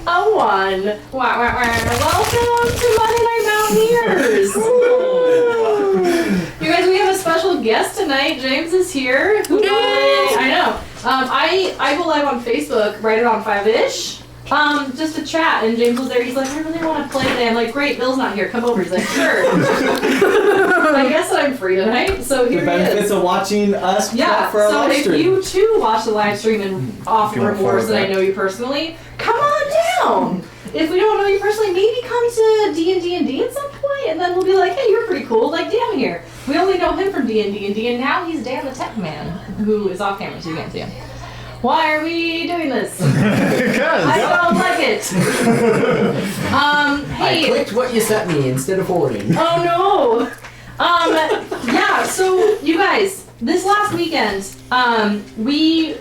A 1. Welcome to Monday Night Mountaineers. You guys, we have a special guest tonight. James is here. Who I know. I go live on Facebook right around 5-ish. Just to chat, and James was there. He's like, I really want to play today. I'm like, great, Bill's not here. Come over. He's like, sure. I guess I'm free tonight, so here he is. The benefits of watching us for our live stream. So if you too watch the live stream and offer rewards that I know you personally, come on down. If we don't know you personally, maybe come to D&D at some point, and then we'll be like, hey, you're pretty cool, like Dan here. We only know him from D&D, and now he's Dan the Tech Man, who is off camera, so you can't see him. Why are we doing this? I don't like it. Hey. I clicked what you sent me instead of forwarding. Oh no. Yeah. So you guys, this last weekend, Will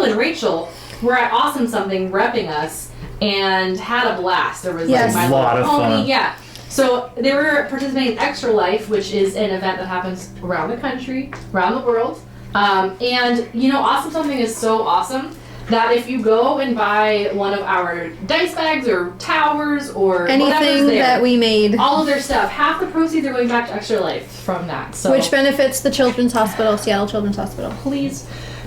and Rachel were at Awesome Something repping us and had a blast. There was like my a lot of fun. Yeah. So they were participating in Extra Life, which is an event that happens around the country, around the world. And you know, Awesome Something is so awesome that if you go and buy one of our dice bags or towers or anything there, that we made, all of their stuff, half the proceeds are going back to Extra Life from that. So which benefits the Children's Hospital, Seattle Children's Hospital. Please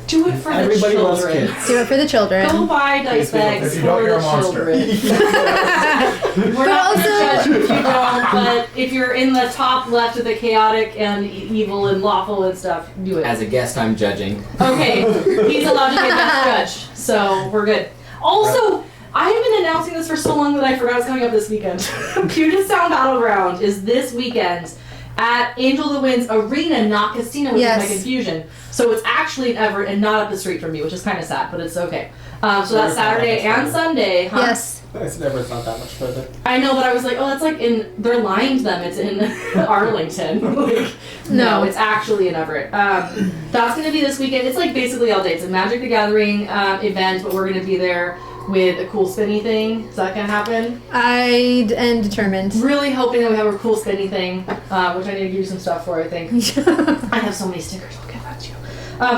do it for Everybody the loves children. kids. Do it for the children. Go buy dice bags If you for don't, you're the a monster. children. We're not going to judge if you don't, but if you're in the top left of the chaotic and evil and lawful and stuff, do it. As a guest, I'm judging. Okay, he's allowed to be a guest judge, so we're good. Also, I have been announcing this for so long that I forgot it's coming up this weekend. Puget Sound Battleground is this weekend at Angel of the Wind's Arena, not Casino, which is my confusion. So it's actually in Everett and not up the street from me, which is kind of sad, but it's okay. So that's Saturday and Sunday, huh? Yes. It's not that much further. I know, but I was like, oh, that's like they're lying to them. It's in Arlington. Like, no, it's actually in Everett. That's going to be this weekend. It's like basically all day. It's a Magic the Gathering event, but we're going to be there with a cool spinny thing. Is that going to happen? I am determined. Really hoping that we have a cool spinny thing, which I need to give you some stuff for, I think. I have so many stickers. I'll get back to you.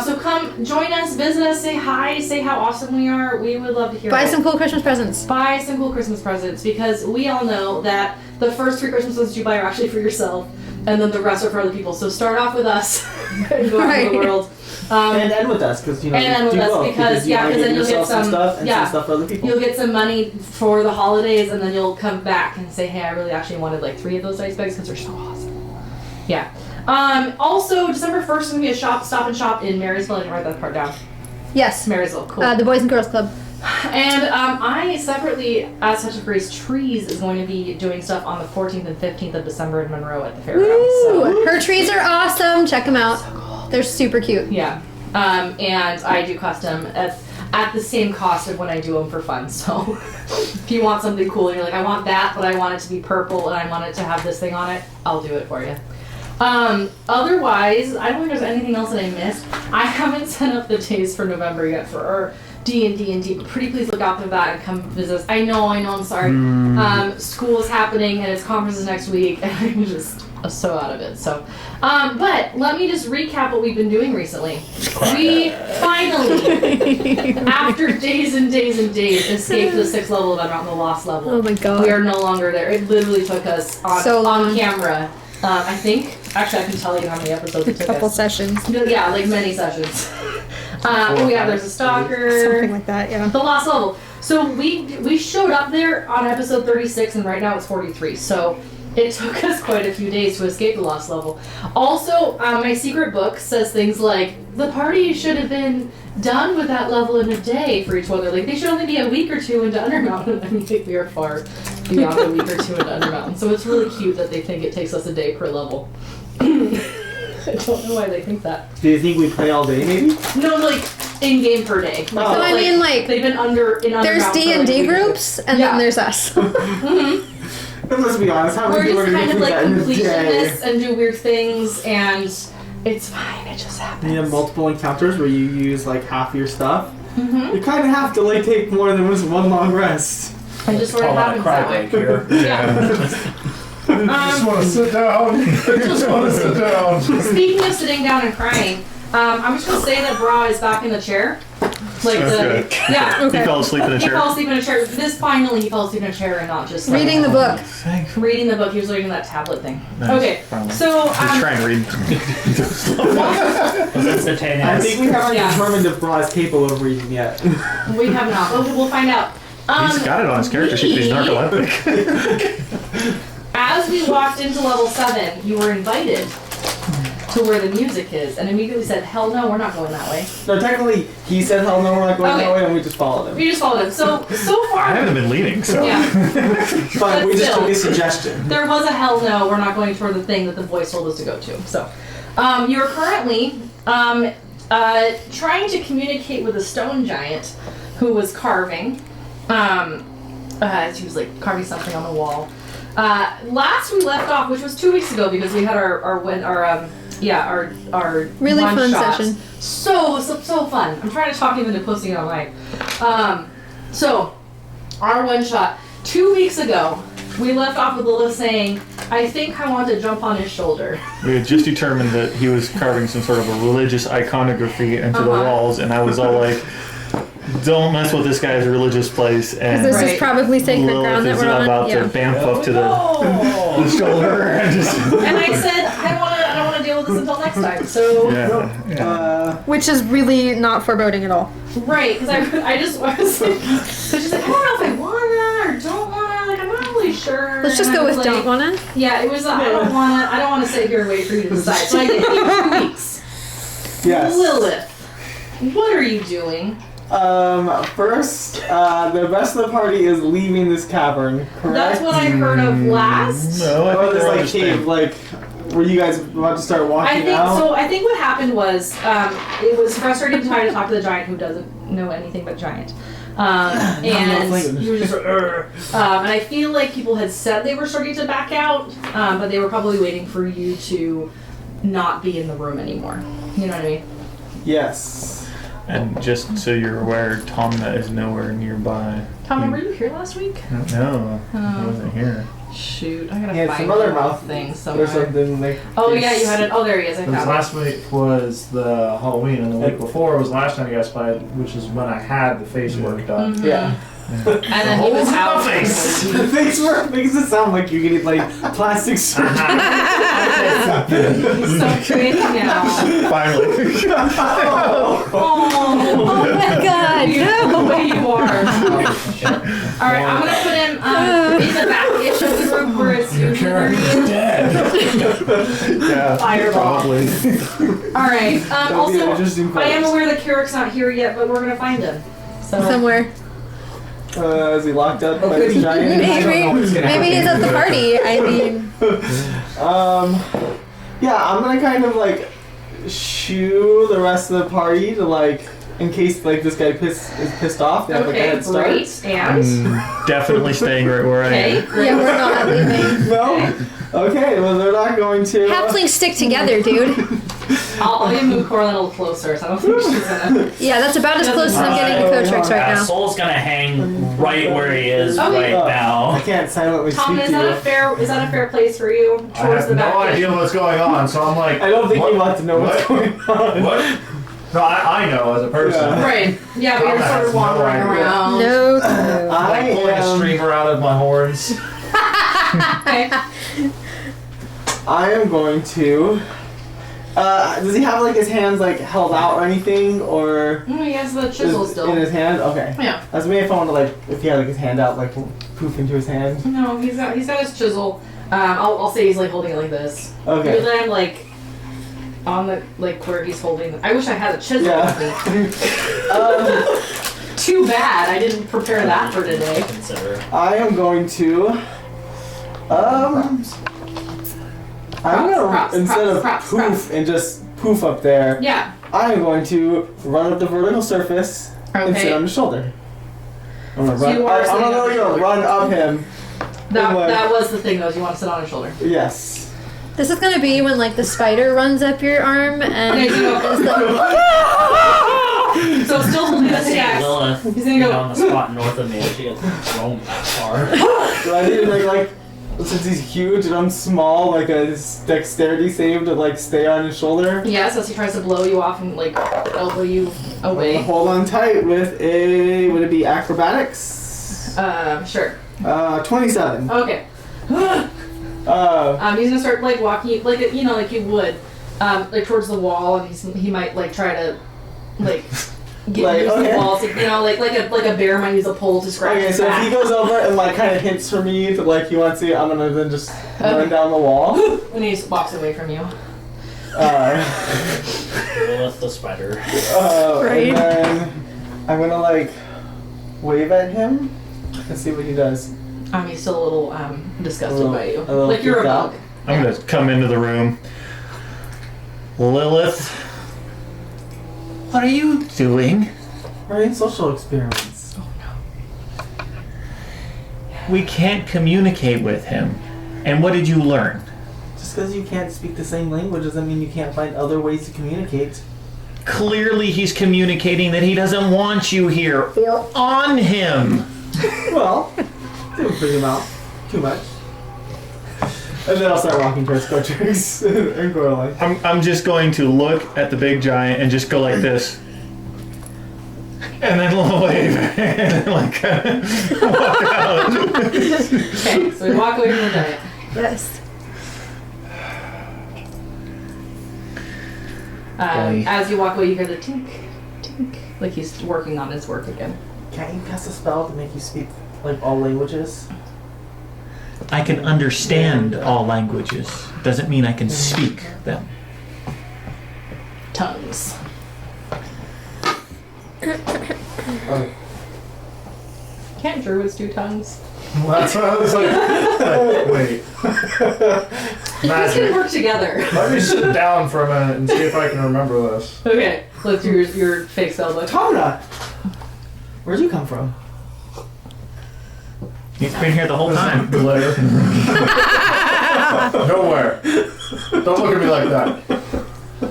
So come join us, visit us, say hi, say how awesome we are. We would love to hear Buy some cool Christmas presents. Buy some cool Christmas presents, because we all know that the first 3 Christmas presents you buy are actually for yourself, and then the rest are for other people. So start off with us and go out into the world. And end with us, because and end with us because then you'll get some stuff and some stuff for other people. You'll get some money for the holidays, and then you'll come back and say, hey, I really actually wanted like 3 of those dice bags because they're so awesome. Yeah. Also, December 1st is going to be a stop and shop in Marysville. I didn't write that part down. Yes. Marysville, cool. The Boys and Girls Club. And I separately, as Touch of Grace Trees, is going to be doing stuff on the 14th and 15th of December in Monroe at the fairgrounds. So. Her trees are awesome. Check them out. So cool. They're super cute. Yeah. And I do custom at the same cost of when I do them for fun. So if you want something cool and you're like, I want that, but I want it to be purple and I want it to have this thing on it, I'll do it for you. Otherwise, I don't think there's anything else that I missed. I haven't set up the days for November yet for our D&D, but pretty please look out for that and come visit us. I know, I'm sorry. School is happening and it's conferences next week, and I'm just so out of it. So, but let me just recap what we've been doing recently. We finally, after days and days and days, escaped the 6th level of Undermountain, the lost level. Oh my god. We are no longer there. It literally took us on camera. I think, actually I can tell you how many episodes it took Couple us. sessions. Yeah, like many sessions. There's a stalker. Something like that, yeah. The lost level. So we showed up there on episode 36, and right now it's 43. So it took us quite a few days to escape the lost level. Also, my secret book says things like, the party should have been done with that level in a day for each one. Like, they should only be a week or 2 into Undermountain. I mean, we are far beyond a week or 2 into Undermountain. So it's really cute that they think it takes us a day per level. I don't know why they think that. Do you think we play all day, maybe? No, like, in-game per day. So I mean, like, they've been in Undermountain. There's D&D groups, and then there's us. Mm-hmm. Let's be honest, how many we're people just are kind going of to do like that in a day? completionists and do weird things, and it's fine. It just happens. You have multiple encounters where you use like half your stuff. Mm-hmm. You kind of have to like take more than just one long rest. I just sort of happens that way. Here. Yeah. Just want to sit down. Just want to sit down. Speaking of sitting down and crying, I'm just going to say that Bra is back in the chair. Like That's the good. yeah. Okay. He fell asleep in a He chair. fell asleep in a chair. This finally he fell asleep in a chair and not just like, Reading the book. Thanks. reading the book. He was reading that tablet thing. Nice. Okay, Finally. so He's trying to read. I think we haven't Yeah. determined if Bra is capable of reading yet. we have not. We'll find out. He's got it on his character sheet, but he's narcoleptic. As we walked into level 7, you were invited to where the music is, and immediately said, "Hell no, we're not going that way." No, technically, he said, hell no, we're not going Okay. that way, and we just followed him. We just followed him. So I far, haven't been leading, so. yeah, But we just still. took a suggestion. there was a hell no, we're not going toward the thing that the voice told us to go to. So, you are currently trying to communicate with a stone giant who was carving. She was like carving something on the wall. Last we left off, which was 2 weeks ago, because we had our Really one fun shot. session. So fun. I'm trying to talk him into posting it online. So our one shot 2 weeks ago, we left off with Lilith saying, "I think I want to jump on his shoulder." We had just determined that he was carving some sort of a religious iconography into the walls, and I was all like, don't mess with this guy's religious place. And This Right. is probably sacred Lilith ground that is we're on. about Yeah. to bamf up to the Oh. shoulder. And just, And I said, I don't want to deal with this until next time. So yeah. Which is really not foreboding at all. right, because I just was like, so she's like, I don't know if I wanna or don't wanna. Like I'm not really sure. Let's just And I go was with like, don't wanna. Yeah, it was. I don't wanna sit here and wait for you to decide. So I gave you 2 weeks. Yes. Lilith, what are you doing? First, the rest of the party is leaving this cavern, correct? That's what I heard of last. No, I Or think this they're all like just cave, like, were you guys about to start walking I think out? so. I think what happened was it was frustrating to try to talk to the giant who doesn't know anything but giant, and you were just and I feel like people had said they were starting to back out, but they were probably waiting for you to not be in the room anymore. You know what I mean? Yes. And just so you're aware, Tomna is nowhere nearby. Tom, were you here last week? No, I wasn't here. Shoot, I gotta Yeah, find some other the mouth thing or somewhere. something like. Oh yeah, you had it. Oh, there he is. I Because found it. last week was the Halloween, and the week before was last time you guys played, which is when I had the face work done. Yeah. And then he was out. The face work makes it sound like you're getting like plastic surgery. So crazy now. Finally. Oh, my God, you no. the way you are. All right, I'm gonna put him in the back-ish of the room where it's usually. Yeah, Fireball. probably. All right. be an Also, interesting I am place. aware that Karrik's not here yet, but we're gonna find him. So. Somewhere. Is he locked up by good. the giant? Maybe he's at the party. I mean, Yeah, I'm gonna kind of like shoo the rest of the party to like, in case like this guy is pissed off, they have like a Okay, head start. great. And Definitely staying right where I okay, am. great. yeah, we're not leaving. No? Okay, well they're not going to. Halflings stick together, dude. I'll even move Coraline a little closer, so I don't think she's gonna. Yeah, that's about as close as I'm getting to Cotrix right now. Soul's gonna hang right where he is Okay. right I now. can't silently Tom, speak is to you. that a fair place for you? I Towards have the no back. idea what's going on, so I'm like, I don't think what? you want to know what's What? going on. What? No, I know as a person. Yeah. Right. Yeah, but you're Tom sort has of no wandering idea. around. No clue. Like pulling a streamer out of my horns. Okay. I am going to. Does he have like his hands like held out or anything, or He has the chisel is still. in his hand? Okay. Yeah. That's me if I want to like, if he had like his hand out, like poof into his hand. No, he's got his chisel. I'll say he's like holding it like this. Okay. But then like on the like where he's holding. I wish I had a chisel Yeah. with me. Too bad I didn't prepare that for today. Consider. I am going to. I'm gonna Props, instead of props, poof props. and just poof up there. Yeah. I am going to run up the vertical surface and sit Okay. on his shoulder. I'm gonna So run. you are I'm sitting on gonna his shoulder. run up him. That was the thing though. Is you want to sit on his shoulder. Yes. This is gonna be when like the spider runs up your arm and Okay, so is the, So still holding the stack. Lilith, He's gonna go. on the spot north of me. She gets thrown that far. So I need to make like since he's huge and I'm small, like a dexterity save to like stay on his shoulder? Yes, as he tries to blow you off and like elbow you away. Hold on tight with a, would it be acrobatics? Sure. 27. Okay. He's gonna start like walking, like like you would, like towards the wall, and he might like try to, like. Use the wall to, like a bear might use a pole to scratch. Okay, his so back. if he goes over and like kind of hints for me to like he wants to, I'm gonna then just run down the wall. And he just walks away from you. Lilith the spider. Right. And then I'm gonna like wave at him and see what he does. He's still a little disgusted by you. little Like you're a freaked out. bug. I'm gonna come into the room. Lilith, what are you doing? We're in social experiments. We can't communicate with him. And what did you learn? Just because you can't speak the same language doesn't mean you can't find other ways to communicate. Clearly he's communicating that he doesn't want you here or on him. Well, didn't bring him out too much. And then I'll start walking towards Cotrix and Coraline. I'm just going to look at the big giant and just go like this. And then wave. And then like walk out. Okay, so we walk away from the giant. Yes. As you walk away, you hear the tink, tink, like he's working on his work again. Can't you cast a spell to make you speak like all languages? I can understand all languages. Doesn't mean I can speak them. Tongues. Can't druids do tongues? That's what I was like, wait. You guys can Magic. work together. Let me sit down for a minute and see if I can remember this. Okay, look through your fake spell book. Tamra! Where'd you come from? He's been here the whole time. Blair. Nowhere. Don't look at me like that.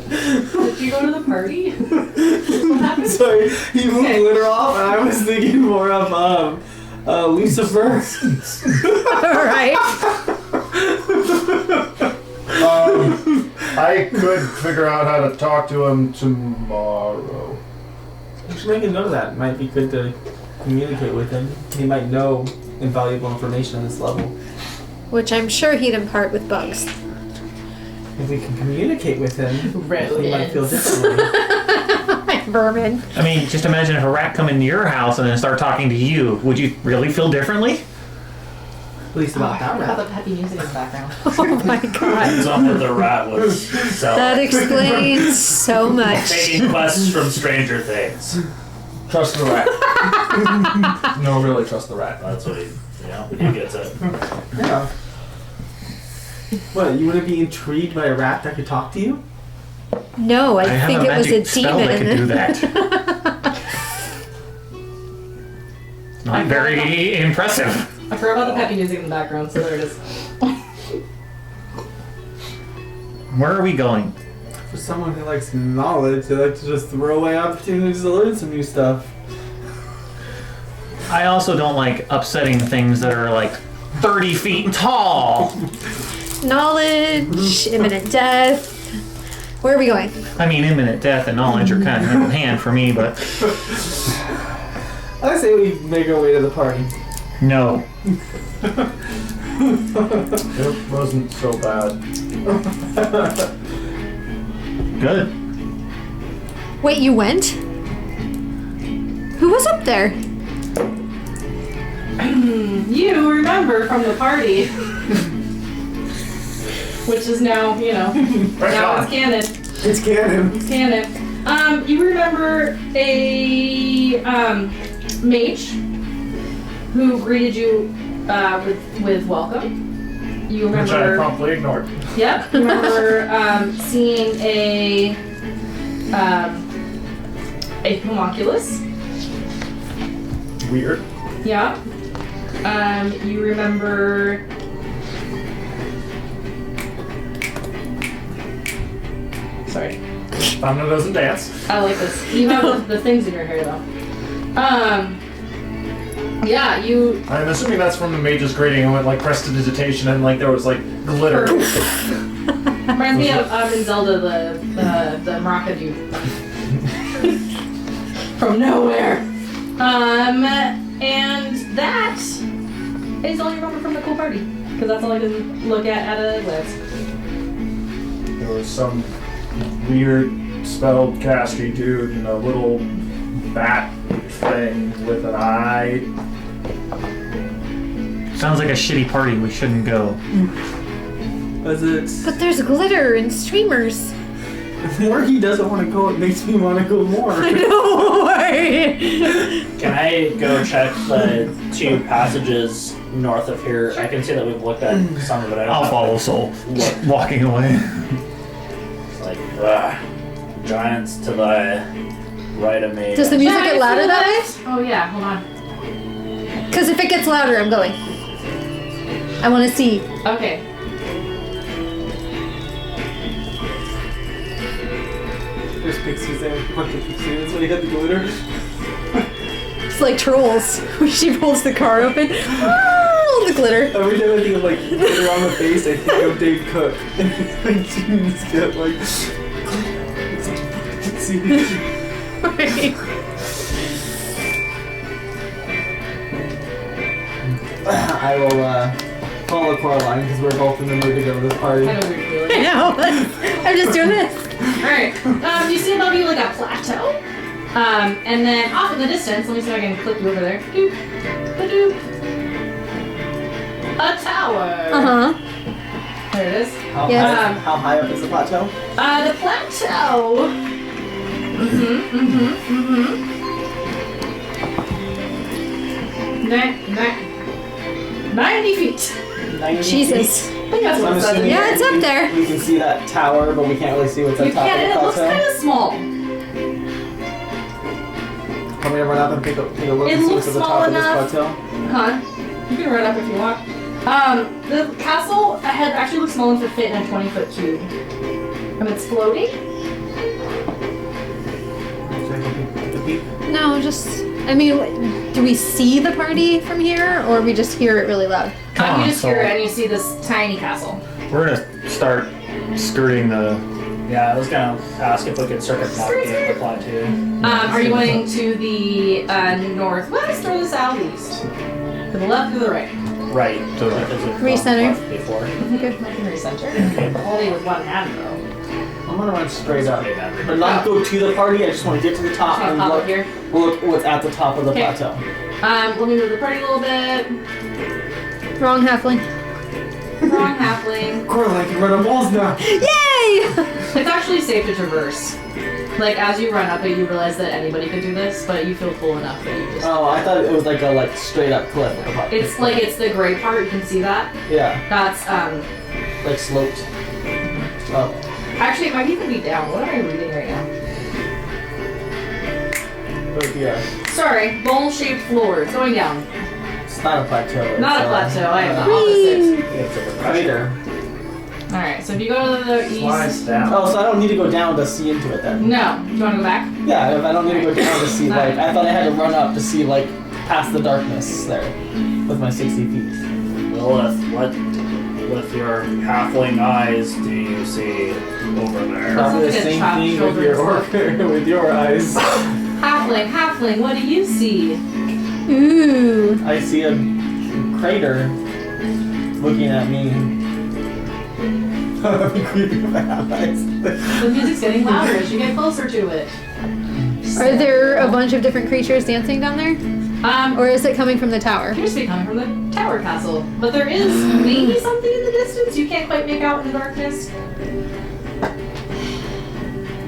Did you go to the party? What happened? Sorry, he moved glitter off and I was thinking more of Lucifer. Right. I could figure out how to talk to him tomorrow. You should make a note of that. It might be good to communicate with him. He might know invaluable information on this level. Which I'm sure he'd impart with bugs. If we can communicate with him, he might feel Rodents. differently. Vermin. I mean, just imagine if a rat come into your house and then start talking to you. Would you really feel differently? At least about that About rat. the happy music in the background. Oh my god. Something that the rat was That selling. explains so much. Taking quests from Stranger Things. Trust the rat. No, really trust the rat. That's what he gets it. Yeah. What, you wouldn't be intrigued by a rat that could talk to you? No, I have think a it was a magic spell that could do demon. that. Not very impressive. I forgot about the happy music in the background, so there it is. Where are we going? For someone who likes knowledge, they like to just throw away opportunities to learn some new stuff. I also don't like upsetting things that are like 30 feet tall. Knowledge, imminent death. Where are we going? I mean, imminent death and knowledge are kind of hand in hand for me, but I say we make our way to the party. no. It wasn't so bad. Good. Wait, you went? Who was up there? You remember from the party. Which is now, now it's canon. It's canon. It's canon. You remember a mage who greeted you with welcome. You Which I remember. promptly ignored. Yep. You remember seeing a homunculus. Weird. Yeah. You remember. Sorry. Stamina doesn't dance. I like this. You have the things in your hair though. Yeah, you. I'm assuming that's from the mage's grading. I went like prestidigitation and like there was like glitter. Reminds me of in Zelda the Maraca dude. From nowhere. And that is all you remember from the cool party. Because that's all I can look at a glance. There was some weird spell casty dude and a little bat thing with an eye. Sounds like a shitty party. We shouldn't go. Was it? But there's glitter and streamers. The more he doesn't want to go, it makes me want to go more. No way. Can I go check the 2 passages north of here? I can see that we've looked at some of it. I don't I'll know follow if Soul. Look. Walking away. it's like giants to the right of me. Does the music get louder that way? Oh yeah, hold on. Because if it gets louder, I'm going. I want to see. Okay. There's pixies there. What the pixies? That's why you got the glitter. It's like trolls. She pulls the car open. Oh, the glitter. Every time I think of like glitter on the face, I think of Dave Cook. Like, jeans get like. I will follow Coraline because we're both in the mood to go to this party. I know what you're feeling. I know. I'm just doing this. Alright. You see above you like a plateau. And then off in the distance, let me see if I can click you over there. Doop. Ba-doop. A tower. Uh-huh. There it is. How, Yes. how high up is the plateau? The plateau. 90 feet. 90 Jesus. feet? I think that's So what I'm it says. assuming Yeah, it's up we- there. We can see that tower, but we can't really see what's You on top can't, and of it the looks plateau. kind of small. Can we run up and take a look It and see looks what's at the small top of enough. this plateau? Huh? You can run up if you want. The castle ahead actually looks small enough to fit in a 20-foot cube. And it's floating. Should I go take a peek? No, just. I mean, do we see the party from here, or we just hear it really loud? Come You on, just hear Soul. it and you see this tiny castle. We're gonna start skirting the. Yeah, I was gonna ask if we could circuit navigate the plateau. Are you going to the northwest or the southeast? To the left or the right? Right. To the right. because we've Recenter. gone left Before. Good. I can recenter. Only with one hand though. I'm gonna run straight up. Pretty bad. But not go to the party, I just want to get to the top Okay, and pop up look, here. look what's at the top of the Okay. plateau. Let me move the party a little bit. Wrong halfling. Wrong halfling. Coraline can run on walls now! Yay! It's actually safe to traverse. Like as you run up it, you realize that anybody could do this, but you feel full enough that you just. Oh, I thought it was like a straight up cliff. It's like it's the gray part. You can see that. Yeah, That's like sloped. Oh, actually it might even be down. What am I reading right now? but yeah. Sorry, bowl-shaped floor. It's going down. It's not a plateau. It's Not a plateau. I am the Whee! opposite. It's a crater. All right. So if you go to the Slides east. down. Oh, so I don't need to go down to see into it then? No. Do you want to go back? Yeah, if I don't need to go down to see, like, I thought I had to run up to see, like, past the darkness there with my 60 feet. Lilith, what with your halfling eyes do you see over there? Probably the Sounds like a same chopped thing with your, shoulder. with your eyes. Halfling, what do you see? Ooh. I see a crater looking at me. That'd be creepy if I have eyes. The music's getting louder as you get closer to it. Are there a bunch of different creatures dancing down there? Or is it coming from the tower? Appears to be coming from the tower castle, but there is maybe something in the distance you can't quite make out in the darkness.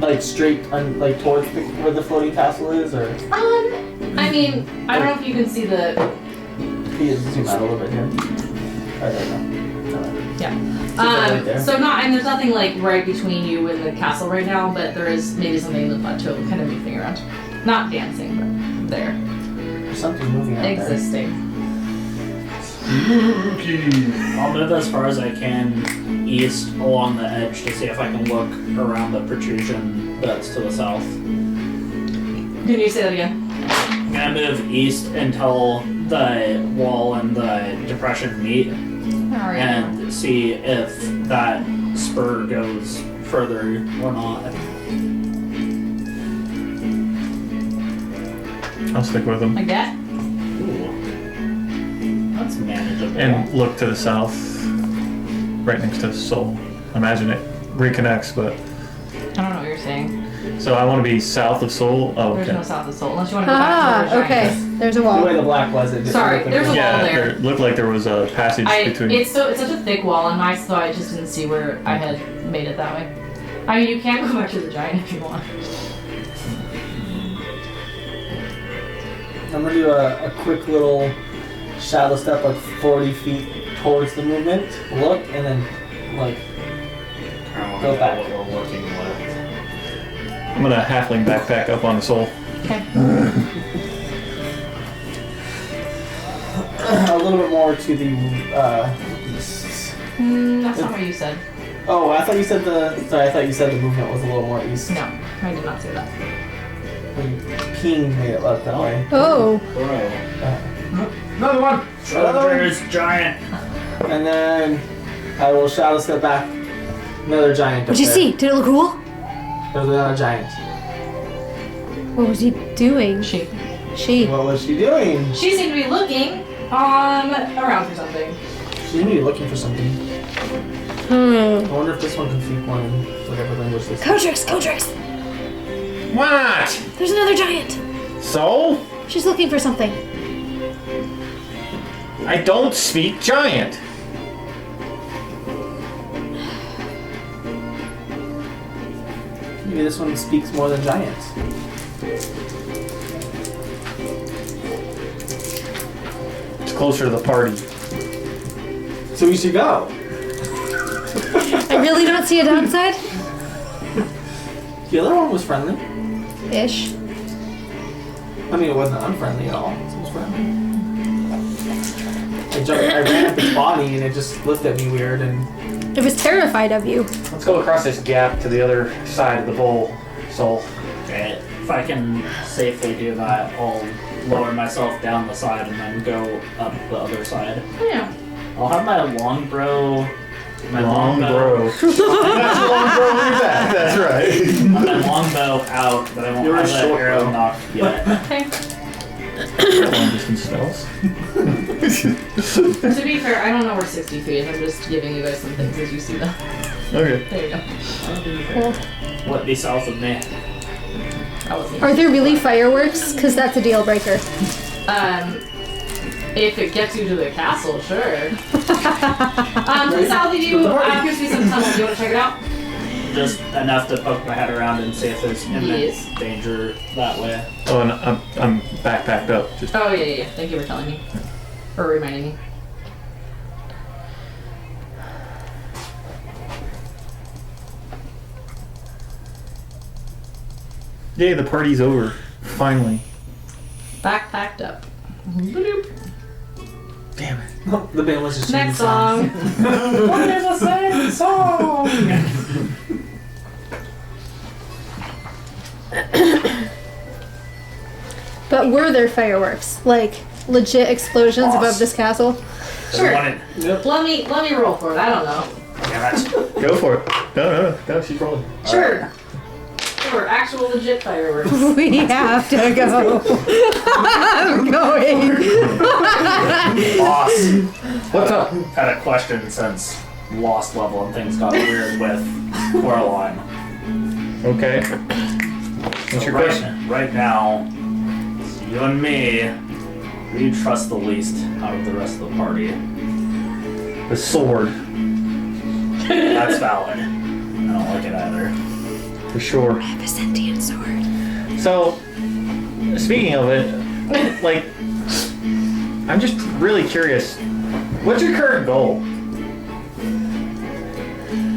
Like straight, like towards where the floating castle is, or I mean, I don't know if you can see the. can you zoom out a little bit here? I don't know. Yeah. right there. So not, and there's nothing like right between you and the castle right now, but there is maybe something in the plateau kind of moving around. Not dancing, but there. There's something moving out there. Existing. I'll move as far as I can east along the edge to see if I can look around the protrusion that's to the south. Can you say that again? I'm gonna move east until the wall and the depression meet and see if that spur goes further or not. I'll stick with him. Like that? Ooh. That's manageable. And look to the south, right next to Soul. Imagine it reconnects, but I don't know what you're saying. so I want to be south of Soul. Oh, There's okay. no south of Soul unless you want to go back to the Okay. giant. There's a The way wall. the black was, it didn't Sorry, look like there's a it. wall Yeah, there. there looked like there was a passage between. It's such a thick wall on my, so I just didn't see where I had made it that way. I mean, you can go back to the giant if you want. I'm gonna do a quick little shadow step, like 40 feet towards the movement. Look, and then like go back. What we're working with. I'm gonna halfling backpack up on the Soul. Okay. A little bit more to the east. That's not what you said. Oh, I thought you said the. Sorry, I thought you said the movement was a little more east. No, I did not say that. Ping made it look that way. Oh. Another one. There's giant. And then I will shadow step back. Another giant. What'd you up see? Did it look cool? there. There's another giant. What was he doing? She What was she doing? seemed to be looking around for something. She may be looking for something. Hmm. I wonder if this one can speak one in whatever language this is. Kodrix! What? There's another giant. Soul? She's looking for something. I don't speak giant. Maybe this one speaks more than giant. It's closer to the party. So we should go. I really don't see a downside. The other one was friendly. Ish. I mean, it wasn't unfriendly at all. It was friendly. I ran up its body and it just looked at me weird and It was terrified of you. Let's go across this gap to the other side of the bowl, Soul. Okay. If I can safely do that, I'll lower myself down the side and then go up the other side. Yeah. I'll have my longbow. My Long longbow. bro. That's long bro with that. That's right. My longbow out, but I won't You're a have that short arrow bow. knocked yet. Okay. Long distance spells. To be fair, I don't know where 60 feet is. I'm just giving you guys some things as you see them. Okay. There you go. What be south of me? That wasn't. Are there really fireworks? Because that's a deal breaker. If it gets you to the castle, sure. To the south of you, appears to be some tunnel. Do you want to check it out? Just enough to poke my head around and see if there's imminent Yes. danger that way. Oh, and I'm backpacked up. Just Oh, yeah. Thank you for telling me. Or reminding me. yay, the party's over. Finally. Backpacked up. Bloop. Damn it. the band was just Next changing song. What is the same song? But were there fireworks? Like legit explosions Boss. above this castle? Sure. Yep. Let me roll for it. I don't know. Damn it. Go for it. No, she's rolling. Sure. Sure. Actual legit fireworks. We have to go. I'm going. Boss. What's up? Had a question since lost level and things got weird with Coraline. Okay. What's your question? Right now, it's you and me. Who do you trust the least out of the rest of the party? The sword. That's valid. I don't like it either. For sure. I have a sentient sword. So, speaking of it, like, I'm just really curious. What's your current goal?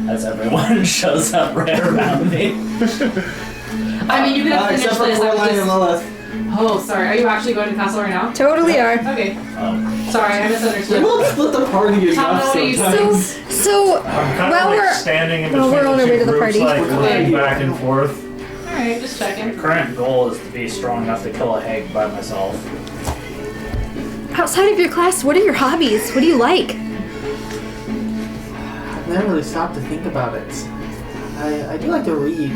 As everyone shows up right around me. I mean, you could have Except finished for this. I Coraline was and just... Lilith. Oh, sorry. Are you actually going to the castle right now? Totally are. Okay. Oh, Sorry, I We misunderstood. won't split the party Tell me enough what you sometimes. So I'm kind Well, of like we're- standing in well, between we're on the our way two to the groups, party. like looking back and forth. Alright, just checking. current goal is to be strong enough to kill a hag by myself. I Outside of your class, what are your hobbies? What do you like? I've never really stopped to think about it. I do like to read.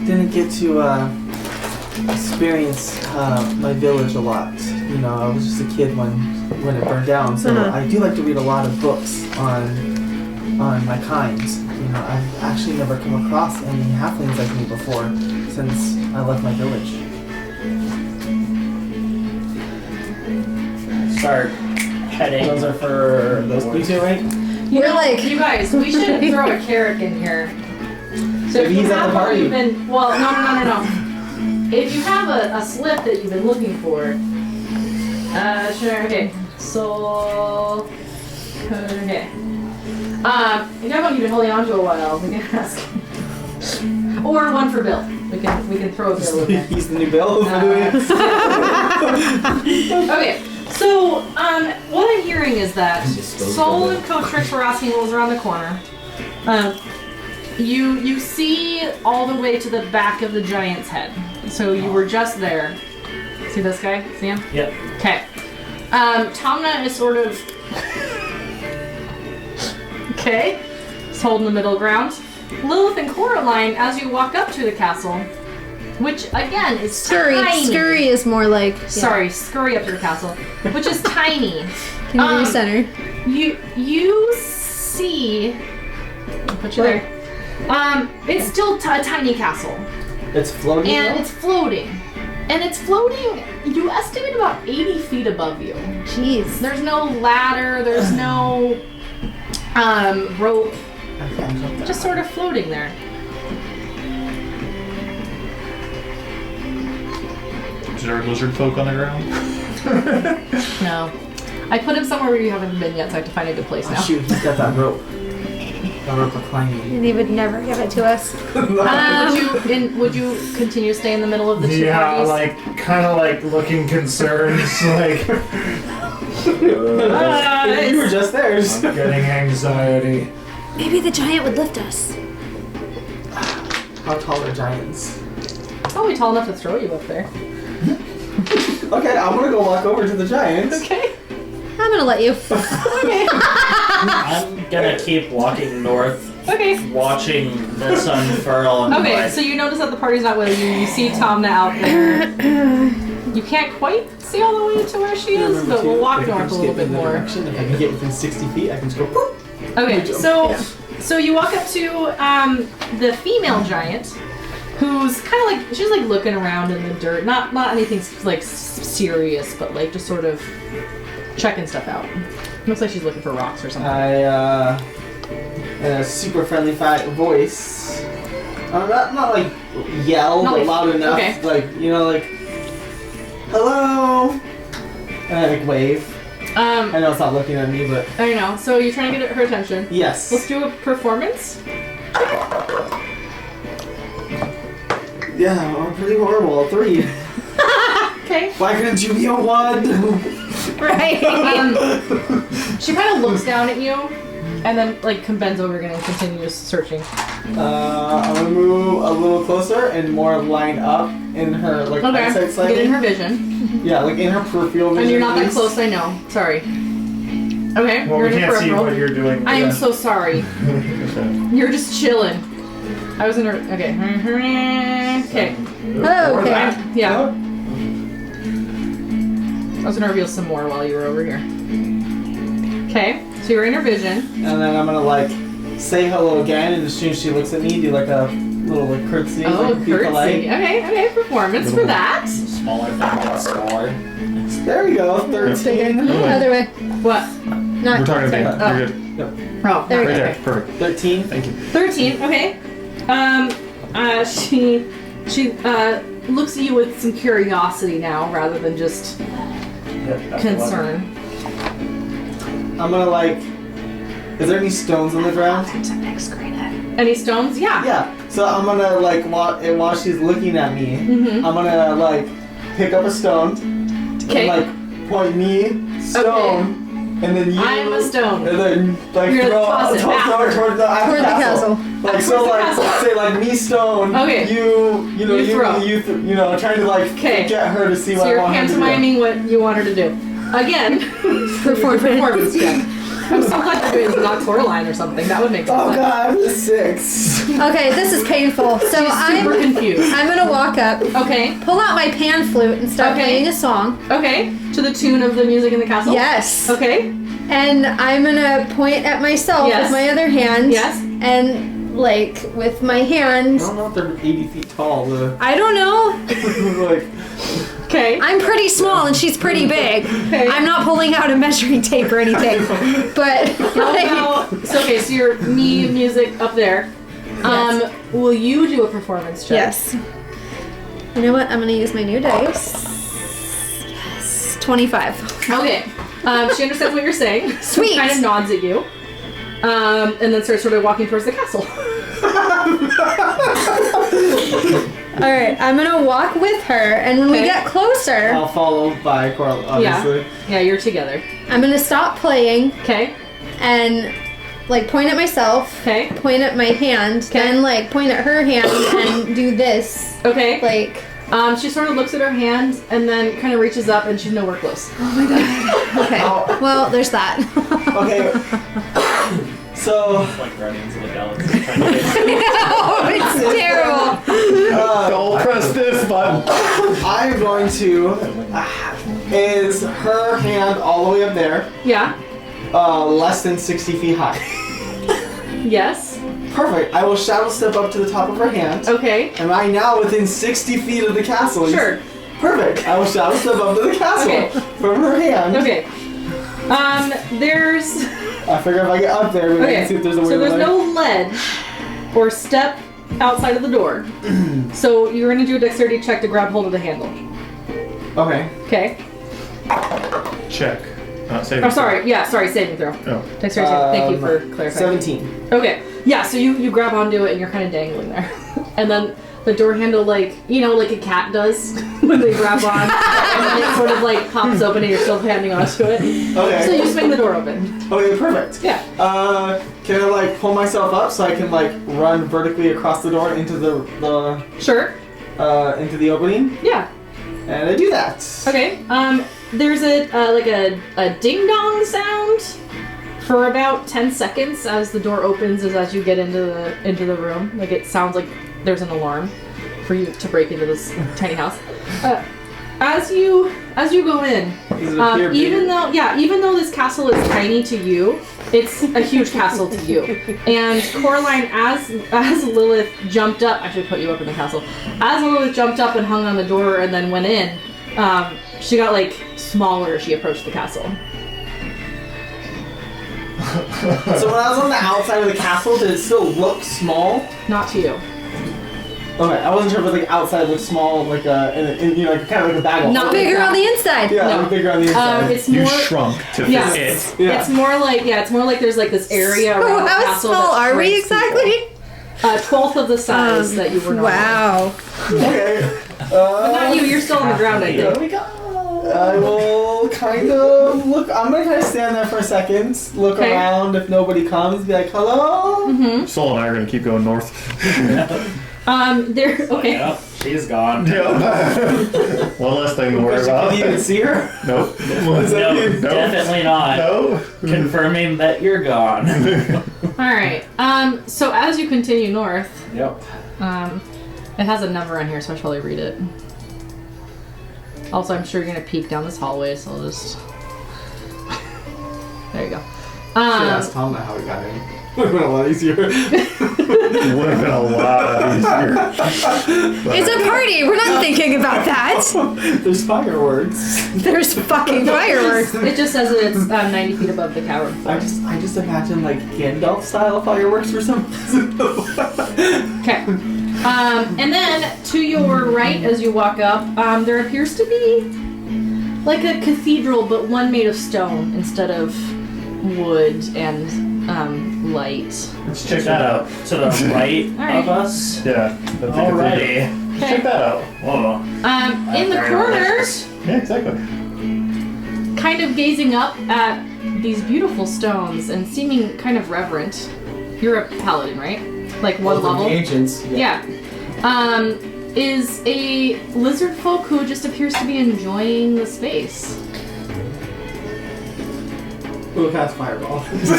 Didn't get to experience my village a lot. You know, I was just a kid when it burned down. So I do like to read a lot of books on my kind. You know, I've actually never come across any halflings like me before since I left my village. Start heading. Those are for those two, right? You guys, we should throw a Karrik in here. So if you he's at have the party. no. If you have a slip that you've been looking for, sure, okay. So, okay. If you have one you've been holding on to a while, we can ask. Or one for Bill. We can throw a Bill in there. He's the new Bill. Okay. So, what I'm hearing is that Sol and Coach Tricks were asking what was around the corner. You see all the way to the back of the giant's head. So you were just there. See this guy? See him? Yep. Okay. Tomna is sort of... okay. He's holding the middle ground. Lilith and Coraline, as you walk up to the castle, which again is tiny. Scurry is more like... Sorry, scurry up to the castle, which is tiny. Can you recenter? You see... I'll put you there. It's still a tiny castle. It's floating. And it's floating. And it's floating, you estimate about 80 feet above you. Jeez. There's no ladder, there's no rope. Just sort of floating there. Is there a lizard folk on the ground? No. I put him somewhere where you haven't been yet, so I have to find a good place now. Shoot, he's got that rope. A rope of climbing. And he would never give it to us. Would you continue to stay in the middle of the two Yeah, parties? kind of looking concerned, like... You were just there. I'm getting anxiety. Maybe the giant would lift us. How tall are giants? Probably tall enough to throw you up there. Okay, I'm gonna go walk over to the giants. Okay. I'm gonna let you. Okay. I'm gonna keep walking north, Okay. watching this unfurl. And Okay, like, so you notice that the party's not with you. You see Tomna out there. You can't quite see all the way to where she is, but we'll walk north a little bit more. If I can get within 60 feet, I can just go poof. Okay, so you walk up to the female giant, who's kind of like, she's like looking around in the dirt. Not anything like serious, but like just sort of checking stuff out. Looks like she's looking for rocks or something. In a super friendly voice. Not like yell, Not but like- loud enough. okay. Like, you know, like, hello! And I like wave. I know it's not looking at me, but I know. So you're trying to get her attention. yes. Let's do a performance. Yeah, I'm pretty horrible. 3. Okay. Why couldn't you be a 1? Right. She kind of looks down at you, and then like bends over again and continues searching. I'm gonna move a little closer and more line up in her like eyesight Okay. slightly. Get in her vision. Yeah, like in her peripheral vision. And you're not at that least. close, I know. Sorry. Okay. Well, you're we in her can't see peripheral. what you're doing. I am so sorry. You're just chilling. I was in her. Okay. Okay. Oh, okay. Yeah. I was gonna reveal some more while you were over here. Okay. So you're in her vision. And then I'm gonna like say hello again, and as soon as she looks at me, do like a little like curtsy. Oh, like, be polite. curtsy. Okay. Performance for that. smaller thing gets smaller. There we go. 13. Other way. What? Not. We're talking to Dan. Oh. You're good. Oh, There we Right go. there. Perfect. 13. Thank you. 13. Okay. She looks at you with some curiosity now, rather than just concern. I'm gonna like. Is there any stones on the ground? Any stones? Yeah. Yeah. So I'm gonna like while she's looking at me, Mm-hmm. I'm gonna like pick up a stone Okay. and like point me stone, and then you. I'm a stone. And then like You're gonna throw toss it towards after. the Toward the castle. Like so, like say like me stone. Okay. You know, trying to like Okay. get her to see So what I you're want her to do. pantomiming what you want her to do. Again, performance check. I'm so glad you're doing not Coraline or something. That would make more Oh sense. god, I'm a 6. Okay, this is painful. So Super confused. I'm gonna walk up, Okay. pull out my pan flute, and start Okay. playing a song. Okay. To the tune of the music in the castle? Yes. Okay. And I'm gonna point at myself Yes. with my other hand. Yes. And like with my hand. I don't know if they're 80 feet tall. I don't know. Like, Okay. I'm pretty small and she's pretty big. Okay. I'm not pulling out a measuring tape or anything. But How about, so your me music up there. Will you do a performance check? yes. You know what? I'm gonna use my new dice. Yes. 25. Okay. She understands what you're saying. Sweet. Kind of nods at you. And then starts sort of walking towards the castle. Alright, I'm gonna walk with her, and when we Okay. get closer, I'll follow by Coral, obviously. Yeah, you're together. I'm gonna stop playing Okay. and like point at myself, Okay. point at my hand, then like point at her hand and do this. Okay. Like, She sort of looks at her hand and then kind of reaches up and she's nowhere close. okay. Well, there's that. Okay. So, Like Guardians of the Galaxy trying to get Oh, it's terrible. Don't press this button. I'm going to. Is her hand all the way up there? Yeah. Less than 60 feet high. Yes. Perfect. I will shadow step up to the top of her hand. Okay. Am I now within 60 feet of the castle? Sure. Perfect. I will shadow step up to the castle Okay. from her hand. Okay. There's. I figure if I get up there, maybe I Okay. can see if there's a way So there's to no ledge or step outside of the door. So you're gonna do a dexterity check to grab hold of the handle. Okay. Okay. Check. Not saving. I'm sorry. Yeah. Sorry. Saving throw. Oh. Dexterity check. Thank you for clarifying. 17. Okay. Yeah. So you grab onto it and you're kind of dangling there, and then the door handle, like a cat does when they grab on, and then it sort of like pops open and you're still handing onto it. Okay. So you swing the door open. Okay, perfect. Yeah. Can I like pull myself up so I can like run vertically across the door into the Sure. into the opening? Yeah. And I do that. Okay. There's a ding dong sound for about 10 seconds as the door opens, as you get into the room. Like it sounds like there's an alarm for you to break into this tiny house. As you go in, Does it appear even bigger? though this castle is tiny to you, it's a huge castle to you. And Coraline, as Lilith jumped up, I should put you up in the castle. As Lilith jumped up and hung on the door and then went in, she got like smaller as she approached the castle. So when I was on the outside of the castle, did it still look small? Not to you. Okay, I wasn't sure if like outside looked small, like in you know, like kind of like a bag of. Not Bigger on the inside. Yeah, No. like bigger on the inside. It's You more. shrunk to fit Yeah. it. Yeah. It's more like there's like this area So around the how castle. small that are we shrinks exactly? people. 1/12 of the size that you were normally. Wow. Okay. But not you. You're still on the ground, I think. I will kind of look. I'm gonna kind of stand there for a second, look Okay. around. If nobody comes, be like, "Hello." Soul and I are gonna keep going north. There. Okay. Yep, she's gone. One less thing to worry about. Can you even see her? Nope. No, definitely not. No. Confirming that you're gone. All right. So as you continue north, Yep. it has a number on here, so I should probably read it. Also, I'm sure you're gonna peek down this hallway, so I'll just. There you go. Ask Tom how we got in. Would have been a lot easier. Would have been a lot easier. It's a party. We're not thinking about that. There's fireworks. There's fucking fireworks. It just says that it's 90 feet above the cavern floor. I just imagine like Gandalf style fireworks for some reason. Okay. And then to your right, as you walk up, there appears to be like a cathedral, but one made of stone instead of wood and light. Let's Check that out. To the right Alright. of us. Yeah. That's a Alrighty. Check that out. Whoa. In the Very corners, Yeah, exactly. kind of gazing up at these beautiful stones and seeming kind of reverent. You're a paladin, right? like one Well, the level. ancients. Yeah. Is a lizard folk who just appears to be enjoying the space. We'll cast fireball. He's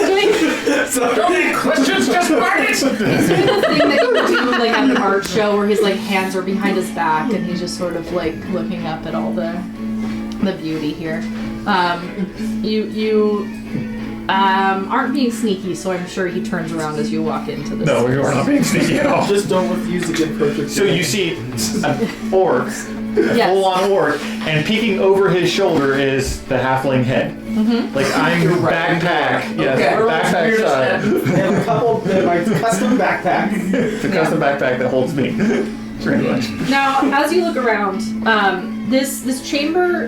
doing Don't need questions, just mark it! he's doing the thing that you would do like at an art show where his like hands are behind his back and he's just sort of like looking up at all the beauty here. You aren't being sneaky, so I'm sure he turns around as you walk into this. No, we are not being sneaky at all. Just don't refuse to give perfect. So you see an orc, a Yes. full-on orc, and peeking over his shoulder is the halfling head. Mm-hmm. Like I'm your backpack. Yes, Okay. backpack side. They have a couple. They have my custom backpack. It's a custom backpack that holds me. Pretty much. Now, as you look around, this chamber,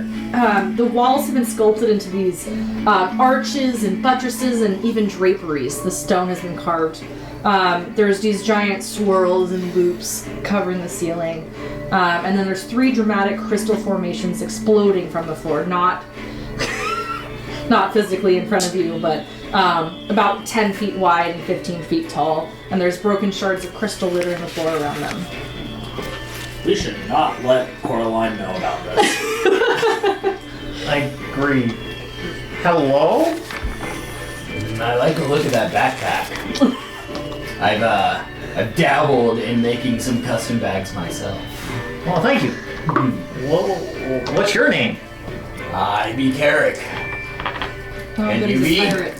the walls have been sculpted into these arches and buttresses and even draperies. The stone has been carved. There's these giant swirls and loops covering the ceiling. And then there's 3 dramatic crystal formations exploding from the floor, not physically in front of you, but about 10 feet wide and 15 feet tall. And there's broken shards of crystal littering the floor around them. We should not let Coraline know about this. I agree. Hello? I like the look of that backpack. I've dabbled in making some custom bags myself. Well, thank you. Whoa, what's your name? I be Karrik. Oh, And but you he's a eat? pirate.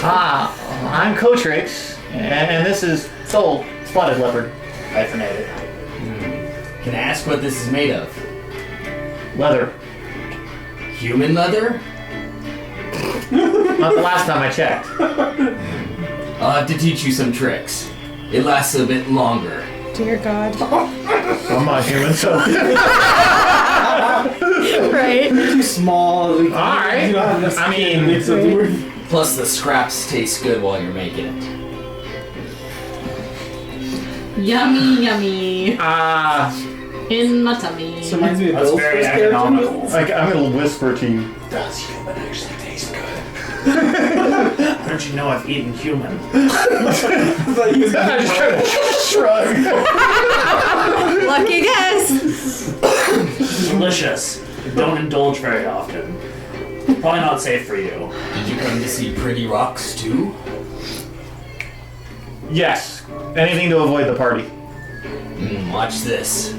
I'm Coach Rix, and this is Soul, Spotted Leopard. Hyphenated. Can I ask what this is made of? Leather. Human leather? Not the last time I checked. I'll have to teach you some tricks. It lasts a bit longer. Dear God. I'm not human, so. Right? Too small. Alright. You don't have enough I skin mean- to make something work. Plus the scraps taste good while you're making it. Yummy, yummy. In my tummy. This reminds me of That's Bill's very first character. economical. Like, I'm gonna whisper to you. Does human actually taste good? Don't you know I've eaten human? I thought he was I just kind of shrug. Lucky guess. Delicious. Don't indulge very often. Probably not safe for you. Did you come to see pretty rocks too? Yes. Anything to avoid the party. Watch this.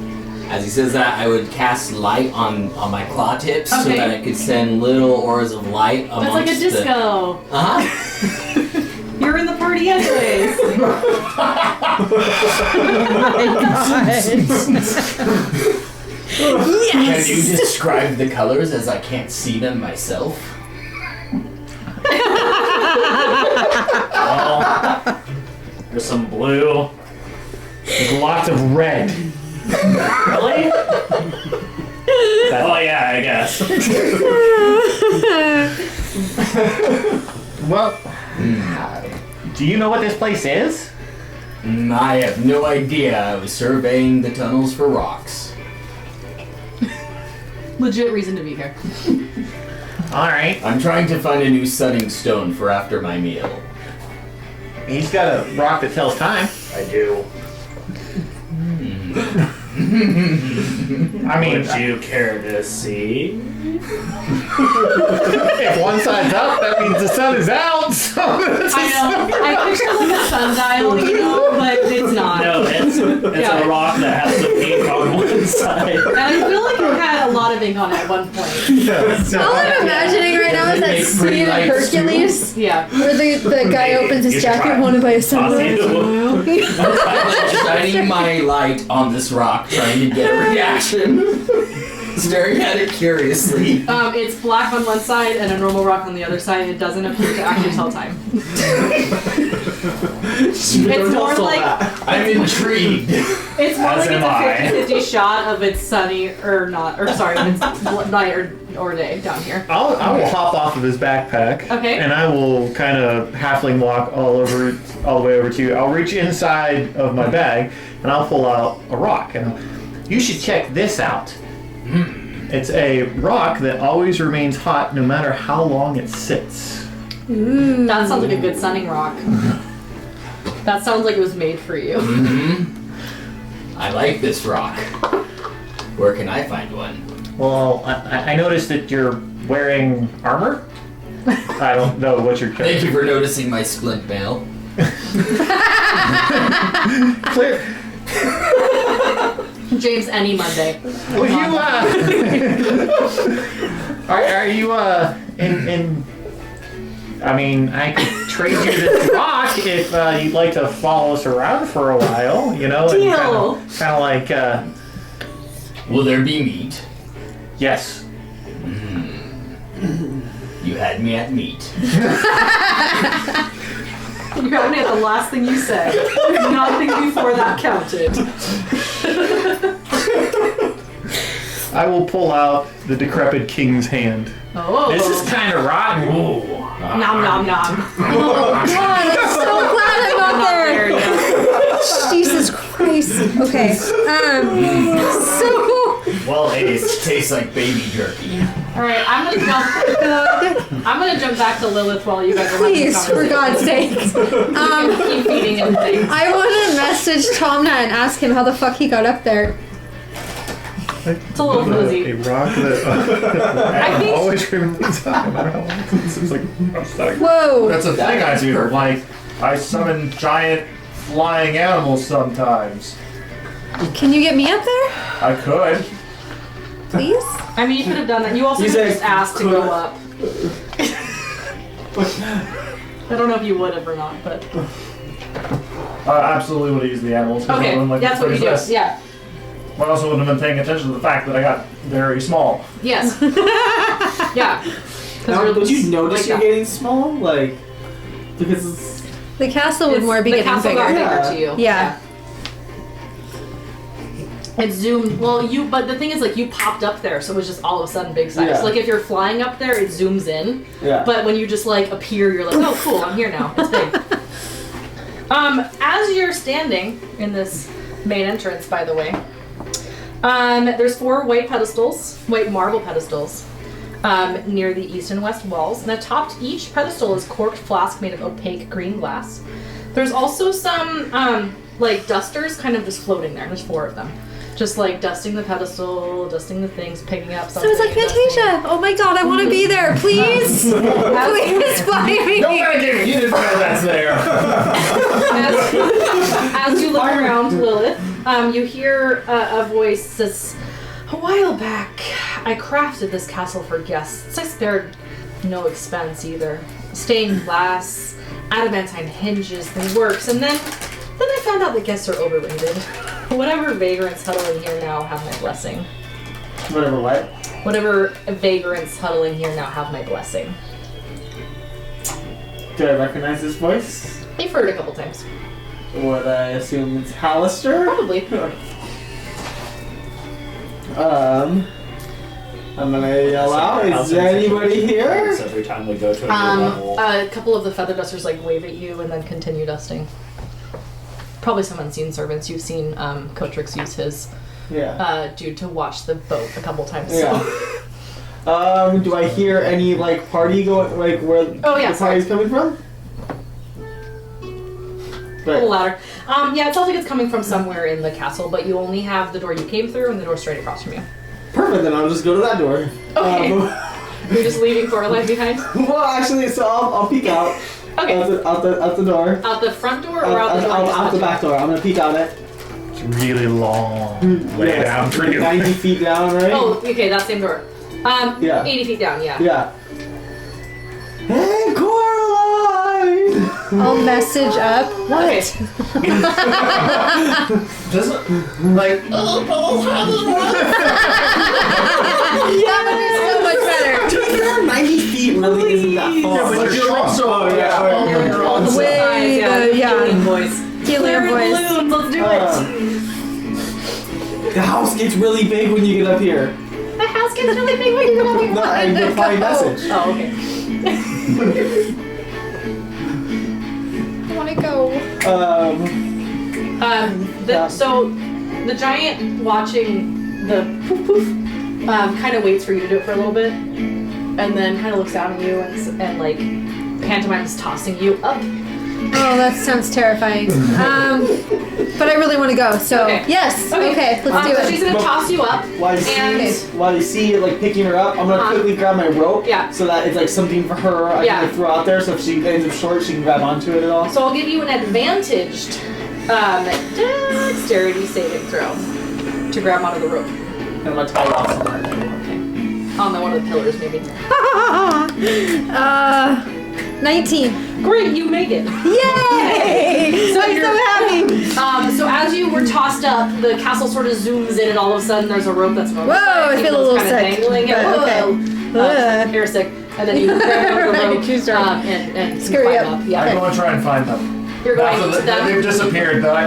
As he says that, I would cast light on my claw tips so Okay. that I could send little auras of light amongst That's like a disco. Uh-huh. You're in the party anyways. Oh my God. Can Yes. you describe the colors as I can't see them myself? Well, there's some blue. There's lots of red. Really? Oh yeah, I guess. Well, do you know what this place is? I have no idea. I was surveying the tunnels for rocks. Legit reason to be here. Alright. I'm trying to find a new setting stone for after my meal. He's got a rock that tells time. I do. I mean, Would you care to see? if one side's up, that means the sun is out. So I know. I picture like a sundial, you know, but it's not. No, it's Yeah. a rock that has some ink on one side. And I feel like it had a lot of ink on it at one point. All I'm imagining right now is that Make pretty scene in lights, Hercules Yeah. where the guy opens his You should jacket try. wanted by a I'll sunrise. see you. I'm shining my light on this rock, trying to get a reaction. Staring at it curiously. It's black on one side and a normal rock on the other side. It doesn't appear to actually tell time. It's more like I'm intrigued. it's more As like am it's a 50-50 shot of it's sunny or not, or sorry, of it's night or day down here. I will hop off of his backpack. Okay. And I will kind of halfling walk all the way over to you. I'll reach inside of my bag and I'll pull out a rock. And you should check this out. It's a rock that always remains hot no matter how long it sits. Ooh. That sounds like a good sunning rock. That sounds like it was made for you. I like this rock. Where can I find one? Well, I noticed that you're wearing armor. I don't know what you're trying. Thank you for noticing my splint mail. Clear. James, any Monday. Well, you are you in? I mean, I could trade you this rock if you'd like to follow us around for a while. You know, Deal. kind of like Will there be meat? yes. You had me at meat. You got me at the last thing you said. Nothing before that counted. I will pull out the decrepit king's hand. Oh. This is kind of rotten. Ooh. Nom nom nom. Oh God, I'm so glad I'm not there. Jesus Christ. Okay. So. Well, it tastes like baby jerky. All right, I'm gonna jump back to Lilith while you guys are having Please, this for God's sake. keep feeding him things. I want to message Tomna and ask him how the fuck he got up there. It's a little A fuzzy. rock that I think- always remains on, no matter how long it seems like I'm stuck. Whoa. That's a thing I do. Like, I summon giant flying animals sometimes. Can you get me up there, I could. please? I mean, you could have done that. You also You could have said just asked to go up. I don't know if you would have or not, but Absolutely would have used the animals. 'cause okay, I'm like that's the what you do. princess. Yeah. But I also wouldn't have been paying attention to the fact that I got very small. Yes. Yeah. Now, would you notice like you're that. getting small? Like, because it's... The castle would more be the getting castle bigger. got Yeah. bigger to you. Yeah. It zoomed. Well, but the thing is, like, you popped up there, so it was just all of a sudden big size. Yeah. Like, if you're flying up there, it zooms in. Yeah. But when you just like appear, you're like, oh, cool, I'm here now. It's big. As you're standing in this main entrance, by the way, there's 4 white pedestals, white marble pedestals, near the east and west walls, and atop each pedestal is corked flask made of opaque green glass. There's also some like dusters, kind of just floating there. There's 4 of them. Just like dusting the pedestal, dusting the things, picking up something. So it's like Fantasia. Oh my God, I want to be there. Please. Please fly me. You didn't know that's there. As you look around, Lilith, you hear a voice says, "A while back, I crafted this castle for guests. I spared no expense either. Stained glass, adamantine hinges, the works, and then I found out that guests are overrated. Whatever vagrants huddling here now have my blessing. Whatever, what? Whatever vagrants huddling here now have my blessing." Do I recognize this voice? You've heard it a couple times. Would I assume it's Hallister? Probably. I'm gonna yell out, is anybody here? Every time we go to a new level. A couple of the feather dusters like wave at you and then continue dusting. Probably some unseen servants. You've seen Kotrix use his Yeah. dude to watch the boat a couple times. Yeah. So. Do I hear any, like, party going, like, where Oh, yeah, the party's coming from? A little louder. Yeah, it sounds like it's coming from somewhere in the castle, but you only have the door you came through and the door straight across from you. Perfect, then I'll just go to that door. Okay. You're just leaving Coraline behind? Well, actually, so I'll peek out. Okay. Out the door. Out the front door or out the door? Out the back door. I'm gonna peek out it. It's really long. Lay Yes, down for you. 90 feet down, right? Oh, okay, that same door. Yeah. 80 feet down, yeah. Yeah. Hey, Coraline! I'll message up. What? Okay. Doesn't like Yeah, but it's so much better. 90 feet really isn't that far. Yeah, but you're also You're all the Way size, the- yeah. Healing voice. Healer voice. Balloons, let's do it. The house gets really big when you get up here. The house gets really big when you go over. No, I reply message. Oh, okay. I want to go. Yeah. So the giant watching the poof poof kind of waits for you to do it for a little bit, and then kind of looks down at you and like pantomime's tossing you up. Oh, that sounds terrifying. But I really want to go, so Okay. yes. Okay, let's do So it. she's gonna toss you up. While you see it like picking her up, I'm gonna quickly grab my rope. Yeah. So that it's like something for her I can like, throw out there. So if she ends up short, she can grab onto it at all. So I'll give you an advantaged dexterity saving throw to grab onto the rope. And I'm gonna tie it off somewhere. On one of the pillars, maybe. 19. Great, you make it. Yay! So I'm you're- so happy. So as you were tossed up, the castle sort of zooms in, and all of a sudden there's a rope that's on the Whoa, side. I feel a little It's kinda sick, dangling. but Whoa. okay. You're sick. And then you grab onto the rope You start and scurry climb up. Yeah. I'm going to try and find them. You're going After to them. They've disappeared, though.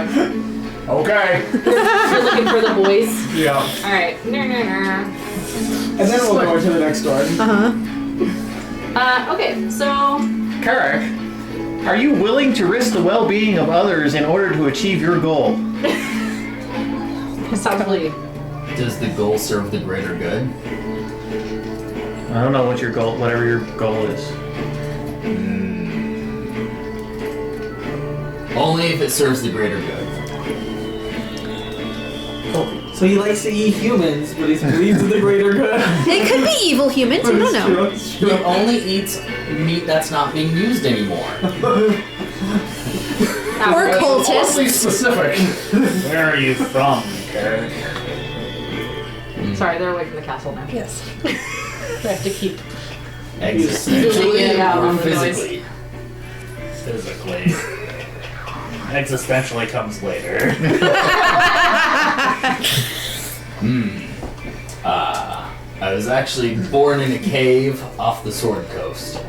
Okay. You're looking for the boys. Yeah. All right. And then we'll go to the next door. Okay, so Karrik, are you willing to risk the well-being of others in order to achieve your goal? probably Does the goal serve the greater good? I don't know what your goal, whatever your goal is. Only if it serves the greater good. So he likes to eat humans, but he believes in the greater good. It could be evil humans, you don't know. He only eats meat that's not being used anymore. Or Oddly cultists. specific. Where are you from, Karrik? sorry, they're away from the castle now. Yes. They have to keep. Existentially Yeah, or on the noise. physically? Physically. Existentially comes later. I was actually born in a cave off the Sword Coast.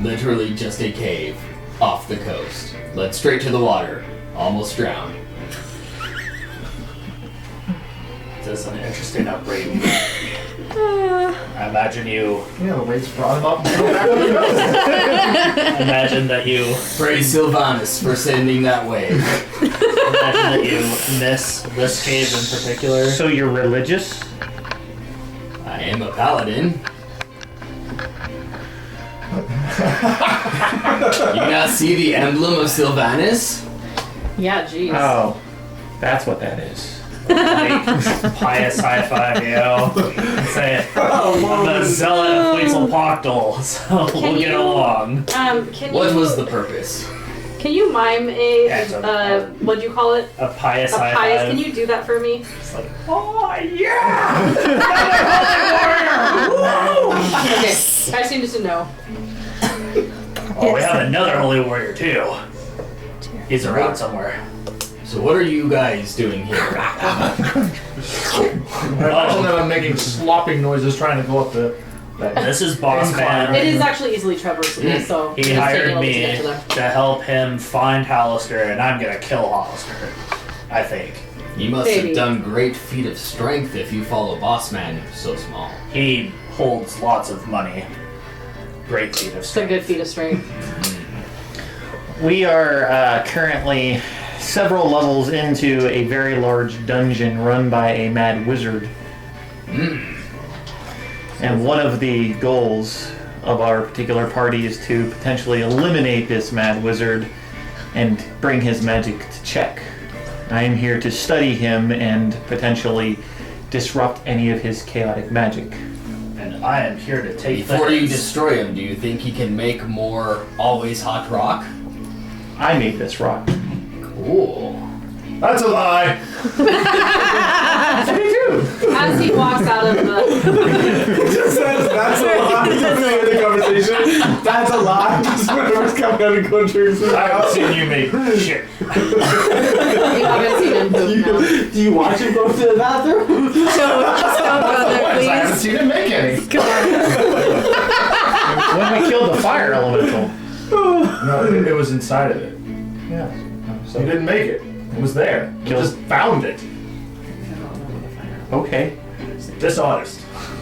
Literally just a cave off the coast. Led straight to the water. Almost drowned. This is an interesting upbringing. I imagine you. Yeah, the weights brought him up and threw him back on the nose. Imagine that you. Praise Sylvanus for sending that wave. Imagine that you miss this cave in particular. So you're religious? I am a paladin. You not see the emblem of Sylvanus? Yeah, jeez. Oh, that's what that is. Like, pious high five, yo. Say it. I'm a zealot of Quetzalcoatl, so we'll get you- along. Can What you was the purpose? can you mime what'd you call it? A pious A high pious. five. Can you do that for me? It's like, oh yeah! Okay, I just needed to know. Oh, we have another holy warrior too. He's around somewhere. So what are you guys doing here? I imagine that I'm making slopping noises trying to go up the. This is Boss Man. It is actually easily traversable, so He it's taking a hired little to me get to them. to help him find Hollister, and I'm gonna kill Hollister. I think. You must Maybe. have done great feat of strength if you follow Boss Man so small. He holds lots of money. Great feat of It's a strength. good feat of strength. We are currently several levels into a very large dungeon run by a mad wizard. And one of the goals of our particular party is to potentially eliminate this mad wizard and bring his magic to check. I am here to study him and potentially disrupt any of his chaotic magic. And I am here to take Before you things. destroy him, do you think he can make more always hot rock? I made this rock. Cool. That's a lie. As he walks out of the, Just says that's a lie. Just end the conversation. That's a lie. Just whatever's coming out of countries. I haven't seen you make shit. you haven't seen him poop now. Do you watch him go to the bathroom? Don't go there, I haven't please. seen him make any. When we killed the fire elemental. No, it was inside of it. Yeah. So he didn't make it. It was there. He Killed- just found it. Okay. Dishonest.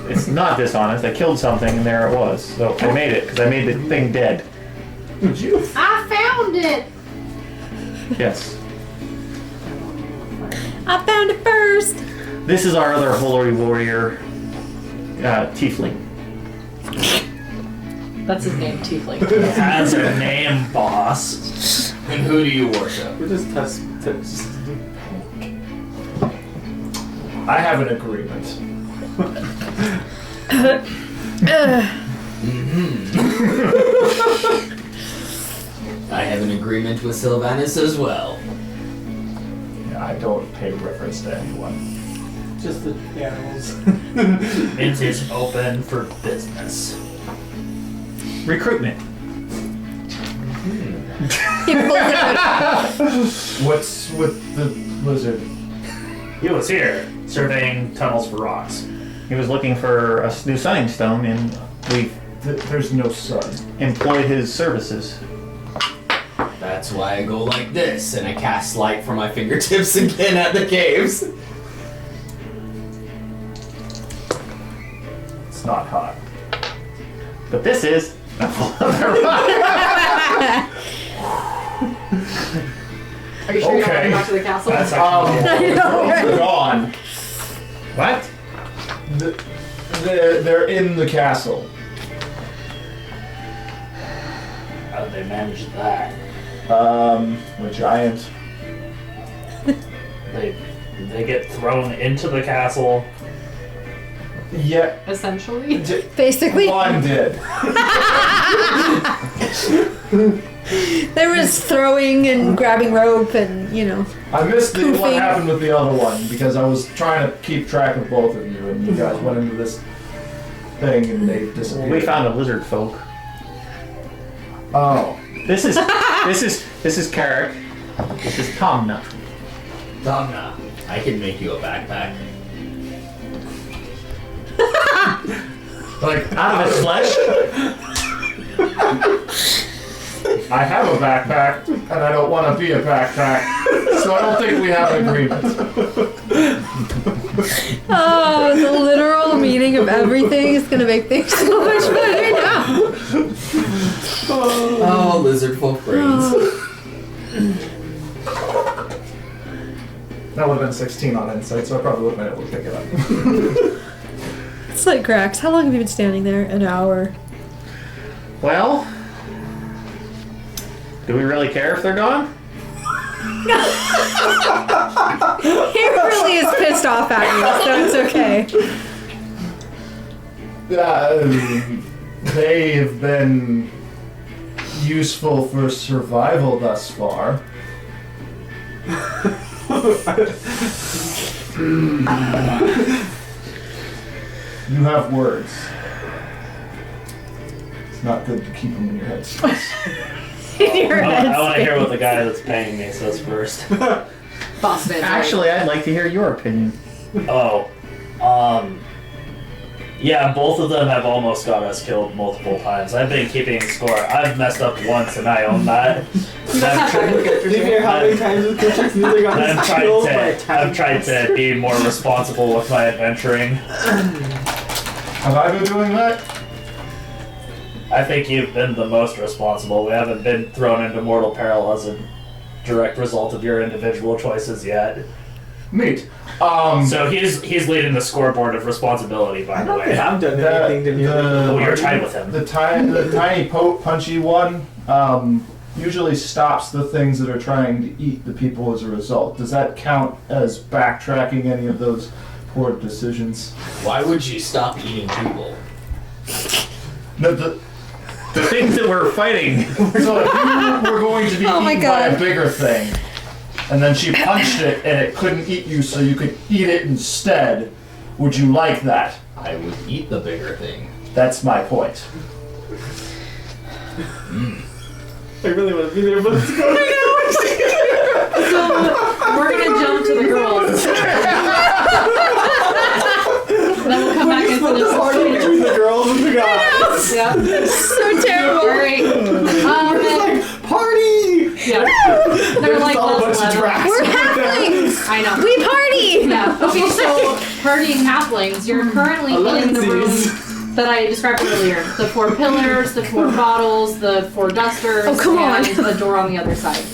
It's not dishonest. I killed something and there it was. So I made it because I made the thing dead. Did you? I found it. Yes. I found it first. This is our other holy warrior, tiefling. That's his name, Tiefling. Has a name, boss. And who do you worship? We're just I have an agreement. I have an agreement with Sylvanus as well. Yeah, I don't pay reference to anyone. just the animals. It is open for business. Recruitment. What's with the lizard? He was here, surveying tunnels for rocks. He was looking for a new sign stone, and we There's no sun. employed his services. That's why I go like this, and I cast light from my fingertips again at the caves. It's not hot. But this is. Are you sure you don't want to Okay. go back to the castle? That's actually gone. What? They're in the castle. How did they manage that? The giant. They get thrown into the castle. Yeah, Essentially. Basically, one did. there was throwing and grabbing rope and, you know. I missed what Poofing. happened with the other one because I was trying to keep track of both of you, and you guys went into this thing and they disappeared. We found a lizard folk. Oh, This is Karrik. This is Tomna. Domna, I can make you a backpack. like Out of his flesh. I have a backpack and I don't want to be a backpack, so I don't think we have an agreement. Oh, the literal meaning of everything is gonna make things so much better now. Oh, lizard folk brains. That would have been 16 on insight, so I probably would have been able to pick it up. It's like Grax. How long have you been standing there? An hour. Well, do we really care if they're gone? He really is pissed off at you, so it's okay. They have been useful for survival thus far. You have words. It's not good to keep them in your head. Your I head's want to hear what the guy that's paying me says first. Boss man. Actually, I'd like to hear your opinion. Oh, yeah, both of them have almost got us killed multiple times. I've been keeping score. I've messed up once and I own that. Did you hear how many times the creatures either got killed by attacking I've tried to be more responsible with my adventuring. Have I been doing that? I think you've been the most responsible. We haven't been thrown into mortal peril as a direct result of your individual choices yet. Neat. So he's leading the scoreboard of responsibility, by I the don't think way. I've done anything to you. Oh, you're tied with him. The tiny punchy one usually stops the things that are trying to eat the people as a result. Does that count as backtracking any of those poor decisions? Why would you stop eating people? The things that we're fighting. So if you were going to be Oh my eaten by a God. bigger thing, and then she punched it and it couldn't eat you so you could eat it instead, would you like that? I would eat the bigger thing. That's my point. I really want to be there, but it's going. So we're gonna jump to the girls. Then we'll come back into Split this the party later. between the girls and the guys. Yeah. So terrible. Alright. We're just like, party! Yeah. They're like, All a bunch of let's let drag. We're halflings. I know. We party. Yeah. Okay, so partying halflings, you're currently in the room that I described earlier. The 4 pillars, the 4 bottles, the 4 dusters, Oh, come on. and a door on the other side.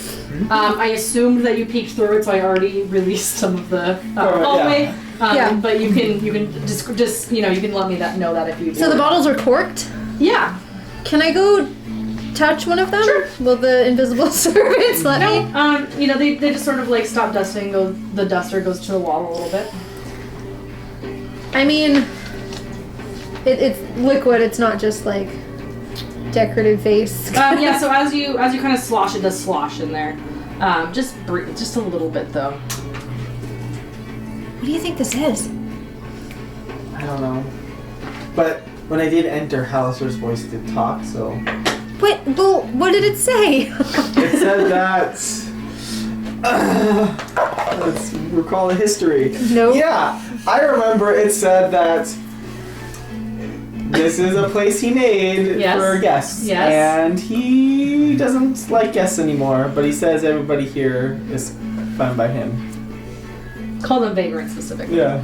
I assumed that you peeked through it, so I already released some of the hallway. Yeah. But you can just you can let me know that if you. So the bottles are corked? Yeah. Can I go touch one of them? Sure. Will the invisible servants let me? You know, they just sort of like stop dusting. The duster goes to the wall a little bit. I mean, it's liquid. It's not just like decorative vase. Yeah. So as you kind of slosh, it does slosh in there. Just a little bit though. What do you think this is? I don't know. But when I did enter, Hallister's voice did talk, so... Wait, well, what did it say? It said that... let's recall the history. Nope. Yeah, I remember it said that this is a place he made Yes. for guests. Yes. And he doesn't like guests anymore, but he says everybody here is fine by him. Call them vagrants specifically. Yeah.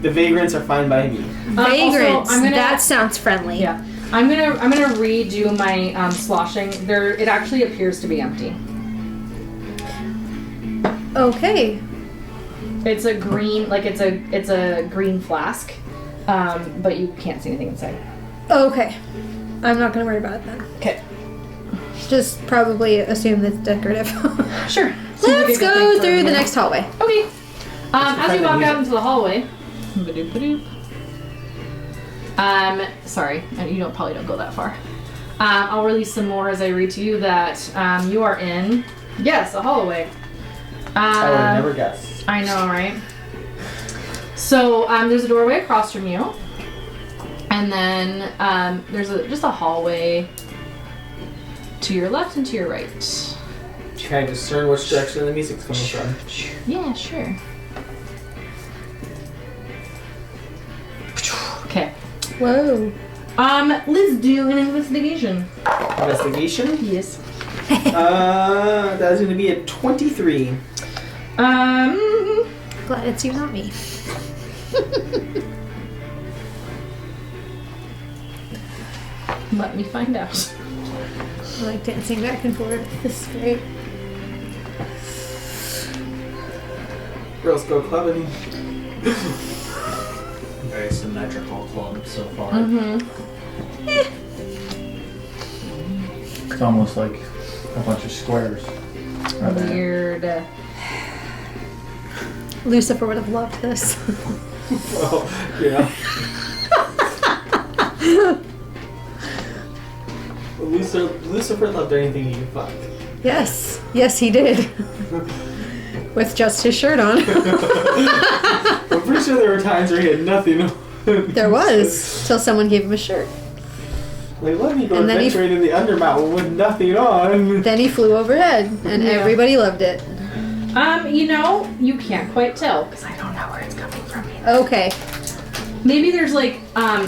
The vagrants are fine by me. Vagrants. Also, That sounds friendly. Yeah. I'm gonna redo my sloshing. It actually appears to be empty. Okay. It's a green, like it's a green flask, but you can't see anything inside. Okay. I'm not gonna worry about it then. Okay. Just probably assume that's decorative. Sure. Let's go through the next hallway. Okay. As you walk music. out into the hallway. Sorry, you probably don't go that far. I'll release some more as I read to you that you are in, yes, a hallway. I would have never guessed. I know, right? So there's a doorway across from you, and then there's just a hallway to your left and to your right. Can I discern which direction the music's coming from? Yeah, sure. Okay. Whoa. Let's do an investigation. Investigation? Yes. That's going to be a 23. Glad it's you, not me. Let me find out. I like dancing back and forth. This is great. Girls go clubbing. Very symmetrical club so far. Mm-hmm. It's almost like a bunch of squares. Right there. Weird. Lucifer would have loved this. Well, yeah. Lucifer loved anything he could fuck. Yes. Yes, he did. With just his shirt on. I'm pretty sure there were times where he had nothing on. There was. Till someone gave him a shirt. Like, let me go And then he- adventuring in the Undermountain with nothing on. Then he flew overhead, and Yeah. everybody loved it. You know, you can't quite tell because I don't know where it's coming from either. Okay. Maybe there's like a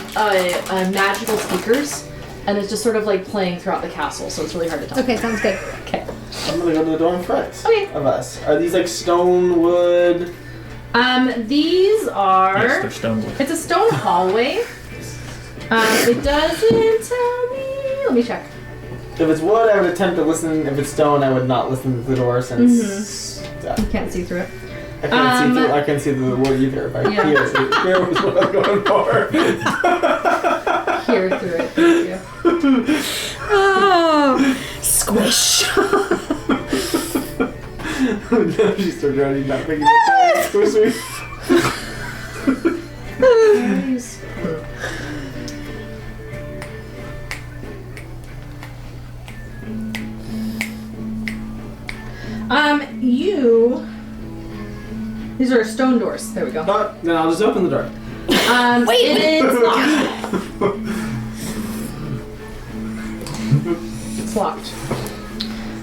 magical speakers, and it's just sort of like playing throughout the castle, so it's really hard to tell. Okay, sounds good. Okay. I'm gonna go to the door in front Okay. of us. Are these like stone, wood? These are. Yes, they're stone wood. It's a stone hallway. It doesn't tell me. Let me check. If it's wood, I would attempt to listen. If it's stone, I would not listen to the door since You can't see through it. I can't see through. I can't see through the wood either. If I Yeah. hear was what I'm going for. Hear through it. Thank you. Oh, squish. No, she started running, not making that sound. So sweet. These are stone doors. There we go. Then I'll just open the door. It is locked. It's locked.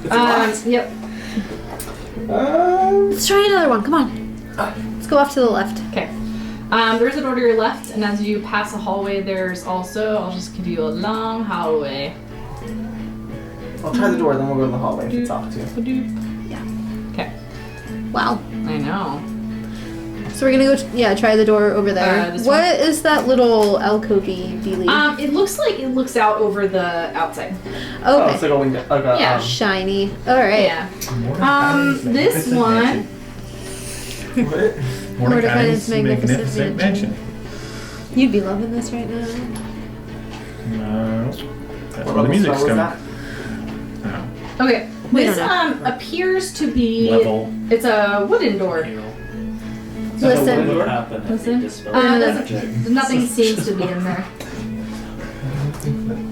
It's locked. Yep. Let's try another one. Come on. Let's go off to the left. Okay. There's a door to your left, and as you pass a hallway, there's also, I'll just give you a long hallway. I'll try the door, then we'll go to the hallway if it's locked too. Yeah. Okay. Wow. I know. So we're gonna go, try the door over there. This What one? is that little alcovey dealie? It looks like it looks out over the outside. Oh, Okay. it's like a window. Like a, Yeah. Shiny. All right. Yeah. This one. What? Mordecai's Magnificent Mansion. You'd be loving this right now. No. That's What where the level music's spell was coming. that? No. Okay. We This don't appears to be. Level. It's a wooden door. Listen. What would happen if Listen. you dispel Doesn't- nothing seems to be in there.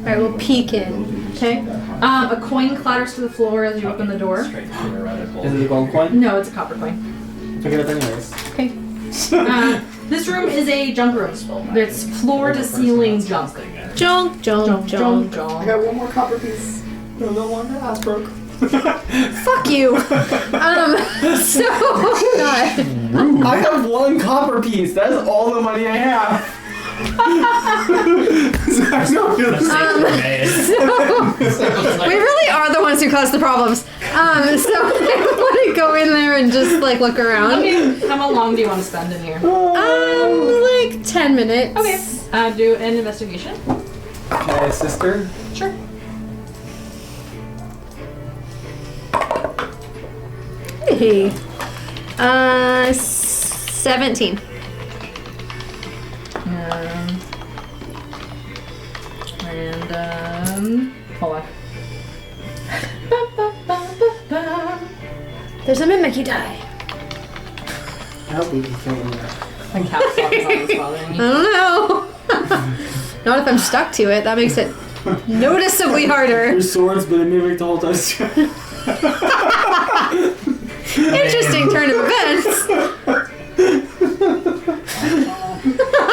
Alright, we'll peek in. Okay. A coin clatters to the floor as you open the door. Straight theoretical. Is it a gold coin? No, it's a copper coin. Pick it up anyways. Okay. This room is a junk room. It's floor to ceiling junk. Junk, junk, junk. I got one more copper piece. No, no wonder I was broke. Fuck you. So God. I have one copper piece. That's all the money I have. I know you're We really are the ones who cause the problems. So I want to go in there and just like look around. Okay. How long do you want to spend in here? Like 10 minutes. Okay. Do an investigation. my sister. Sure. Hey. 17. Hold on. There's a mimic, you die. I hope we can kill him. My caps lock is always bothering I me. don't know. Not if I'm stuck to it. That makes it noticeably harder. Your sword's been a mimic the whole time. Interesting turn of events.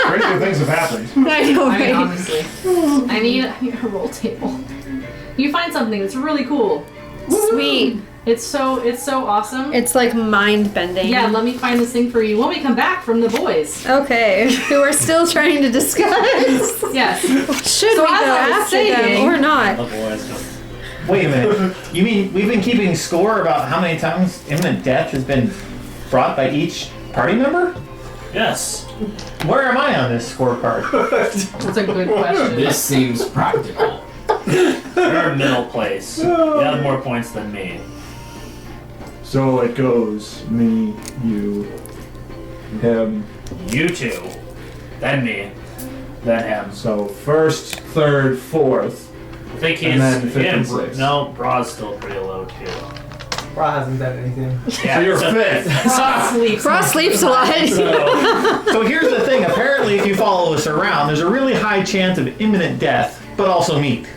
Crazy things have happened. I know, I mean, right? honestly. I need a roll table. You find something that's really cool. Sweet. It's so awesome. It's like mind bending. Yeah, let me find this thing for you when we come back from the boys. Okay. Who are still trying to discuss. Yes. Should So we go as I was after saying- them or not? The boys just Wait a minute. You mean we've been keeping score about how many times imminent death has been brought by each party member? yes. Where am I on this scorecard? That's a good question. This seems practical. You're middle place. You have more points than me. So it goes me, you, him. You two, then me, then him. So first, third, fourth. I think he's And then fifth and sixth. No, Bra's still pretty low too. Bra hasn't done anything. Yeah, So you're fifth. Cross sleeps. Cross sleeps a lot. So here's the thing. Apparently, if you follow us around, there's a really high chance of imminent death, but also meat.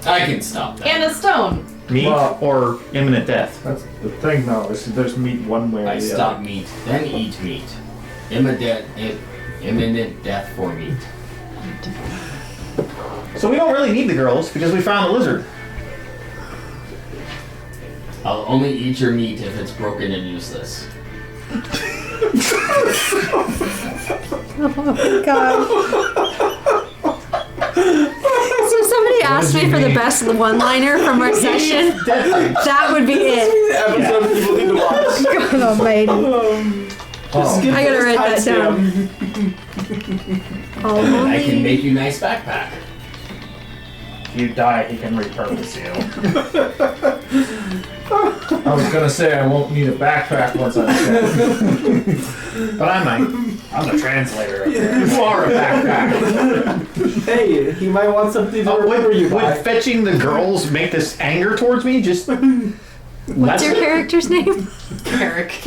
I can stop that. And a stone. Meat Well- or imminent death. That's the thing, though. Is there's meat one way or I the stop other. meat, then eat meat. Imminent death for meat. So we don't really need the girls because we found a lizard. I'll only eat your meat if it's broken and useless. Oh God. So somebody asked me for the best one-liner from our session. That would be it. Episode people need to watch. God almighty. Oh. Skip I gotta this write that timestamp. Oh, I can make you a nice backpack. If you die, he can repurpose you. I was gonna say I won't need a backpack once I'm dead. But I might. I'm the translator of there. You are a backpack. Hey, he might want something to remember Would, you would by. fetching the girls make this anger towards me? Just what's your character's name? Karrik.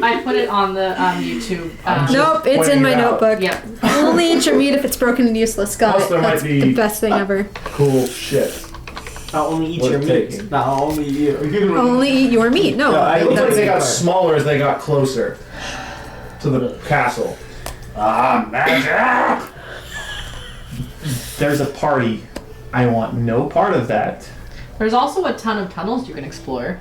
I put it on the YouTube. Nope, it's in pointing my it out. notebook. Yep. Only eat your meat if it's broken and useless. Got Plus it. there might That's be- the best thing ever. Cool shit. Not only eat What your it meat, taking? not only you. Only eat your meat. No, Yeah, I- It looks like that's they got smaller as they got closer to the castle. Ah, magic! there's a party. I want no part of that. There's also a ton of tunnels you can explore.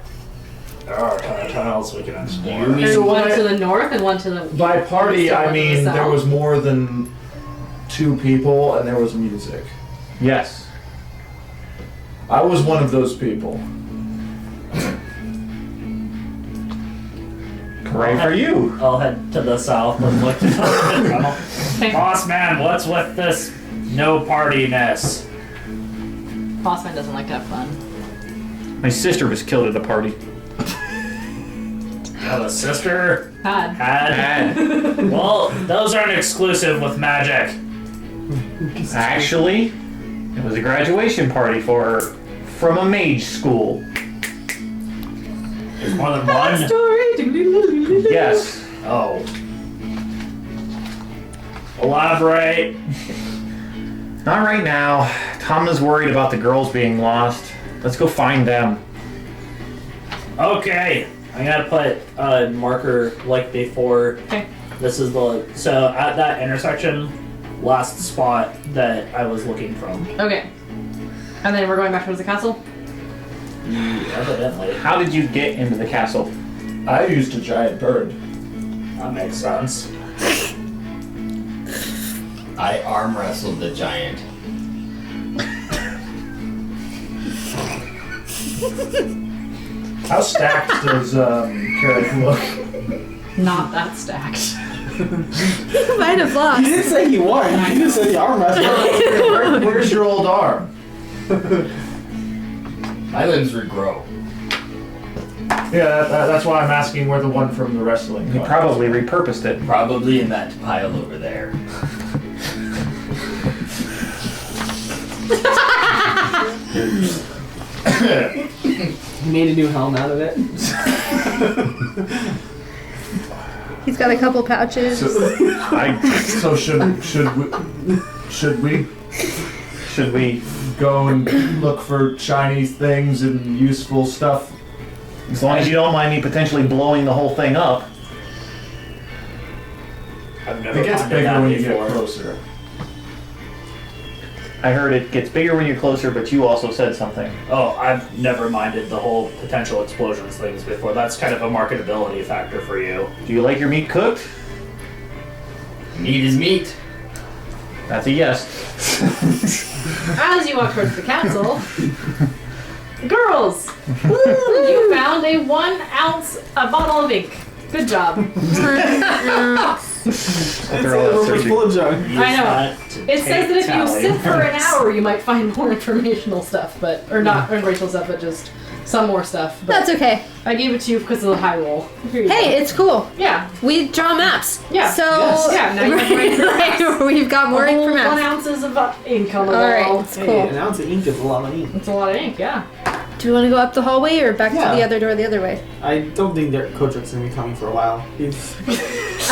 There are a ton of tunnels we can explore. You mean There's one what? to the north and one to the By party, I mean South. there was more than 2 people and there was music. Yes. I was one of those people. Great for you. I'll head to the south and look to the tunnel. Okay. Boss man, what's with this no party-ness? Bossman doesn't like to have fun. My sister was killed at a party. You have a sister? God. Had? Well, those aren't exclusive with magic. Actually, It was a graduation party for her from a mage school. There's more than one. Yes. Oh. Elaborate. Not right now. Tom is worried about the girls being lost. Let's go find them. Okay. I'm gonna put a marker like before. Okay. This is so at that intersection, last spot that I was looking from. Okay. And then we're going back towards the castle? Evidently. How did you get into the castle? I used a giant bird. That makes sense. I arm wrestled the giant. How stacked does Karrik look? Not that stacked. You might have He lost. didn't say he won. He just said he arm wrestled. Where's your old arm? My limbs regrow. Yeah, that's why I'm asking where the one from the wrestling He was. probably repurposed it. Probably in that pile over there. He made a new helm out of it. He's got a couple pouches. So should we go and look for shiny things and useful stuff? As long as you don't mind me potentially blowing the whole thing up. I've never It gets minded bigger that when you before. get closer. I heard it gets bigger when you're closer, but you also said something. Oh, I've never minded the whole potential explosions things before. That's kind of a marketability factor for you. Do you like your meat cooked? Meat is meat. That's a yes. As you walk towards the castle, girls, you found a 1 ounce bottle of ink. Good job. They're all It's full of junk. Use I know. that to It says that if you tally. sit for an hour, you might find more informational stuff, or not informational stuff, but just some more stuff. But That's okay. I gave it to you because of the high roll. Here you Hey, go. it's cool. Yeah. We draw maps. Yeah. So Yes. Yeah, now you have to write your maps. we've got more A ink whole for 1 maps. ounces of ink on the All right, wall. it's Hey, cool. an ounce of ink is a lot of ink. It's a lot of ink, yeah. Do we want to go up the hallway or back Yeah. to the other door the other way? I don't think Kodrick's gonna be coming for a while. He's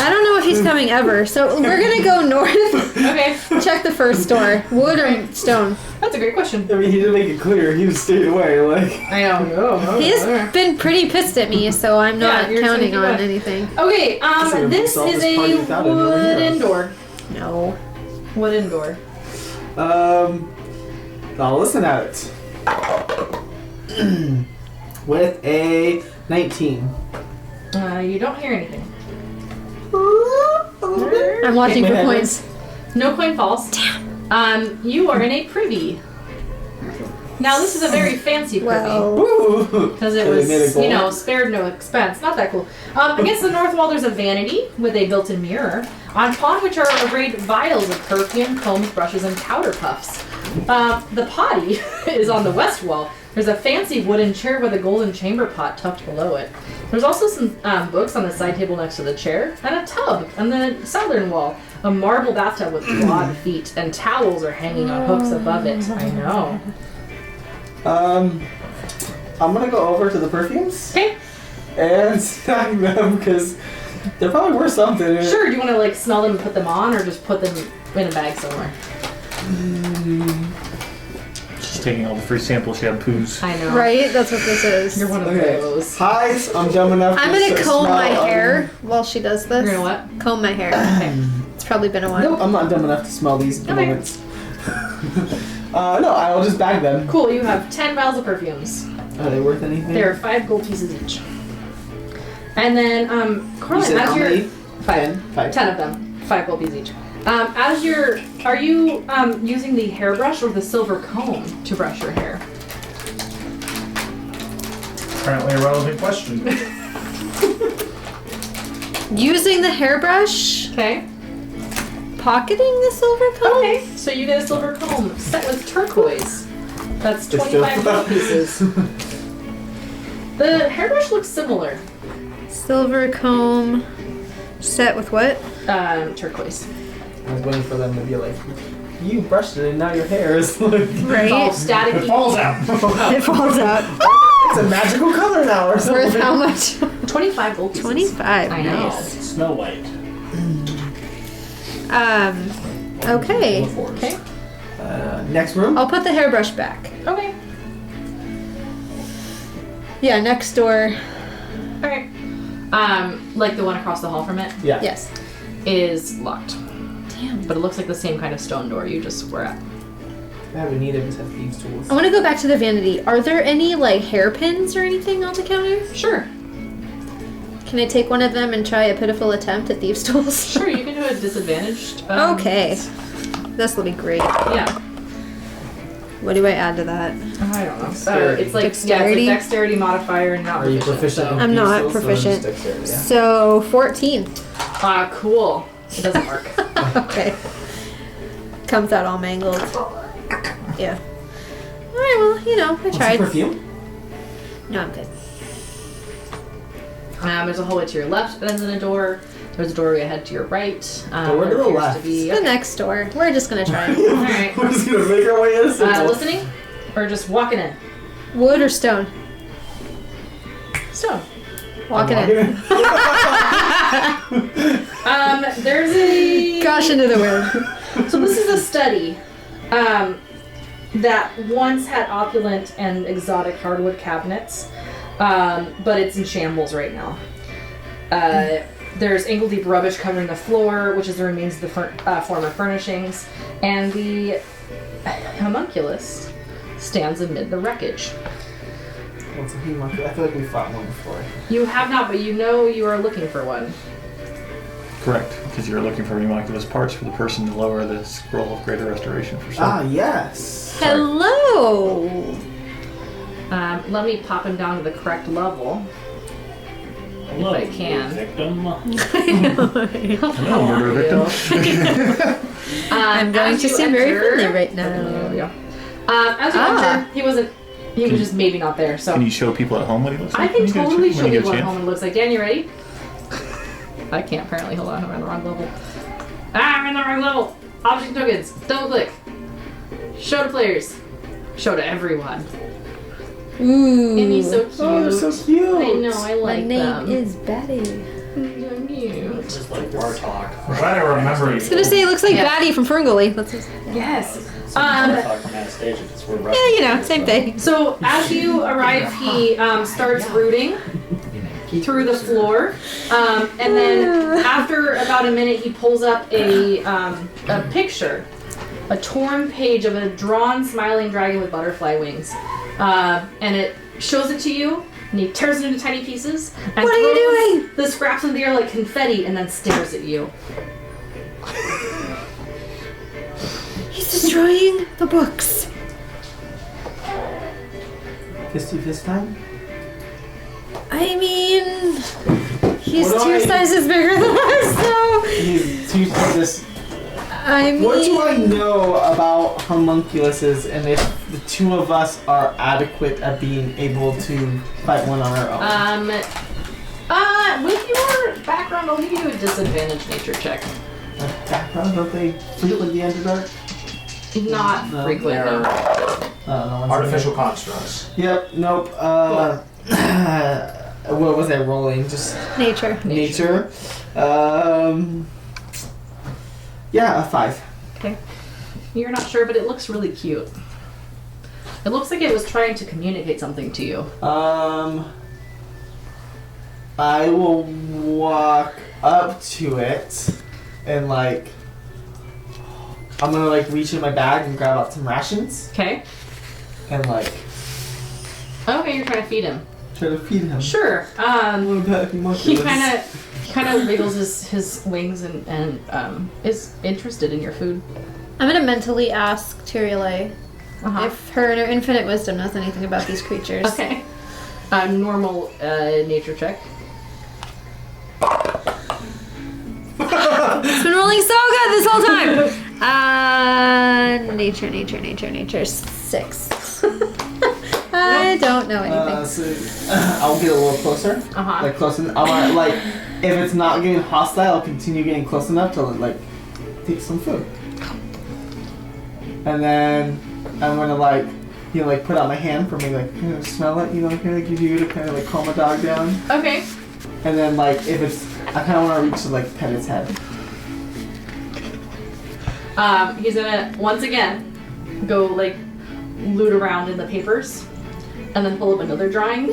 I don't know if he's coming ever. So we're gonna go north. Okay. Check the first door. Wood or stone? That's a great question. I mean, he didn't make it clear. He just stayed away. Like, I know. Oh, He's been pretty pissed at me, so I'm not you're counting saying on that. anything. Okay, Consider this himself is as party a without him, no wooden heroes. door. No. Wooden door. I'll listen at it. With a 19. You don't hear anything. I'm watching Take for my head points. No coin falls. Damn. You are in a privy. Now this is a very fancy privy. Well, Woo! Because it So they was, made it gold? spared no expense. Not that cool. Against the north wall, there's a vanity with a built-in mirror, upon which are arrayed vials of perfume, combs, brushes, and powder puffs. The potty is on the west wall. There's a fancy wooden chair with a golden chamber pot tucked below it. There's also some books on the side table next to the chair, and a tub on the southern wall. A marble bathtub with broad feet, and towels are hanging on hooks above it. I know. I'm gonna go over to the perfumes Okay. and stack them because they're probably worth something. Sure, do you want to like smell them and put them on, or just put them in a bag somewhere? She's taking all the free sample shampoos. I know. right? That's what this is. You're one of Okay. those. Hi, I'm dumb enough. I'm to gonna comb smell, my hair while she does this. You're gonna what? Comb my hair. Okay. It's probably been a while. Nope, I'm not dumb enough to smell these at the Okay. moment. No, I'll just bag them. Cool, you have 10 vials of perfumes. Are they worth anything? They're 5 gold pieces each. And then, You Corlin, said as how you're... many? 5. 5. 10 of them. 5 gold pieces each. Are you using the hairbrush or the silver comb to brush your hair? Apparently a relevant question. Using the hairbrush, Okay. pocketing the silver comb. Okay, so you get a silver comb set with turquoise. That's It's 25 still- gold pieces. The hairbrush looks similar. Silver comb set with what? Turquoise. I was waiting for them to be like, you brushed it and now your hair is like It's all Right? staticky. It falls out. It falls out. it's a magical color now or something. Worth how much? 25 gold pieces. 25. I know. Nice. Snow White. Okay. Okay. Next room. I'll put the hairbrush back. Okay. Yeah, next door. Alright. Like the one across the hall from it Yeah. Yes. is locked. Damn. But it looks like the same kind of stone door you just were at. I haven't neither of us have thieves tools. I want to go back to the vanity. Are there any like hairpins or anything on the counter? Sure. Can I take one of them and try a pitiful attempt at thieves' tools? Sure, you can do a disadvantaged. Okay. This will be great. Yeah. What do I add to that? I don't know. Dexterity. It's like Dexterity? Yeah, it's a dexterity modifier and not Are you proficient. proficient? So. in I'm thieves' not tools, or proficient. just dexterity, yeah? So 14. Cool. It doesn't work. Okay. Comes out all mangled. Yeah. Alright, well, you know, I What's the tried. perfume? No, I'm good. There's a hallway to your left that ends in a door. There's a doorway ahead to your right. Door to there the appears left. To be, The next door. We're just gonna try it. Alright. We're just gonna make our way in a circle. Listening? Or just walking in? Wood or stone? So, Walking in. there's a... Gosh, into the wind. So this is a study that once had opulent and exotic hardwood cabinets, but it's in shambles right now. There's ankle-deep rubbish covering the floor, which is the remains of the former furnishings, and the homunculus stands amid the wreckage. What's a homunculus? I feel like we fought one before. You have not, but you know you are looking for one. Correct, because you're looking for homunculus parts for the person to lower the scroll of greater restoration for sure. Ah, yes. Hello. Let me pop him down to the correct level. Hello, I can. victim. Hello, murder victim. I'm going As to you seem very enter- friendly right There we now. go. As you enter, he was just maybe not there, so. Can you show people at home what he looks I like? can when you get a totally chance- show when you you get a what chance? home looks like. Dan, you ready? I can't apparently. Hold on, I'm on the wrong level. I'm in the wrong level. Object tokens. Double click. Show to players. Show to everyone. Ooh. And he's so cute. Oh, they're so cute. I know, I My like name them. is Betty. So cute. Just like Bartok. I'm glad I remember I was gonna say it looks like Yeah. Batty from Ferngully. That's just, Yes. Bartok on that stage because we're yeah, you know, same thing. So as you arrive, he starts rooting through the floor, and then after about a minute, he pulls up a picture, a torn page of a drawn smiling dragon with butterfly wings, and it shows it to you. And he tears it into tiny pieces and What are you throws doing? the scraps into the air like confetti, and then stares at you. He's destroying the books. Fisty fist time? I mean, his What do tear I- size is bigger than ours, so This. I mean, What do I know about homunculuses and if the two of us are adequate at being able to fight one on our own? With your background, I'll give you a disadvantage nature check. Background, don't they frequent the Underdark? Not No. frequent, no. No one's artificial constructs. Yep, nope. What was I rolling? Just nature. nature. Yeah, a 5. Okay. You're not sure, but it looks really cute. It looks like it was trying to communicate something to you. I will walk up to it and I'm gonna reach in my bag and grab out some rations Okay. and Okay, you're trying to feed him. try to feed him. Sure. Little pet He homunculus. kind of wiggles his wings and is interested in your food. I'm gonna mentally ask Tyriele if her in her infinite wisdom knows anything about these creatures. Okay. Normal nature check. It's been rolling so good this whole time. Nature. 6. I don't know anything. So I'll get a little closer. Uh-huh. Close enough. I want if it's not getting hostile, I'll continue getting close enough to take some food. and then I'm gonna like, you know, like put out my hand for me, like kind of smell it, you know, kind of give you to kind of like calm a dog down. Okay. And then like if it's, I kind of want to reach to like pet its head. He's gonna once again go like loot around in the papers, and then pull up another drawing.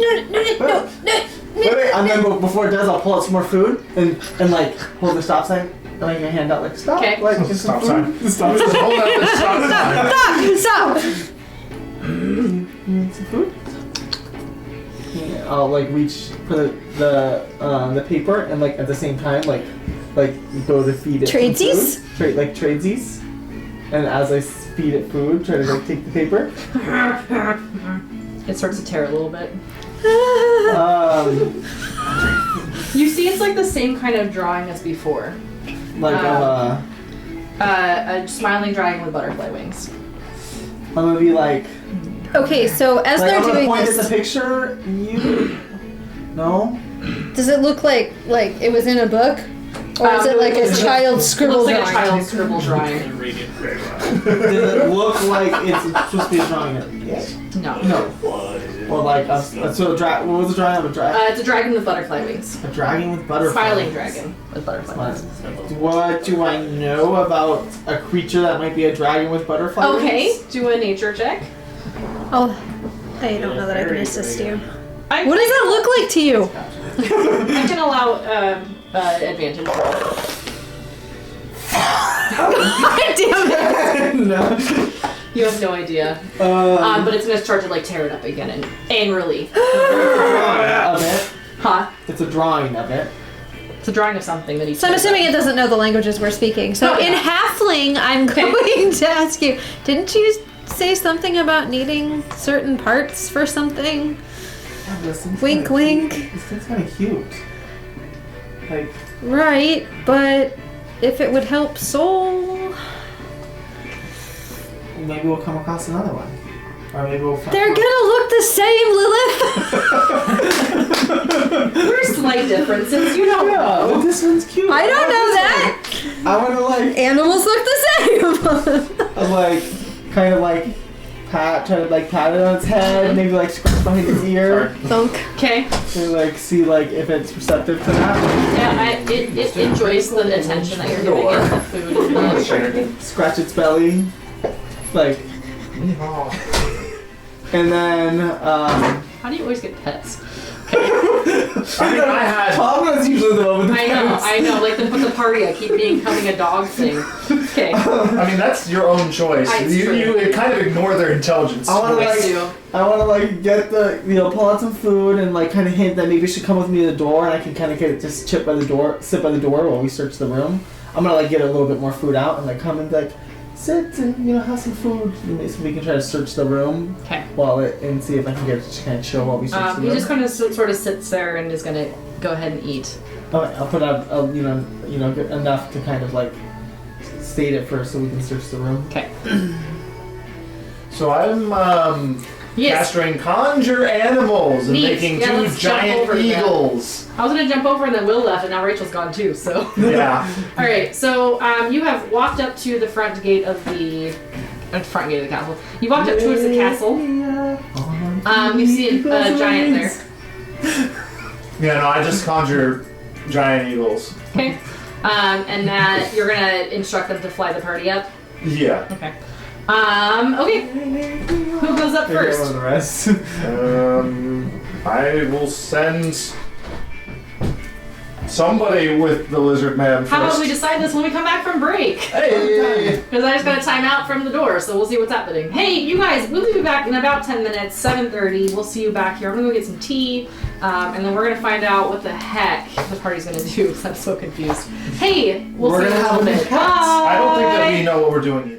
Wait, and then before it does, I'll pull out some more food and like hold the stop sign, and like my hand out like stop, Okay. like get some Stop food. sign. Stop Just sign. hold out the stop sign. Stop! You need some food? Yeah, I'll like reach for the paper and like at the same time like go to feed it some Tradesies? food. Like tradesies. And as I feed it food, try to like take the paper. It starts to tear a little bit. You You see, it's like the same kind of drawing as before. like A smiling dragon with butterfly wings. I'm gonna be like Okay, so as I'm they're gonna doing point at the this, picture. You no. does it look like it was in a book? Or is it like a child It scribble looks like a drawing? child scribble drawing. Does it look like it's supposed to be a drawing? Yes. No. No. Or like what was the drawing of a dragon? It's a dragon with butterfly wings. A dragon with butterflies. Smiling dragon with butterfly wings. What do I know about a creature that might be a dragon with butterflies? Okay, do a nature check. Oh, I don't know that I can assist you. I What does that look like to you? I can allow advantage. Damn it! No. You have no idea. But it's gonna start to like tear it up again and angrily. Of it. Huh? It's a drawing of it. It's a drawing of something that he's. So I'm assuming it doesn't know the languages we're speaking. So Oh, in yeah. Halfling, I'm going to ask you, didn't you say something about needing certain parts for something? Oh, this thing's Wink, kinda wink. Cute. This thing's kind of cute. Like, Right, but if it would help Soul, maybe we'll come across another one. Or maybe we'll find they're gonna look the same, Lilith. There's slight differences. You don't Yeah, know. but this one's cute. I don't know like that. this one. I want to like, Animals look the same. like, kind of like try to like pat it on its head, maybe like scratch behind its ear, Thunk. Okay. to like see like if it's receptive to that. Yeah, it enjoys the attention that you're giving it, the food and the Scratch its belly, like, and then How do you always get pets? I mean, I had. Pablo's usually the one with the I know, pets. I know. Like the party, I keep becoming a dog thing. Okay. I mean, that's your own choice. It's true. You kind of ignore their intelligence. I want to I like, do. I want to like get the, pull out some food and like kind of hint that maybe it should come with me to the door, and I can kind of get it just sit by the door while we search the room. I'm gonna like get a little bit more food out and like come and like sit and have some food, so we can try to search the room Okay. and see if I can get it to kind of chill while we search the He room. just kind of sort of sits there and is gonna go ahead and eat. Okay, I'll put out get enough to kind of like state it first so we can search the room. Okay. So I'm Yes. casting conjure animals and Neat. making Yeah, two let's jump giant over to that. eagles. I was gonna jump over and then Will left, and now Rachel's gone too. So. Yeah. All right. So you have walked up to the front gate of the front gate of the castle. You walked up towards the castle. You see a giant there. Yeah, no, I just conjure giant eagles. Okay. And that you're gonna instruct them to fly the party up. Yeah. Okay. Okay. Who goes up Figure out first? the rest. I will send somebody with the lizard man first. How about we decide this when we come back from break? Hey! Because I just got a time out from the door, so we'll see what's happening. Hey, you guys, we'll be back in about 10 minutes, 7:30. We'll see you back here. I'm gonna go get some tea, and then we're gonna find out what the heck the party's gonna do, because I'm so confused. Hey, we'll We're see you in gonna a little have bit. pets. Bye! I don't think that we know what we're doing either.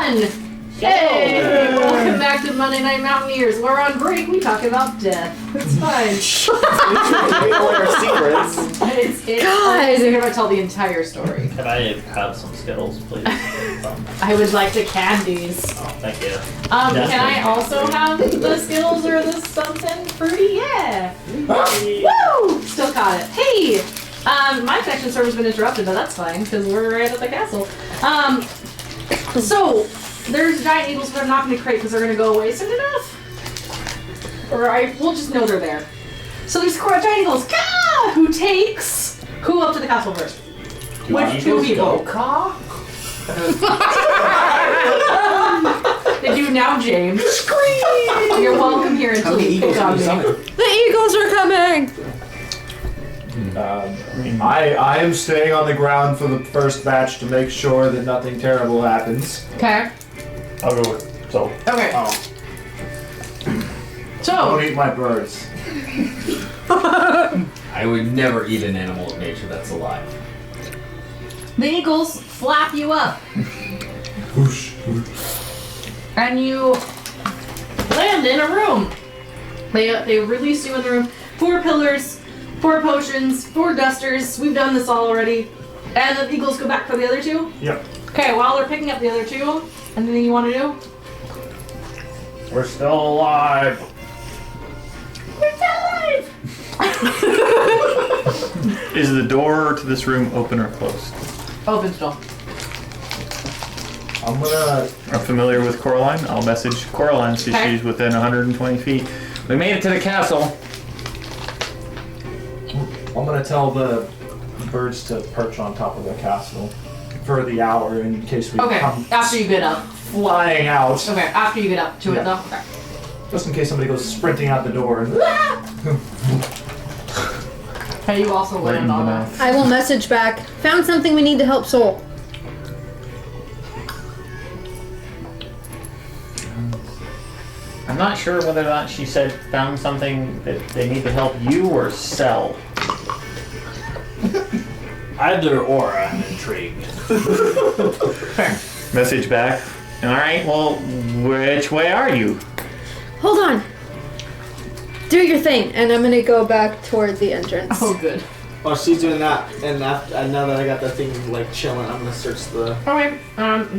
1! Hey! Welcome back to Monday Night Mountaineers. We're on break. We talk about death. It's fine. We know our secrets. God. I'm going to tell the entire story. Could I have some Skittles, please? I would like the candies. Oh, thank you. Can I also have the Skittles or the something fruity? Yeah. Woo! Still caught it. Hey! My connection server's been interrupted, but that's fine because we're right at the castle. So there's giant eagles, but I'm not going to crate because they're going to go away soon enough. Or we'll just know they're there. So there's giant eagles. Gah! Who takes who up to the castle first? Which two people? They do now, James. Scream! You're welcome here until you pick on me. The eagles are coming! I am staying on the ground for the first batch to make sure that nothing terrible happens. Okay. I'll go with so. Okay. Oh, So. don't eat my birds. I would never eat an animal of nature that's alive. The eagles flap you up. Whoosh. And you land in a room. They release you in the room. 4 pillars, 4 potions, 4 dusters. We've done this all already. And the eagles go back for the other 2? Yep. Okay, while they're picking up the other 2, anything you want to do? We're still alive. We're still alive! Is the door to this room open or closed? Open still. I'm gonna. I'm familiar with Coraline. I'll message Coraline since Okay. she's within 120 feet. We made it to the castle. I'm gonna tell the birds to perch on top of the castle for the hour in case we Okay, come after you get up. flying out. Okay, after you get up to it Yeah. though. Okay. Just in case somebody goes sprinting out the door. And Okay, you also Right in land the on that. mouth. I will message back. Found something we need to help Soul. I'm not sure whether or not she said found something that they need to help you or sell. Either or, I'm intrigued. Message back. All right. Well, which way are you? Hold on. Do your thing, and I'm gonna go back toward the entrance. Oh, good. While she's doing that, and after, now that I got that thing like chilling, I'm gonna search the. Okay,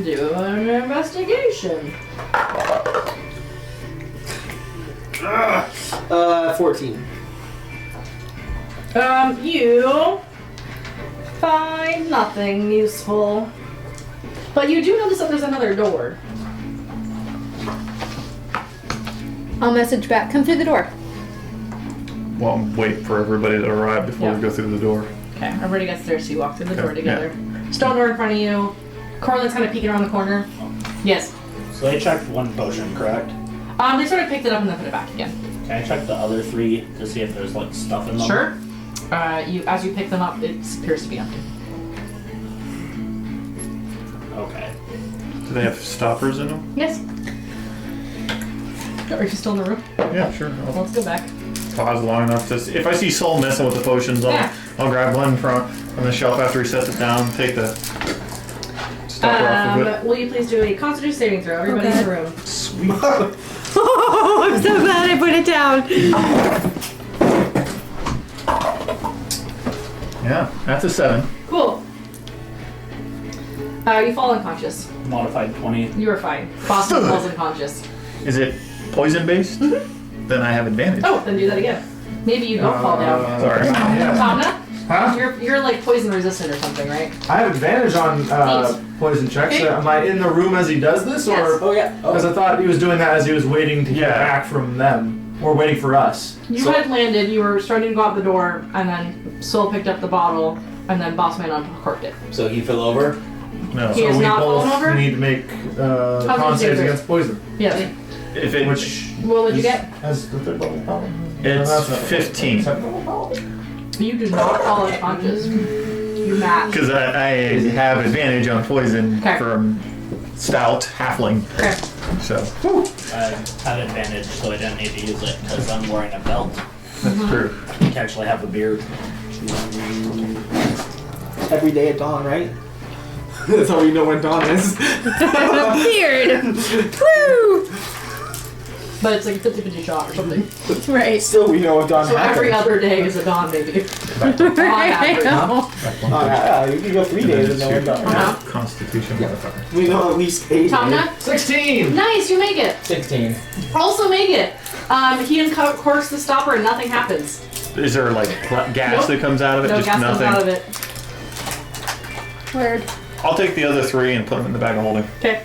do an investigation. 14. You find nothing useful. But you do notice that there's another door. I'll message back. Come through the door. Well, wait for everybody to arrive before Yeah. we go through the door. Okay, everybody gets there, so you walk through the Okay, door together. Stone door in front of you. Corlin's kind of peeking around the corner. Yes. So they checked one potion, correct? They sort of picked it up and then put it back again. Can I check the other 3 to see if there's like stuff in them? Sure. As you pick them up, it appears to be empty. Okay. Do they have stoppers in them? Yes. Are you still in the room? Yeah, sure. I'll Let's go back. pause long enough to see. If I see Soul messing with the potions, Yeah. I'll grab one from the shelf after he sets it down, take the stopper off of it. Will you please do a Constitution saving throw? Everybody in the room. Oh, I'm so glad I put it down. Yeah, that's a 7. Cool. You fall unconscious. Modified 20. You are fine. Boston falls unconscious. Is it poison based? Then I have advantage. Oh, then do that again. Maybe you don't fall down. Sorry. Yeah. Tamna? Huh? You're like poison resistant or something, right? I have advantage on poison checks. Okay. Am I in the room as he does this, Yes. or Oh yeah. because I thought he was doing that as he was waiting to get back from them, or waiting for us? You had landed, you were starting to go out the door, and then Soul picked up the bottle, and then Bossman uncorked it. So he fell over? No. He So is we not both fallen over? need to make con saves against poison. Yeah. If it, Which What would you get? has the third level power? It's No, that's not 15. second level power? You do not fall unconscious. You match. Because I have advantage on poison Okay. from stout halfling. Okay. So I had advantage, so I didn't need to use it because I'm wearing a belt. that's true. I can actually have a beard. Every day at dawn, right? That's how we know when dawn is. Weird. Woo! But it's like a 50-50 shot or something. Right. Still, we know when dawn So happens. every other day is a dawn, maybe. On average. Yeah, you can go 3 days and know when dawn. Uh-huh. Constitution, motherfucker. We know at least 8 days. Tomna? 16! Nice, you make it. 16. Also make it. He uncorks the stopper and nothing happens. Is there like gas Nope. that comes out of it? No Just gas nothing. comes out of it. Weird. I'll take the other 3 and put them in the bag of holding. Okay.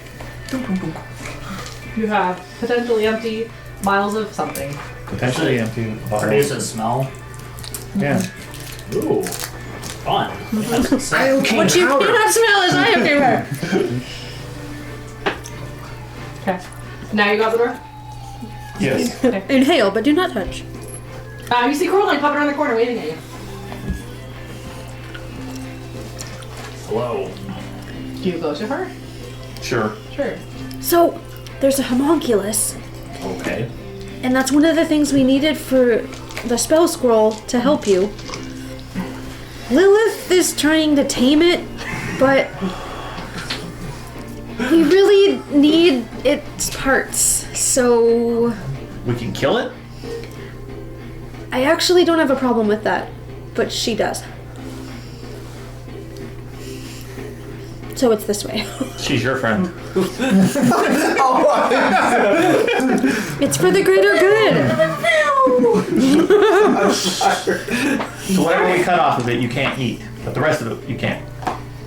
You have potentially empty vials of something. Potentially empty bottles. Produce a smell. Yeah. Ooh, fun. That's exciting. What you cannot smell is eye everywhere. Okay. Now you got the door? Yes. Inhale, but do not touch. You see Coraline popping around the corner waving at you. Hello. Do you go to her? Sure. Sure. So, there's a homunculus, Okay. and that's one of the things we needed for the spell scroll to help you. Lilith is trying to tame it, but we really need its parts, so We can kill it? I actually don't have a problem with that, but she does. So it's this way. She's your friend. It's for the greater good. So whatever we cut off of it, you can't eat. But the rest of it, you can.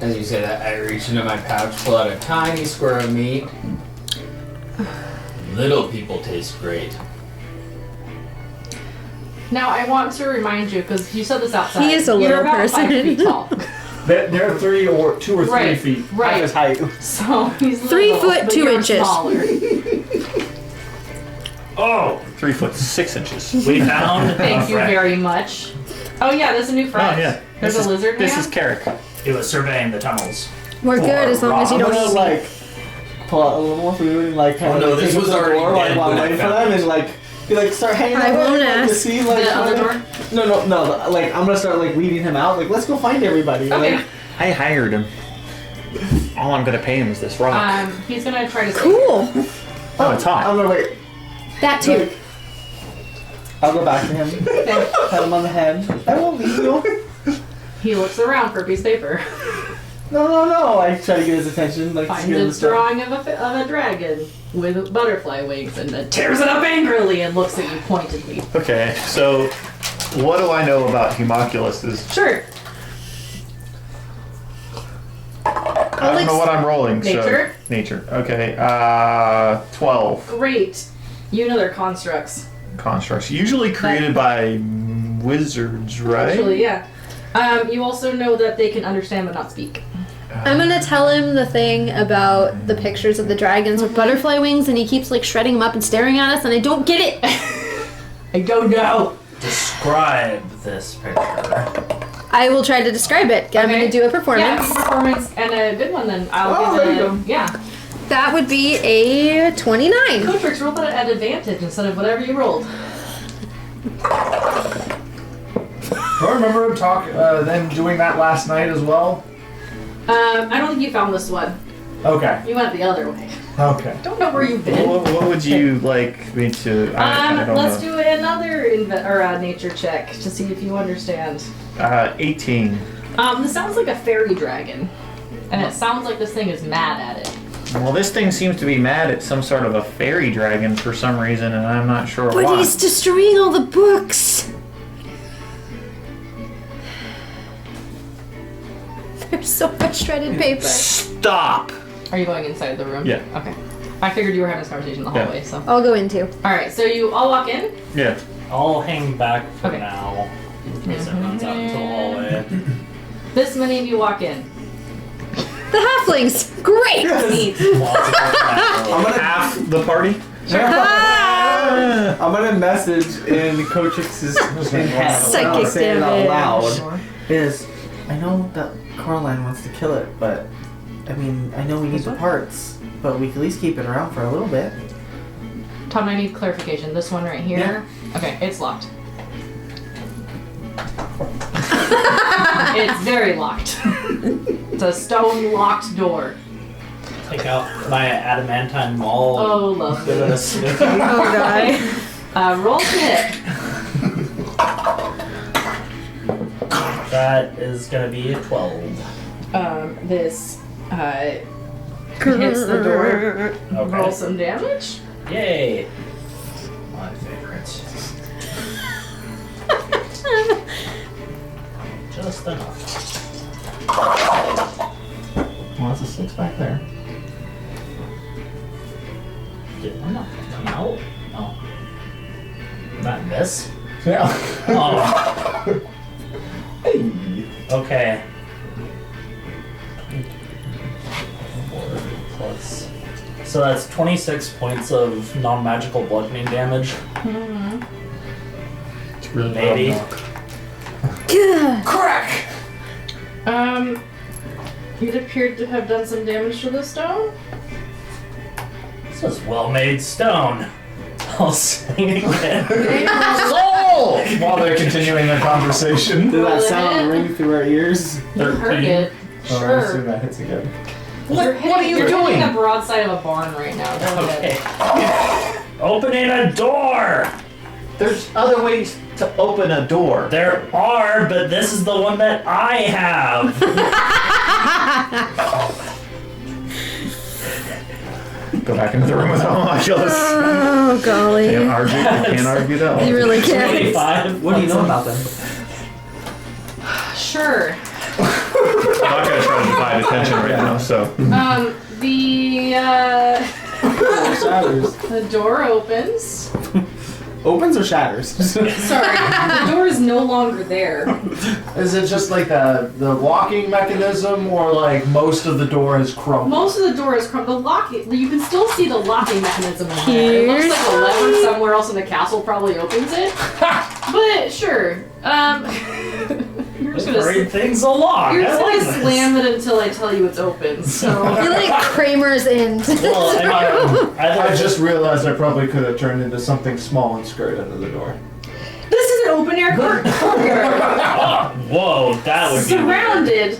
As you say that, I reach into my pouch, pull out a tiny square of meat. Little people taste great. Now I want to remind you, because you said this outside. He is a You're little about person. 5 feet tall. They're 2 or 3 Right. feet. Right. His height. So he's 3 little, foot, but 2 you're inches. Smaller. Oh, 3 foot 6 inches. we found Thank a you friend. very much. Oh yeah, there's a new friend. Oh yeah. There's This a is- lizard This man. is Karrik. He was surveying the tunnels. We're good as long as you I'm don't gonna eat me. like pull out a little more food and like kind Oh, no, of this take was it to the already door, like dead while when I waiting for found them it. and like be like start hanging I out with won't him, like, to ask. see like The other kinda- door? No, like I'm gonna start like weeding him out. Like let's go find everybody. Okay. Like, I hired him. All I'm gonna pay him is this rock. He's gonna try to. save Cool. Oh, it's hot. I'm gonna wait. That too. Like, I'll go back to him. Pat him on the head. I won't leave you. He looks around for a piece of paper. No. I try to get his attention. Like Finds get him a to start- drawing of a dragon with butterfly wings and then tears it up angrily and looks at you pointedly. Okay, so what do I know about homunculuses? Sure. I don't know what I'm rolling. Nature? So nature. Okay. 12 Great. You know they're constructs. constructs, usually created by wizards, right? Actually, yeah. You also know that they can understand but not speak. I'm gonna tell him the thing about the pictures of the dragons with butterfly wings, and he keeps like shredding them up and staring at us, and I don't get it. I don't know. Describe this picture. I will try to describe it. I'm Okay. gonna do a Yeah, performance. performance and a good one then. I'll there give you it go. yeah. That would be a 29. Cotrix, roll that at advantage instead of whatever you rolled. Do I remember him them doing that last night as well? I don't think you found this one. Okay. You went the other way. Okay. Don't know where you've been. What would you like me to? I don't Let's know. do another nature check to see if you understand. 18. This sounds like a fairy dragon, and it sounds like this thing is mad at it. Well, this thing seems to be mad at some sort of a fairy dragon for some reason, and I'm not sure But why. he's destroying all the books. There's so much shredded paper. Stop! Are you going inside the room? Yeah. Okay. I figured you were having this conversation in the Yeah. hallway, so. I'll go into. Alright, so you all walk in? Yeah. I'll hang back for Okay. now. In case it runs out into the hallway. This many of you walk in. The halflings. Great. Neat. Lots of work. Half the party? Ah! I'm gonna message in Cotrix's head. Psychic I'll say it out damage. loud. Is I know that Coraline wants to kill it, but I mean I know we need the parts, but we can at least keep it around for a little bit. Tom, I need clarification. This one right here? Okay, it's locked. It's very locked. It's It's a stone locked door. Take out my adamantine maul. Oh, lovely. Give it a sniff. Oh god. Roll to hit. That is gonna be a 12. This hits the door. Okay. Roll some damage. Yay. My favorite. Just enough. Well, that's a 6 back there. Did I'm not come out? Oh. Not this? Yeah. Oh. Hey. Okay. 4 plus. So that's 26 points of non-magical bludgeoning damage. It's really Maybe. Crack! It appeared to have done some damage to the stone. This is well-made stone. I'll sing again. Soul! While they're continuing their conversation. Did that Roll sound it. ring through our ears? You heard it. Oh, I Sure. assume that hits again. What are you doing? Hitting the broadside of a barn right now. Go ahead. Okay. Opening a door! There's other ways to open a door. There are, but this is the one that I have. Go back into the room with the homunculus. Oh golly. Can't argue that one. You really can't. 25. What do you know about them? Sure. I'm not gonna try to divide attention right now, so. Shatters. The door opens. Opens or shatters? Sorry, the door is no longer there. Is it just like the locking mechanism, or like most of the door is crumbled? Most of the door is crumbled. The locking, you can still see the locking mechanism in there. It looks like a lever somewhere else in the castle probably opens it. But sure. You're just Hurry gonna, things along. you're I just like gonna this. slam it until I tell you it's open. So You're like Kramer's End. Well, I mean, I just realized I probably could have turned into something small and scurried under the door. this is an open air courtyard. Whoa, that would be Surrounded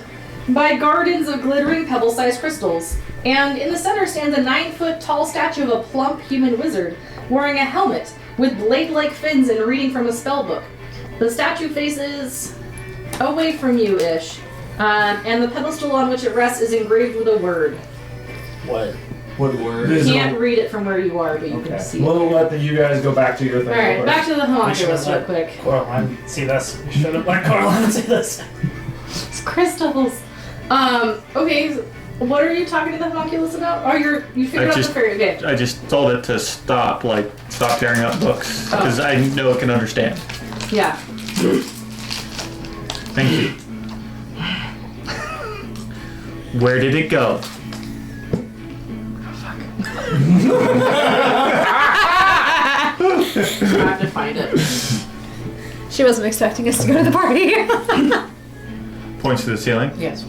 by gardens of glittering pebble-sized crystals. And in the center stands a 9-foot tall statue of a plump human wizard wearing a helmet with blade-like fins and reading from a spell book. The statue faces away from you-ish, and the pedestal on which it rests is engraved with a word. What? What word? You can't read it from where you are, but you can see it. We'll let you guys go back to your thing. Alright, back to the homunculus real let quick. Coraline see this. Should have let Coraline see this. It's crystals. Okay, what are you talking to the homunculus about? Oh, you figured out the fairy. Okay. I just told it to stop tearing up books, because I know it can understand. Yeah. Thank you. Where did it go? I have to find it. She wasn't expecting us to go to the party. Points to the ceiling. Yes.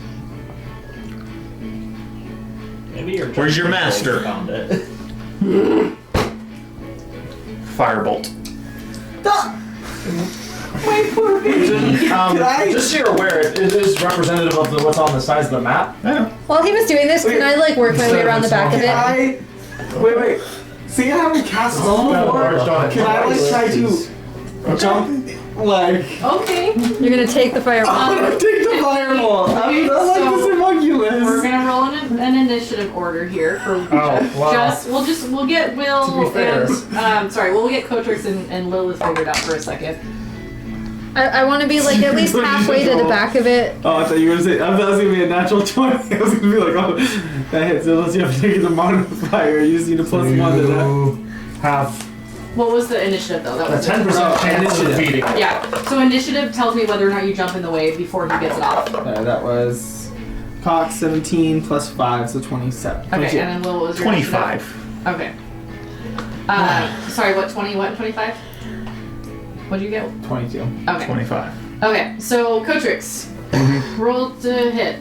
Maybe you're. Where's your master? Found it. Firebolt. My poor baby. Just so you're aware, it is representative of what's on the sides of the map. Yeah. While he was doing this, can I like work my way around the back of it? Wait. See how we cast all before? Can I like try to jump? Like, Okay. You're gonna take the fireball. I'm gonna take the fireball. Okay, I like so this homunculus. We're gonna roll an initiative order here for wow. we'll get Will To be fair. and we'll get Kotrix and Lilith figured out for a second. I want to be like at least halfway to the back of it. Oh, I thought you were gonna say. I thought it was gonna be a natural 20. I was gonna be like, oh, that hits. Unless you have to take the modifier, you just need a plus 1 to that. Have What was the initiative though? That a was 10% chance of initiative. defeating it. Yeah. So initiative tells me whether or not you jump in the way before he gets it off. That was Cox 17 plus 5, so 27. Okay, 22. and then Will, what was your 25. initiative? Okay. Sorry, what 20? What 25? What'd you get? 22. Okay. 25. Okay, so Kotrix, roll to hit.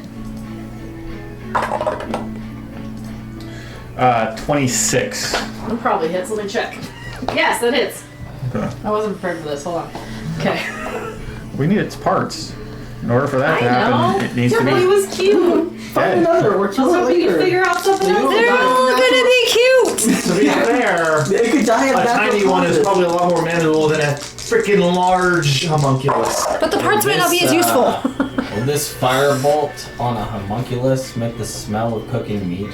26. That probably hits. Let me check. Yes, that hits. Okay. I wasn't prepared for this. Hold on. Okay. We need its parts. In order for that to I know. happen, it needs to He be. was cute. Find another. We're I was killing hoping you'd later. figure out something They else. don't They're die all of gonna be cute. To be fair, They could die of a natural tiny one is causes. probably a lot more manageable than a freaking large homunculus. But the parts might not be as useful. Will this firebolt on a homunculus make the smell of cooking meat?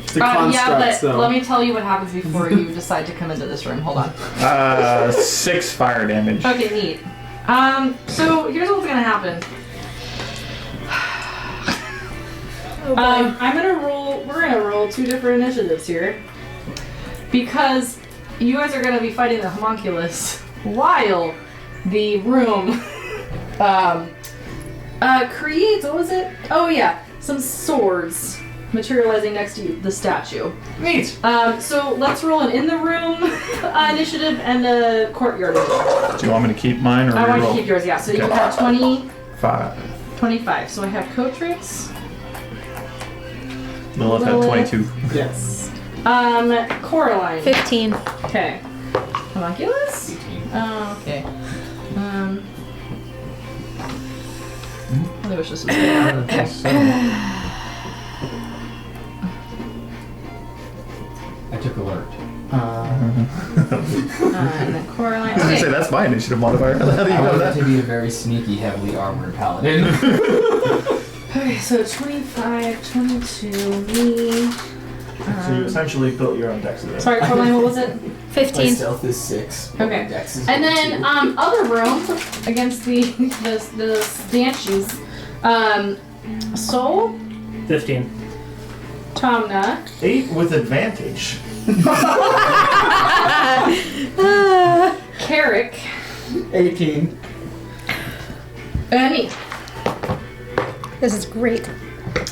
It's a Yeah, construct, but so. let me tell you what happens before you decide to come into this room. Hold on. 6 fire damage. Okay, neat. So here's what's gonna happen. I'm gonna roll. We're gonna roll 2 different initiatives here because you guys are gonna be fighting the homunculus while the room creates. What was it? Oh yeah, some swords materializing next to the statue. Neat. So let's roll an in the room initiative and a courtyard initiative. Do you want me to keep mine or I want you to reroll? keep yours, yeah. So you Okay. have 20, 5. 25. So I have Cotrix, Lilith had Lilith. 22. Yes. Coraline. 15. Okay. Homunculus? Oh, okay. I wish this was there. I took alert. And then Coraline. I was gonna say, Okay. that's my initiative modifier. How do you I know wanted that? to be a very sneaky, heavily armored paladin. Okay, so 25, 22, me. So you essentially built your own dexterity. Sorry, Coraline, what was it? My 15. stealth is 6. Okay. My dex is And then 2. other room against the statues. Soul, 15. Tomna, 8 with advantage. Karrik, 18. and me. This is great.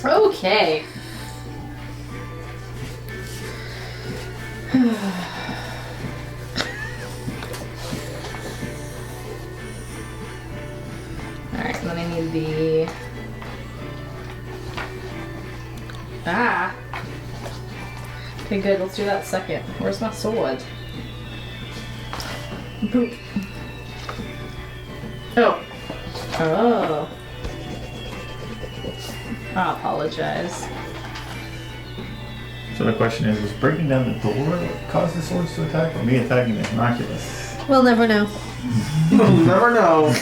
Okay. Alright, then I need the... Okay, good. Let's do that second. Where's my sword? Boop. Oh. Oh. I apologize. So the question is, was breaking down the door what caused the swords to attack, or me attacking the homunculus? We'll never know. You'll never know.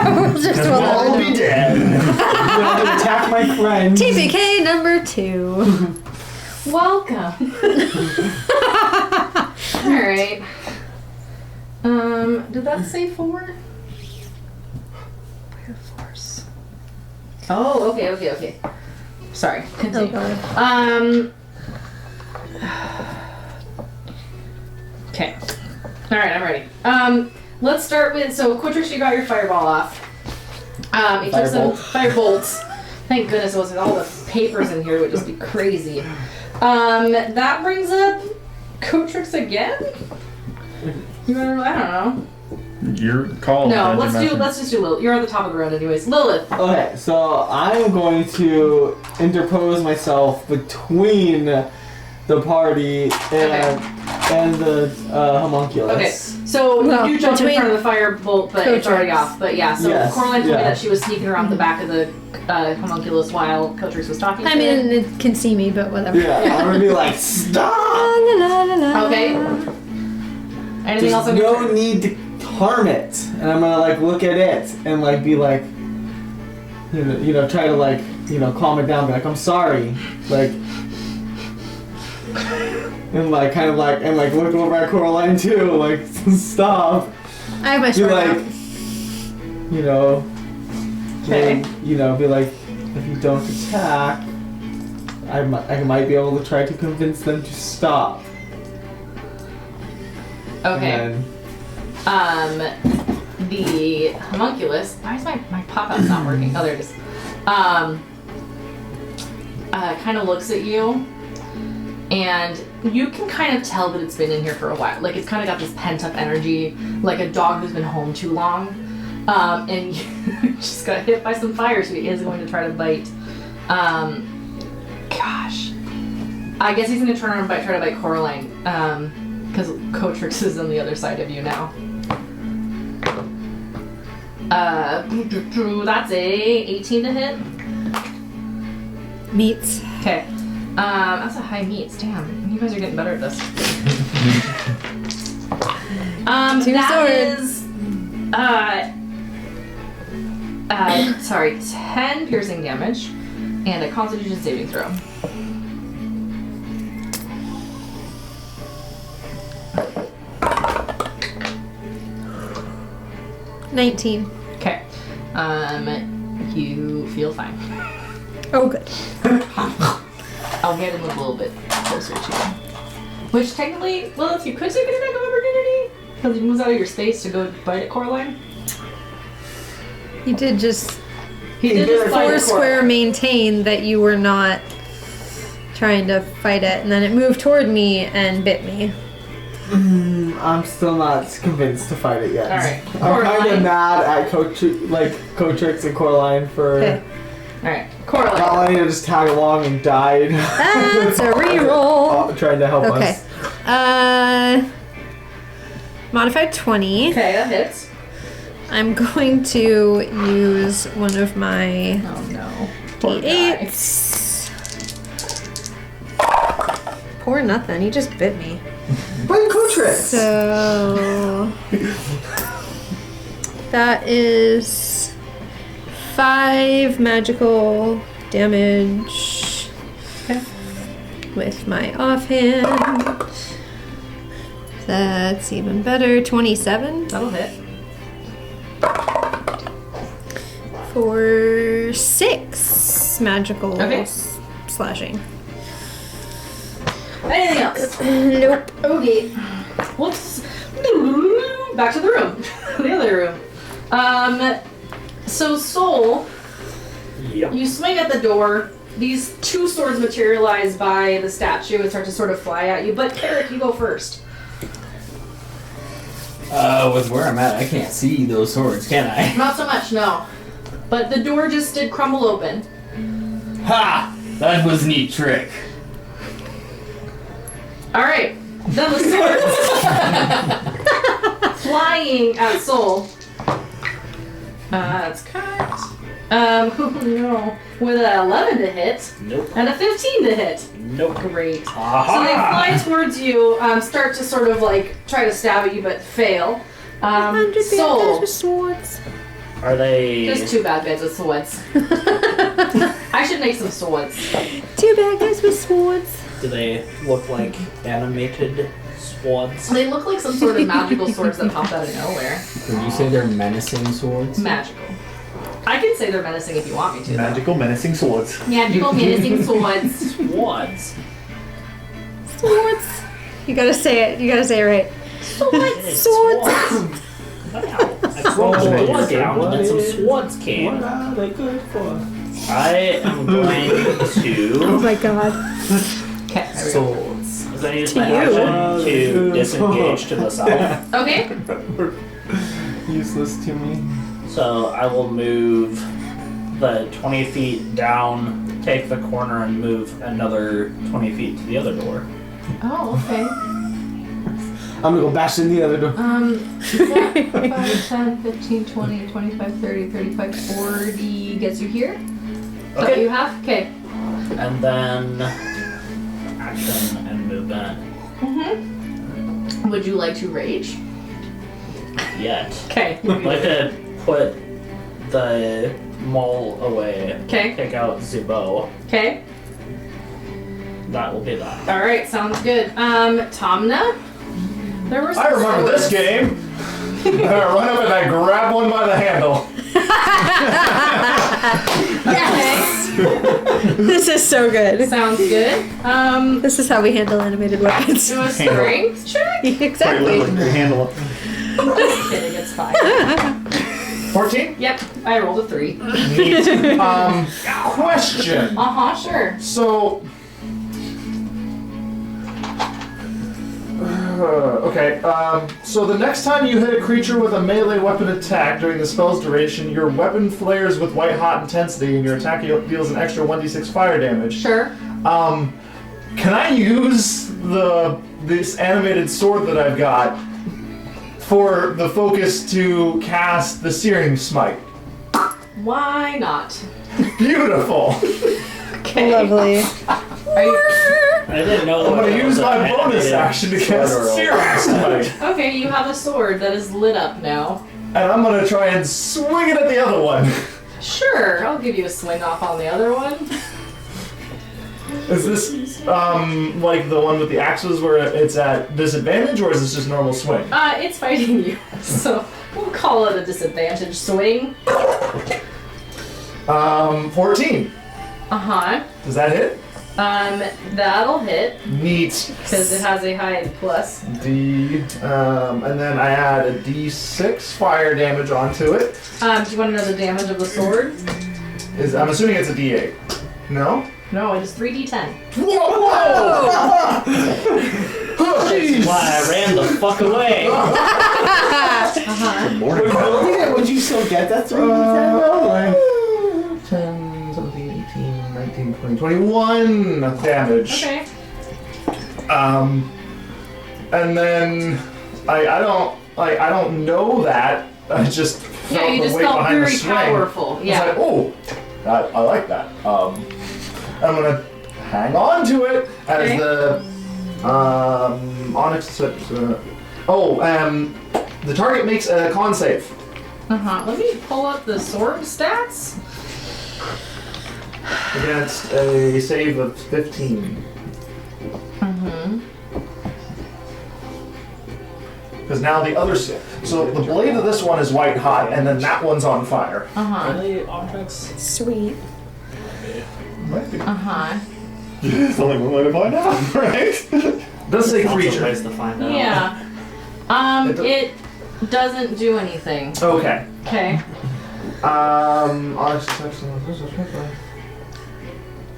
We'll just we'll I'll never be know. dead. I'm going to attack my friend. TPK number 2. Welcome. Alright. Did that say 4? Where force? Oh, okay. Sorry, Oh continue. god. Okay. Alright, I'm ready. Let's start with, so Quintrix, you got your fireball off. You took some firebolts. Thank goodness it wasn't all the papers in here, it would just be crazy. That brings up Cotrix again? You wanna, I don't know. Your call. No, Dungeon let's just do Lilith. You're at the top of the round anyways. Lilith. Okay, so I'm going to interpose myself between the party and the homunculus. Okay, so Well, you jumped in between front of the firebolt, but it's already Cotrix. off. But yeah, so Yes, Coraline told me yeah. that she was sneaking around the back of the homunculus while Cotrix was talking. I to mean, her. it can see me, but whatever. Yeah, I'm gonna be like, stop! La, la, la, la, la. Okay. Anything else? There's I'm no need to harm it. And I'm gonna like look at it and like be like, you know, try to like, calm it down. Be like, I'm sorry, like, and like kind of like and like look over at Coraline too, like stop. I have my Be sword like, out. Okay. Be like, if you don't attack, I might be able to try to convince them to stop. Okay. And The homunculus. Why is my pop-out's not working? Oh, there it is. Kind of looks at you, and you can kind of tell that it's been in here for a while. Like it's kind of got this pent-up energy, like a dog who's been home too long. And you just got hit by some fire, so he is going to try to bite. Gosh. I guess he's going to turn around and try to bite Coraline, because Cotrix is on the other side of you now. That's a 18 to hit. Meats. Okay. That's a high meats. Damn, you guys are getting better at this. Two that swords. is 10 piercing damage and a Constitution saving throw. $19. Okay. You feel fine. Oh, good. I'll get him a little bit closer to you. Which technically, well, if you could take an attack of opportunity, because he moves out of your space to go bite at Coraline. You did just He did just bite at Foursquare Coraline. maintain that you were not trying to fight it, and then it moved toward me and bit me. I'm still not convinced to fight it yet. Alright. I'm kind Coraline. of mad at Cotrix and Coraline for Okay. Alright, Coraline. not letting her just tag along and died. That's a reroll. Trying to help Okay. us. Modified 20. Okay, that hits. I'm going to use one of my Oh no. Poor guy. D8s. Poor nothing. He just bit me. Blame Cotrix! So that is 5 magical damage with my offhand. That's even better. 27 That'll hit. for 6 magical Okay. slashing. Anything else? Nope. Okay. Whoops. Back to the room. The other room. So Soul, Yep. you swing at the door. These 2 swords materialize by the statue and start to sort of fly at you. But Karrik, you go first. With where I'm at, I can't see those swords, can I? Not so much, no. But the door just did crumble open. Ha! That was a neat trick. Alright. Then the swords flying at Soul. That's cut. Oh no. With an 11 to hit Nope. and a 15 to hit. Nope. Great. Aha! So they fly towards you, start to sort of like try to stab at you, but fail. 100 bad Soul. guys with swords. Are they? Just 2 bad guys with swords. I should make some swords. 2 bad guys with swords. Do they look like animated swords? They look like some sort of magical swords that pop out of nowhere. Would you say they're menacing swords? Magical. I can say they're menacing if you want me to. though. Magical menacing swords. Magical menacing swords. Swords. Swords. You gotta say it. You gotta say it right. It's Swords. Wow. I rolled the door down and then some swords came. What are they good for? I am going Oh to. my god. Okay, there we go. Swords. I'm going to use To my you. action to disengage to the south. Okay. Useless to me. So I will move the 20 feet down, take the corner, and move another 20 feet to the other door. Oh, okay. I'm gonna go bash in the other door. 5, 10, 15, 20, 25, 30, 35, 40 gets you here. Is that what Okay. you have? Okay. And then action and movement. Mm-hmm. Would you like to rage? Yet. Okay. I'd like to put the mole away. Okay. Take out the bow. Okay. That will be that. All right. Sounds good. Tomna. There were some I remember this swords. game. I run up and I grab one by the handle. Yes. This is so good. Sounds good. This is how we handle animated weapons. Do a strength check. Quite Exactly. literally, they handle it. Just kidding. It's fine. 14? Yep. I rolled a 3. Neat. Question. Sure. So, okay, so the next time you hit a creature with a melee weapon attack during the spell's duration, your weapon flares with white hot intensity and your attack deals an extra 1d6 fire damage. Sure. Can I use this animated sword that I've got for the focus to cast the Searing Smite? Why not? Beautiful! Okay. Lovely. Are you, I didn't know. I'm what gonna that use was my an bonus animated action to sword cast or a- Searing Smite. okay, you have a sword that is lit up now. And I'm gonna try and swing it at the other one. Sure, I'll give you a swing off on the other one. Is this like the one with the axes where it's at disadvantage, or is this just normal swing? It's fighting you, so we'll call it a disadvantage swing. 14. Uh-huh. Does that hit? That'll hit, Neat. because it has a high plus. And then I add a D6 fire damage onto it. Do you want to know the damage of the sword? I'm assuming it's a D8. No? No, it is 3d10. Whoa! That's why I ran the fuck away. Uh-huh. When building it, would you still get that 3d10 though? 10, 17, 18, 19, 20, 21 damage. Okay. And then I don't know that. I just Yeah, felt you the just weight felt behind the very swing. powerful. It's Yeah. like, oh, I like that. I'm gonna hang on to it as Okay. the onyx. The target makes a con save. Uh-huh. Let me pull up the sword stats. Against a save of 15. Mm-hmm. Because now the other so the blade of this one is white hot, and then that one's on fire. Uh-huh. Really, objects? Sweet. Might be. Uh-huh. It's only one way to find out, right? Does say Lots of creature. ways to find out. Yeah. It doesn't do anything. Okay. Okay. Onyx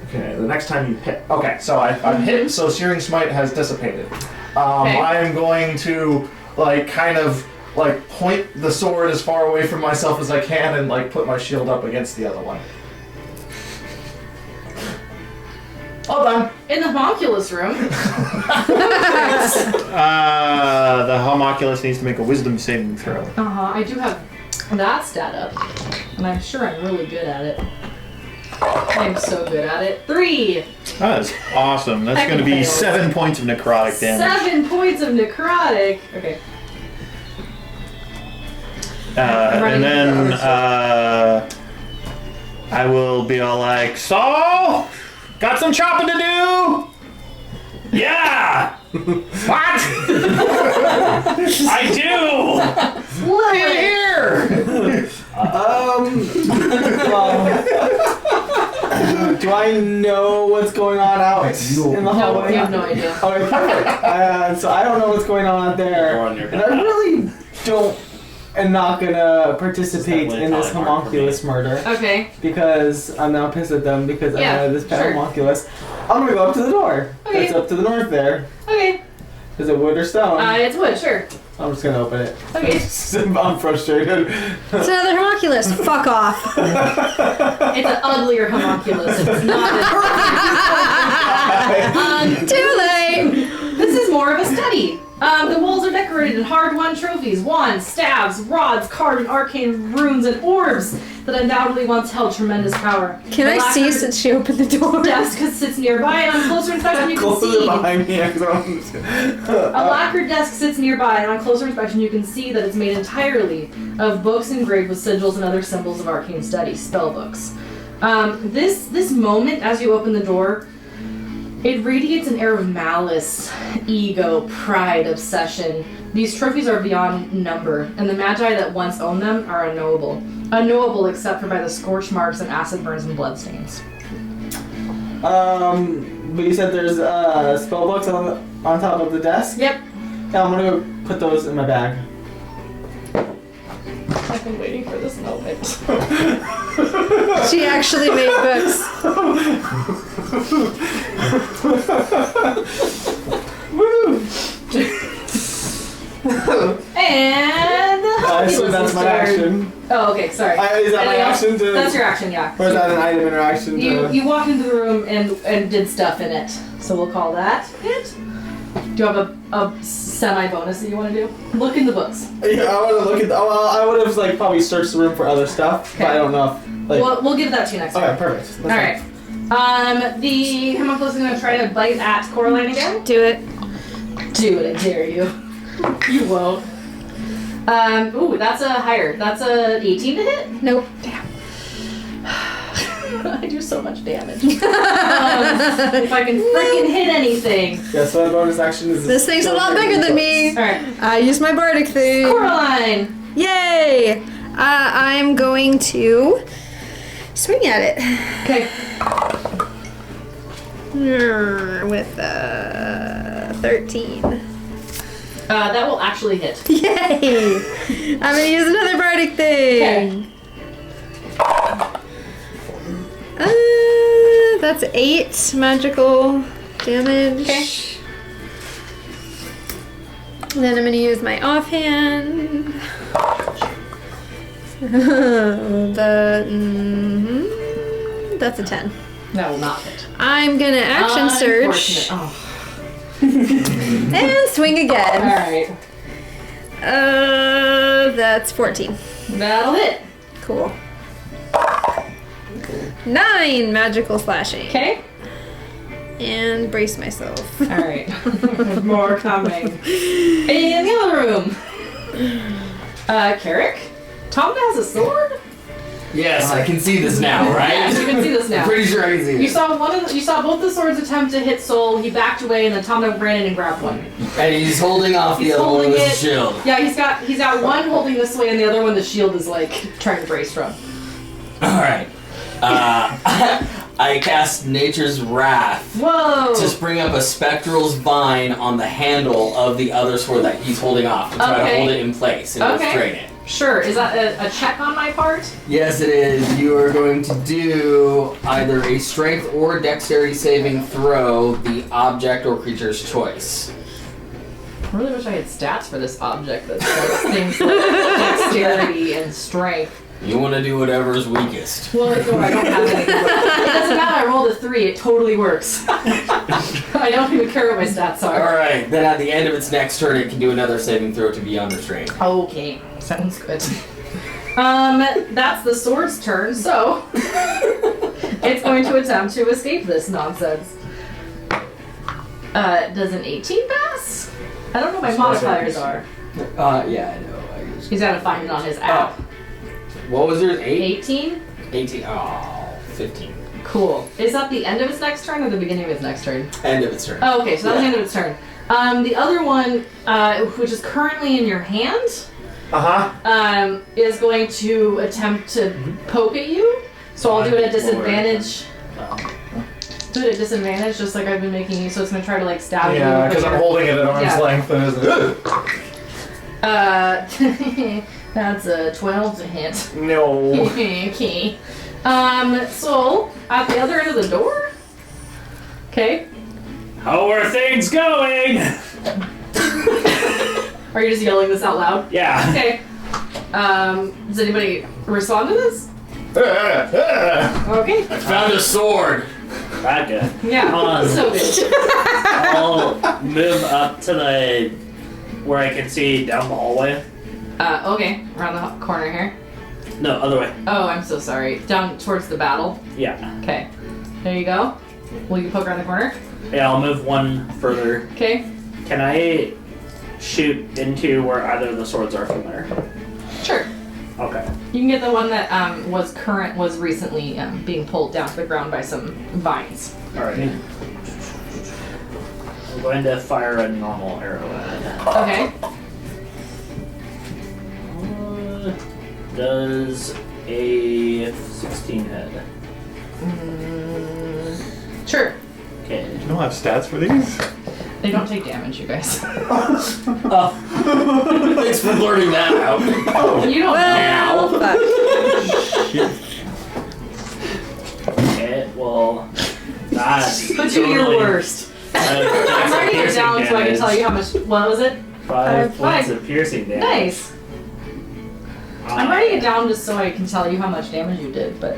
Okay, the next time you hit. Okay, so I've hit, so Searing Smite has dissipated. Okay. I am going to, kind of point the sword as far away from myself as I can and, put my shield up against the other one. All done. In the homunculus room. The homunculus needs to make a wisdom saving throw. Uh-huh. I do have that stat up. And I'm sure I'm really good at it. I'm so good at it. 3! That is awesome. That's I going to can be fail. 7 points of necrotic damage. 7 points of necrotic. Okay. I'm And running then the I will be all like, Saul, got some chopping to do? Yeah! What? I do! Get here! Do I know what's going on out in the No, hallway? you have no idea. Okay, perfect. So I don't know what's going on out there, Or on your and I really am not gonna participate Is that in this really hard for me? homunculus murder Okay. because I'm now pissed at them because I Yeah, wanted this pet sure. homunculus. I'm gonna go up to the door. Okay. It's up to the north there. Okay. Is it wood or stone? It's wood, sure. I'm just gonna open it. Okay. I'm frustrated. It's another homunculus. Fuck off. It's an uglier homunculus. It's not Too late. This is more of a study. The walls are decorated in hard-won trophies, wands, staves, rods, carved in arcane runes, and orbs that undoubtedly once held tremendous power. Can I see lacquered since she opened the door? desk sits nearby, and on closer inspection you can Close it see. behind me. A lacquered desk sits nearby, and on closer inspection you can see that it's made entirely of books engraved with sigils and other symbols of arcane study, spell books. This moment, as you open the door, it radiates an air of malice, ego, pride, obsession. These trophies are beyond number, and the magi that once owned them are unknowable. Unknowable except for by the scorch marks and acid burns and bloodstains. But you said there's spell books on top of the desk? Yep. Yeah, I'm gonna go put those in my bag. I've been waiting for this moment. She actually made books. Woo! And the So homunculus that's is my turn. action. Oh, okay, sorry. Is that my Anything else? action to? That's your action, yeah. Or is that an item interaction? You walked into the room and did stuff in it, so we'll call that it. Do you have a semi-bonus that you want to do? Look in the books. Yeah, I want to look at. I would have probably searched the room for other stuff, but Okay. I don't know. If, We'll give that to you next okay, time. perfect. All right. The homunculus is going to try to bite at Coraline again. Do it. Do it, I dare you. You won't. Ooh, that's a higher. That's a 18 to hit? Nope. I do so much damage. If I can freaking hit anything. Guess what bonus action is This thing's a lot bigger than me. Alright. I used my bardic thing. Coraline! Yay! I'm going to swing at it. Okay. With 13. That will actually hit. Yay! I'm gonna use another bardic thing. That's 8 magical damage. Okay. And then I'm gonna use my offhand. That's a 10. That will not hit. I'm gonna action surge Oh. and swing again. Alright. That's 14. That'll hit. Cool. 9 magical slashing. Okay. And brace myself. Alright. More coming. In the other room. Karrik? Tom has a sword? Yes, I can see this now, right? Yes, you can see this now. I'm pretty sure I can see You this. saw you saw both the swords attempt to hit Soul. He backed away, and then Tom ran in and grabbed one. And he's holding off He's the other one holding with it. his shield. Yeah, he's got one holding this way, and the other one the shield is like trying to brace from. Alright. I cast Nature's Wrath Whoa! to spring up a Spectral's Vine on the handle of the other sword that he's holding off to try to hold it in place and restrain it. Sure. Is that a check on my part? Yes, it is. You are going to do either a strength or dexterity saving throw, the object or creature's choice. I really wish I had stats for this object that says things like dexterity and strength. You want to do whatever's weakest. Well, no, I don't have anything. It doesn't matter. I rolled a 3. It totally works. I don't even care what my stats are. Alright, then at the end of its next turn, it can do another saving throw to be unrestrained. Okay, sounds good. That's the sword's turn, so it's going to attempt to escape this nonsense. Does an 18 pass? I don't know what my modifiers are. Yeah, I know. He's got to find it on his app. What was yours? 18? 18. Oh, 15. Cool. Is that the end of its next turn or the beginning of its next turn? End of its turn. Oh, okay, so that's the end of its turn. The other one, which is currently in your hand, is going to attempt to poke at you. So I'll do it at disadvantage. Do it at disadvantage, just like I've been making you. So it's going to try to like stab you. Yeah, because I'm holding it at arm's length and it's that's a 12 to hit. no. Okay. So at the other end of the door. Okay. How are things going? Are you just yelling this out loud? Yeah. Okay. Does anybody respond to this? Okay. I found a sword. That good. Yeah. So good. I'll move up to where I can see down the hallway. Okay. Around the corner here. No, other way. Oh, I'm so sorry. Down towards the battle. Yeah. Okay. There you go. Will you poke around the corner? Yeah, I'll move one further. Okay. Can I shoot into where either of the swords are from there? Sure. Okay. You can get the one that was recently being pulled down to the ground by some vines. Alright. I'm going to fire a normal arrow at it. Okay. Does a 16 hit? Sure. Okay. You don't have stats for these? They don't take damage, you guys. Thanks for blurting that out. You don't Well, know. fuck. Okay, well, that's But do your totally- worst. that's I'm a writing it piercing down so I can damage. tell you how much. What was it? 5 points Five. of piercing damage. Nice. I'm writing it down just so I can tell you how much damage you did, but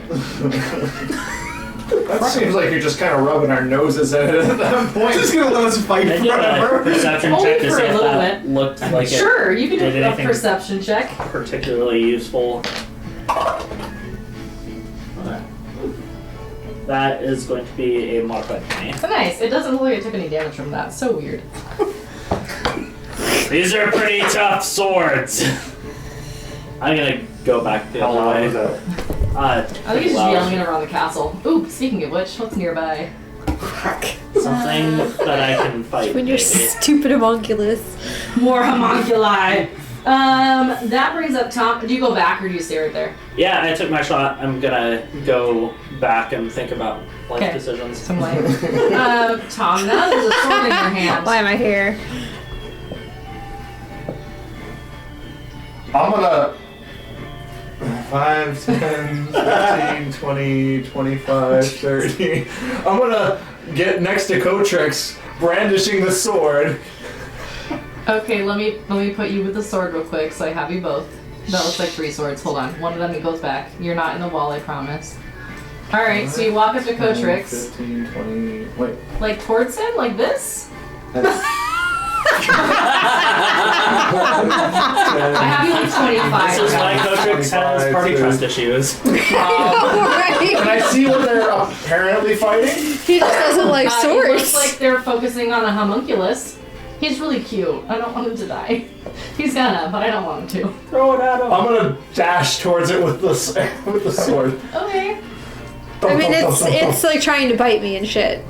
That seems like you're just kind of rubbing our noses at it at that point. Just gonna let us fight I did a forever. perception Only check to for see a if little that bit. looked like sure, you can did do a anything- perception check. it particularly useful. That is going to be a modified 20. Nice. It doesn't look like it took any damage from that. So weird. These are pretty tough swords. I'm gonna go back the How other loud way. is that? I think he's just yelling it around the castle. Ooh, speaking of which, what's nearby? Something that I can fight. When you're maybe. stupid homunculus. More homunculi. That brings up Tom. Do you go back or do you stay right there? Yeah, I took my shot. I'm gonna go back and think about life Okay. decisions. Some light. Tom, now there's a sword in your hand. Why am I here? I'm gonna 5, 10, 15, 20, 25, 30. I'm gonna get next to Kotrix, brandishing the sword. Okay, let me put you with the sword real quick so I have you both. That looks like 3 swords. Hold on. One of them goes back. You're not in the wall, I promise. Alright, so you walk up to Kotrix. 15, 20, wait. Like towards him? Like this? I have you like 25. This is why Kotrix has party trust issues. Can I see what they're apparently fighting? He just doesn't like It swords. looks like they're focusing on a homunculus. He's really cute. I don't want him to die. He's gonna, but I don't want him to. Throw it at him. I'm gonna dash towards it with the sword. Okay. I mean, it's like trying to bite me and shit.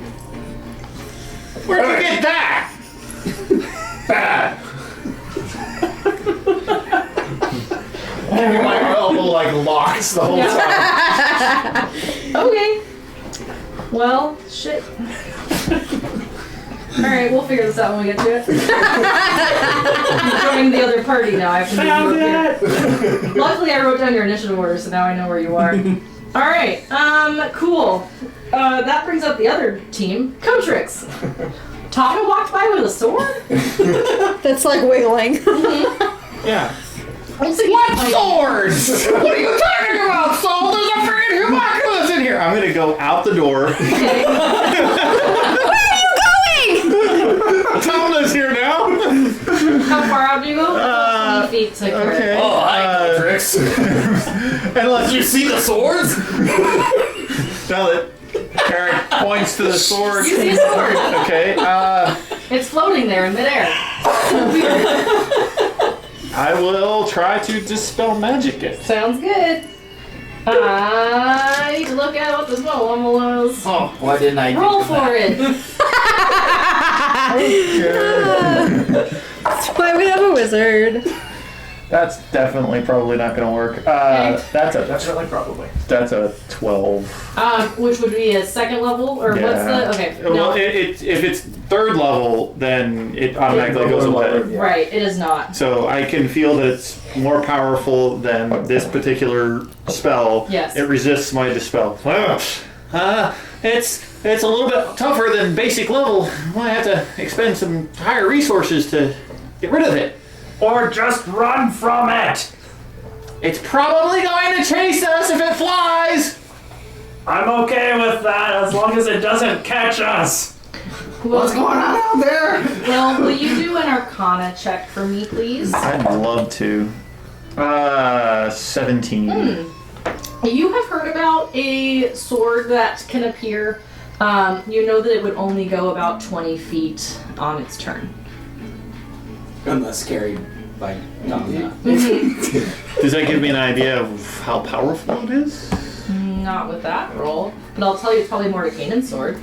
Where'd you get that? Bad. My elbow like locks the whole time. Okay. Well, shit. Alright, we'll figure this out when we get to it. I'm joining the other party now. I have to move you up here. Luckily, I wrote down your initiative order, so now I know where you are. Alright, cool. That brings up the other team, Kotrix. Taka walked by with a sword? That's like wiggling. Yeah. What Swords! What are you talking about, Saul? There's a freaking homunculus in here! I'm gonna go out the door. Okay. Talna's here now! How far out do you go? 20 feet to Karrik. Okay. Oh, hi, Kotrix. And let's You see the swords? tell it. Karrik points to the sword. You see a sword. Okay. It's floating there in midair. I will try to dispel magic it. Sounds good. I need to look at what the spell level is. Oh, why didn't I Roll think of for that? it. That's why we have a wizard. That's definitely probably not going to work. That's a Definitely, probably. 12. Which would be a second level, or what's the? Okay. Well, No. if it's third level, then it automatically goes away. Yeah. Right. It is not. So I can feel that it's more powerful than this particular spell. Yes. It resists my dispel. Well, it's a little bit tougher than basic level. I have to expend some higher resources to get rid of it. Or just run from it. It's probably going to chase us if it flies. I'm okay with that as long as it doesn't catch us. What's going on out there? Well, will you do an Arcana check for me, please? I'd love to. 17. You have heard about a sword that can appear. You know that it would only go about 20 feet on its turn. Unless carried by Domina. Does that give me an idea of how powerful it is? Not with that roll, but I'll tell you it's probably Mordekainen's sword.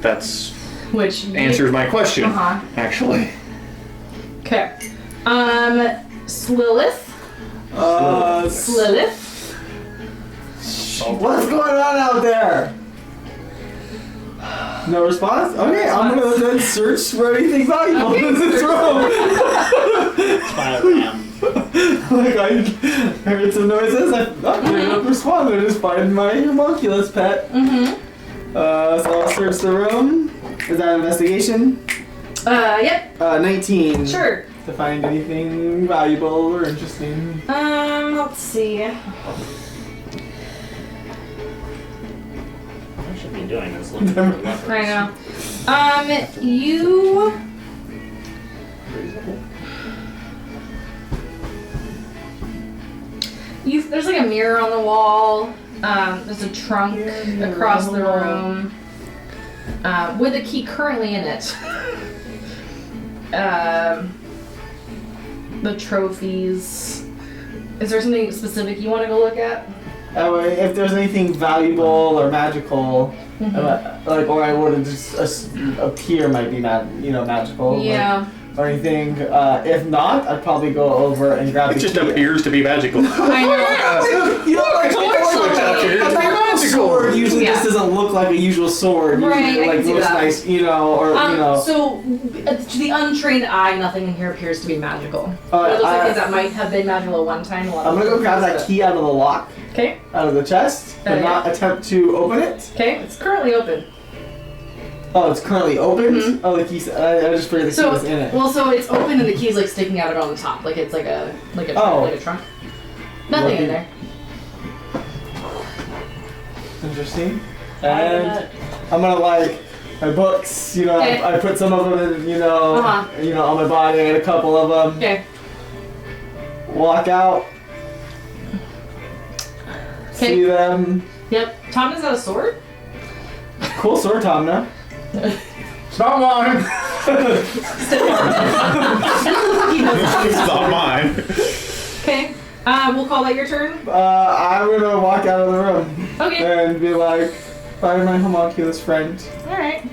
That's Which answers my question, Uh-huh. actually. Okay. Slilith. Slilith. What's going on out there? No response? Okay, I'm gonna then search for anything valuable in this room. That's why I ran. Like, I heard some noises, I didn't respond, I just find my homunculus pet. Mm-hmm. So I'll search the room. Is that investigation? Yep. 19. Sure. To find anything valuable or interesting. Let's see. I should be doing is looking for weapons. I know. You. There's like a mirror on the wall. There's a trunk across the room with a key currently in it. The trophies. Is there something specific you want to go look at? If there's anything valuable or magical, like, or I would have just appear might be magical. Yeah. Like, or anything. If not, I'd probably go over and grab It the just key. appears to be magical. I know. You know, like, a sword usually just doesn't look like a usual sword. Right, Usually, I like, can see looks that. nice, or So, to the untrained eye, nothing in here appears to be magical. It looks like things that might have been magical at one time. I'm gonna go grab that key out of the lock, Okay. out of the chest, but Yeah. not attempt to open it. Okay. It's currently open. Oh, it's currently open? Oh, the key, I just figured the key So, was in it. well, so it's open and the key's like sticking out on the top, like it's like a Oh. like a trunk. Nothing in there. Interesting. And I'm gonna like my books, Okay. I put some of them in, Uh-huh. on my body. I got a couple of them. Okay. Walk out. Okay. See them. Yep. Tom has got a sword. Cool sword, Tomna. It's not mine. It's not mine. Okay. We'll call that your turn. I'm gonna walk out of the room Okay. and be like, "Bye, my homunculus friend. All right.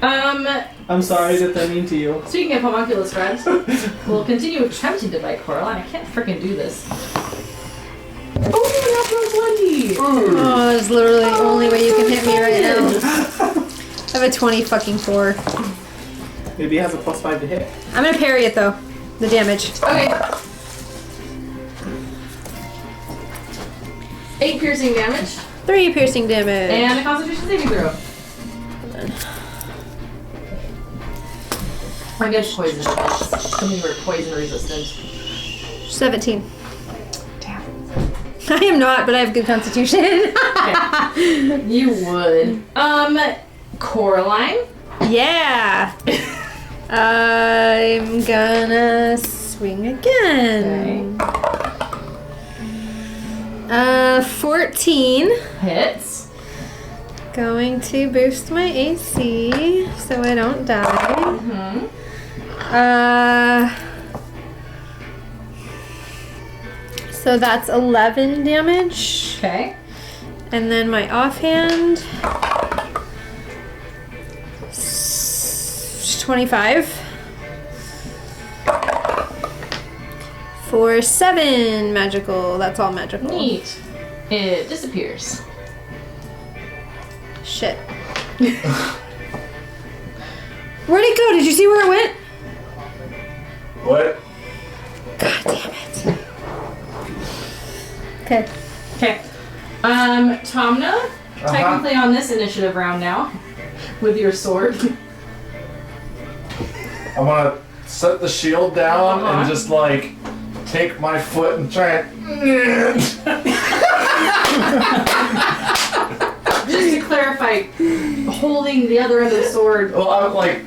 I'm sorry that they're mean to you." Speaking of homunculus friends, we'll continue attempting to bite Coraline. I can't freaking do this. Oh, natural 20! Oh, it's literally the only way you can hit me right now. I have a 20 4. Maybe it has a +5 to hit. I'm gonna parry it though. The damage. Okay. 8 piercing damage 3 piercing damage. and a Constitution saving throw. I guess poison. Some of you are poison resistant. 17. Damn. I am not, but I have good constitution. Okay. You would. Coraline. Yeah. I'm gonna swing again. 14. Hits. Going to boost my AC so I don't die. Mm-hmm. So that's 11 damage. Okay. And then my offhand. 25. For 7 magical. That's all magical. Neat. It disappears. Shit. Where'd it go? Did you see where it went? What? God damn it. Okay. Okay. Tomna, technically on this initiative round now, with your sword. I want to set the shield down Uh-huh. and just like take my foot and try and. Just to clarify, holding the other end of the sword, Well, I would like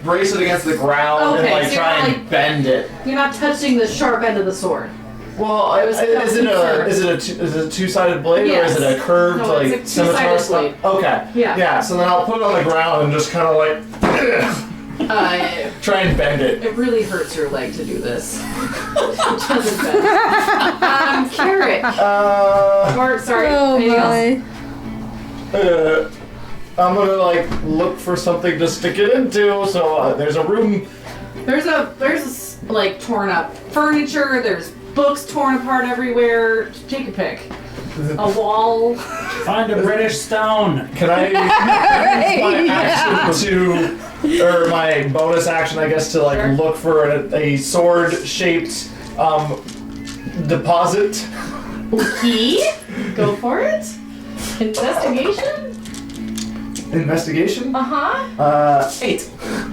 brace it against the ground Okay, and like so you're try not, and like- bend it. you're not touching the sharp end of the sword. Well, It was is it a two-sided blade Yes. or is it a curved No, like it's a scimitar two-sided stuff? blade. Okay. Yeah. Yeah. So then I'll put it on the ground and just kind of like try and bend it. It really hurts your leg to do this. It doesn't bend. Karrik. Or, sorry, Oh anything else? my. I'm gonna like look for something to stick it into. So there's a room. There's like torn up furniture, there's books torn apart everywhere. Take a pick. A wall. Find a British stone. Can I use my action or my bonus action, I guess, to like Sure. look for a sword-shaped deposit? Key? Go for it. Investigation? Investigation? Uh-huh. 8.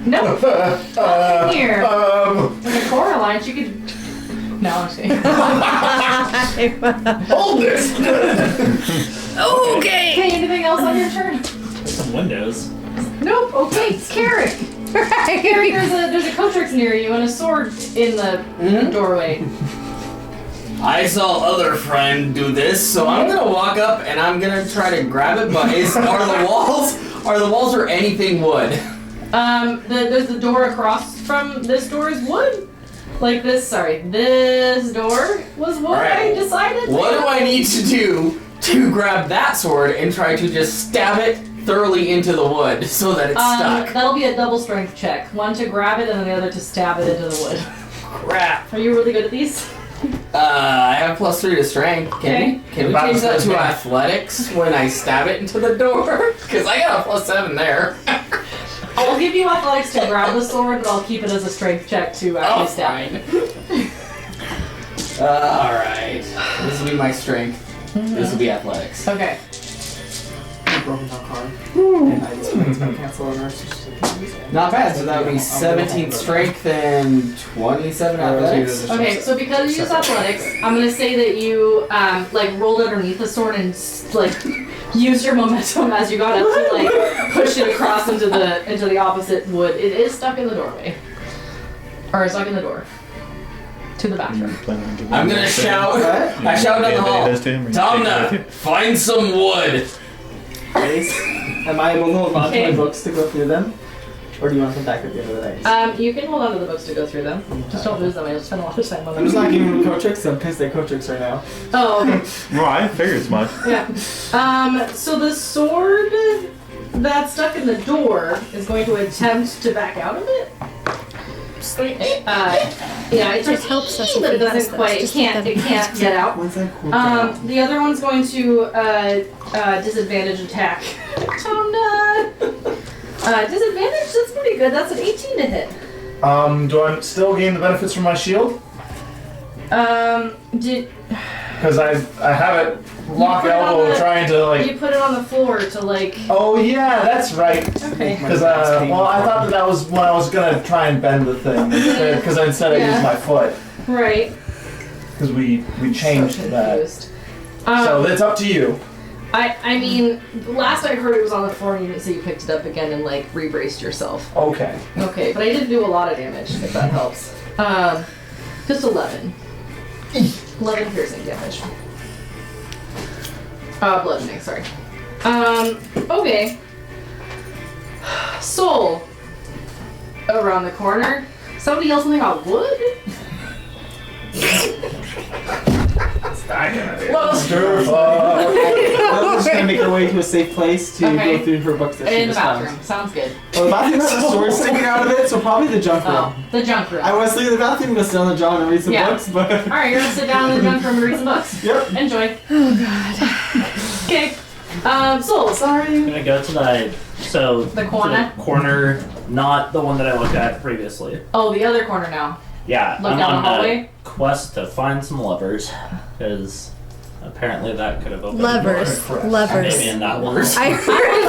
No. Nothing here. Um, Like a Coraline, she could... No, I'm just kidding. hold this. Okay. Okay, anything else on your turn? Some windows. Nope. Okay, Karrik. Karrik, there's a Cotrix near you and a sword in the doorway. I saw other friend do this, so I'm gonna walk up and I'm gonna try to grab it. But are the walls or anything wood? There's the door across from this door is wood. Like this door was wood. Right. I decided. What do I need to do to grab that sword and try to just stab it thoroughly into the wood so that it's stuck? That'll be a double strength check. One to grab it and then the other to stab it into the wood. Crap. Are you really good at these? I have +3 to strength. Can we change that to athletics when I stab it into the door? Because I got a +7 there. I'll give you athletics to grab the sword, but I'll keep it as a strength check to actually stab it. Alright. This will be my strength. This will be athletics. Okay. Broken down card. And I just went to cancel it. Not bad, so that would be 17 strength and 27 athletics. Okay, so because you use athletics, I'm gonna say that you rolled underneath the sword and use your momentum as you got up to push it across into the opposite wood. It is stuck in the doorway, or stuck in the door to the bathroom. I'm gonna shout. I shout down the hall. Domna, find some wood. Am I able to hold on to my books to go through them? Or do you want them back at the end of the night? You can hold on to the books to go through them. Just don't lose them. I just spend a lot of time on them. I'm just not giving them code tricks. I'm pissed at code tricks right now. Oh, okay. Well, I figured as much. Yeah. So the sword that's stuck in the door is going to attempt to back out of it. Yeah, it just helps us, but it doesn't quite. It can't get out. When's that cool down? The other one's going to disadvantage attack. Disadvantage. That's pretty good. That's an 18 to hit. Do I still gain the benefits from my shield? Because I have it lock elbow trying to You put it on the floor to Oh yeah, that's right. Okay. Because I thought that was when I was gonna try and bend the thing because instead I used my foot. Right. Because we changed that. Confused. So it's up to you. I mean, last I heard it was on the floor and you didn't say you picked it up again and re-braced yourself. Okay. Okay, but I did do a lot of damage, if that helps. Just 11. 11 piercing damage. Bludgeoning, sorry. Okay. Soul. Around the corner. Somebody else something about wood? We're just gonna make our way to a safe place to go through her books that she In the just found. bathroom. Sounds good. Well, the bathroom has a sword sticking out of it, so probably the junk room. Oh, the junk room. I was thinking the bathroom, gonna sit on the John and read some books, but... Alright, you're gonna sit down in the junk room and read some books. Yep. Enjoy. Oh god. Okay. Soul. Sorry. I'm gonna go to The corner? the corner, not the one that I looked at previously. Oh, the other corner now. Yeah, Look I'm down on the hallway? a quest to find some levers, because apparently that could have opened Levers. the door. Levers. Maybe in that worse. I heard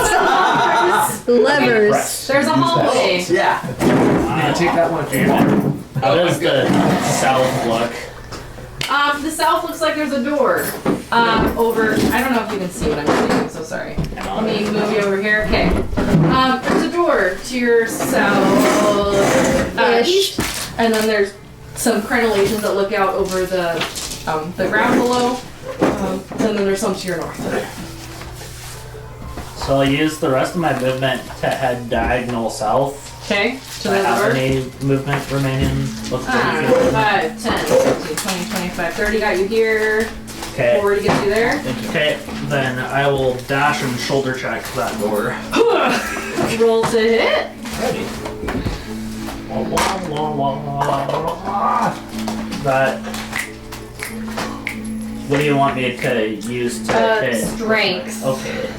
levers. There's a hallway. Yeah. Take that one. How does the south look? The south looks like there's a door. Over. I don't know if you can see what I'm doing. I'm so sorry. Let me move you over here. Okay. There's a door to your south east, and then there's some crenellations that look out over the ground below, and then there's some to your north. So I'll use the rest of my movement to head diagonal south. Okay. To Do I the have door. any movement remaining? Look 5, 10, 15, 20, 25, 30. Got you here. Okay. 40 gets you there. Okay, then I will dash and shoulder check that door. Roll to hit. Ready. That. What do you want me to use to hit? Strength. Okay.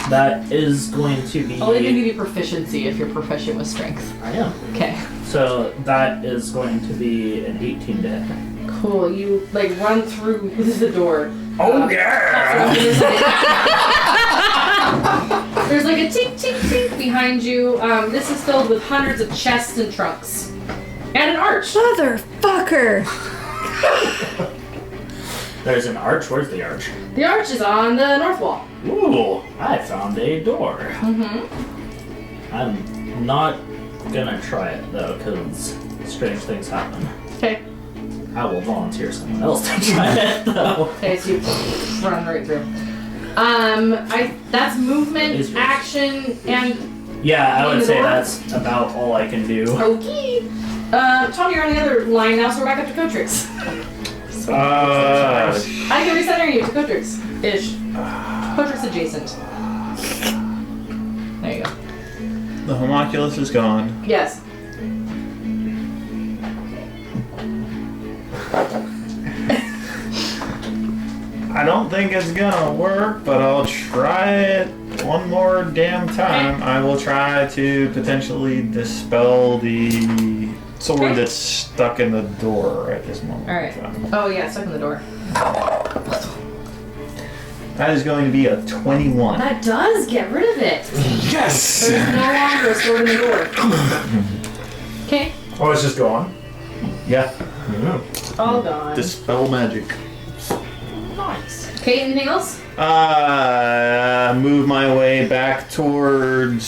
That is going to be. I'll even give you proficiency if you're proficient with strength. I am. Okay. So that is going to be an 18 to hit. Cool. You run through the door. Oh yeah! There's a tink tink tink behind you. This is filled with hundreds of chests and trunks. And an arch. Motherfucker! There's an arch. Where's the arch? The arch is on the north wall. Ooh, I found a door. Mm-hmm. I'm not gonna try it though, because strange things happen. Okay. I will volunteer someone else to try it, though. Okay, so you run right through. That's movement, action, and Yeah, I would say door? that's about all I can do. okay. Tom, you're on the other line now, so we're back up to Kotrix. I can recenter you to Kotrix-ish. Kotrix adjacent. There you go. The homunculus is gone. Yes. I don't think it's gonna work, but I'll try it one more damn time. Okay. I will try to potentially dispel the sword Okay. that's stuck in the door at this moment. Alright. Oh, yeah, stuck in the door. That is going to be a 21. That does get rid of it. Yes! There's no longer a sword in the door. Okay. Oh, it's just gone? Yeah. All gone. Dispel magic. Nice. Okay, anything else? Move my way back towards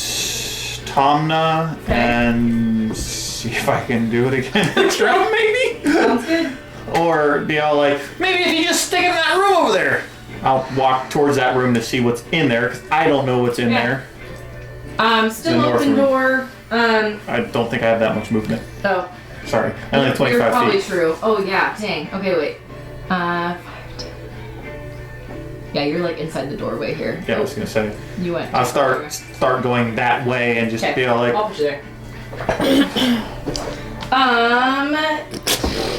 Tomna Okay. and see if I can do it again next round, maybe? Sounds good. Or be all like, maybe if you just stick it in that room over there. I'll walk towards that room to see what's in there, because I don't know what's in Yeah. there. Still The north open room. door. I don't think I have that much movement. Oh. Sorry. I only have You're 25 probably feet. true. Oh, yeah, dang. Okay, wait. 5, 10. Yeah, you're like inside the doorway here. Yeah, I was going to say. You went. I'll start going that way and just Okay. be all like, I'll put you there.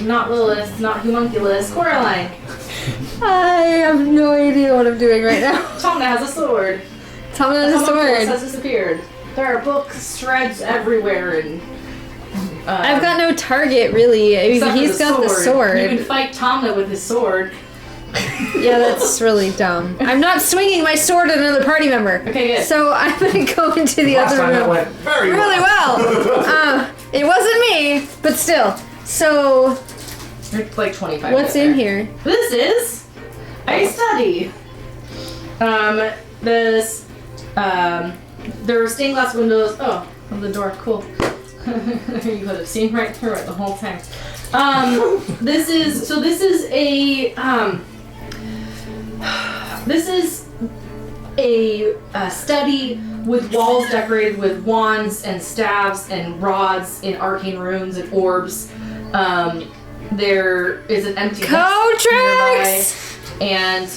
Not Lilith, not Homunculus, Coraline. I have no idea what I'm doing right now. Tomna has a sword. Tomna has a Homunculus sword. has disappeared. There are books, shreds everywhere, and I've got no target, really. I mean, except for he's got the You sword. can fight Tomna with his sword. Yeah, that's really dumb. I'm not swinging my sword at another party member. Okay, good. So I'm gonna go into the Last other time that room. went very Really well. It wasn't me, but still. So, You're like 25. what's there. in here? This is a study. There are stained glass windows. Oh, on the door. Cool. You could have seen right through it the whole time. This is a study with walls decorated with wands and staves and rods in arcane runes and orbs. There is an empty desk nearby, Kotrix! and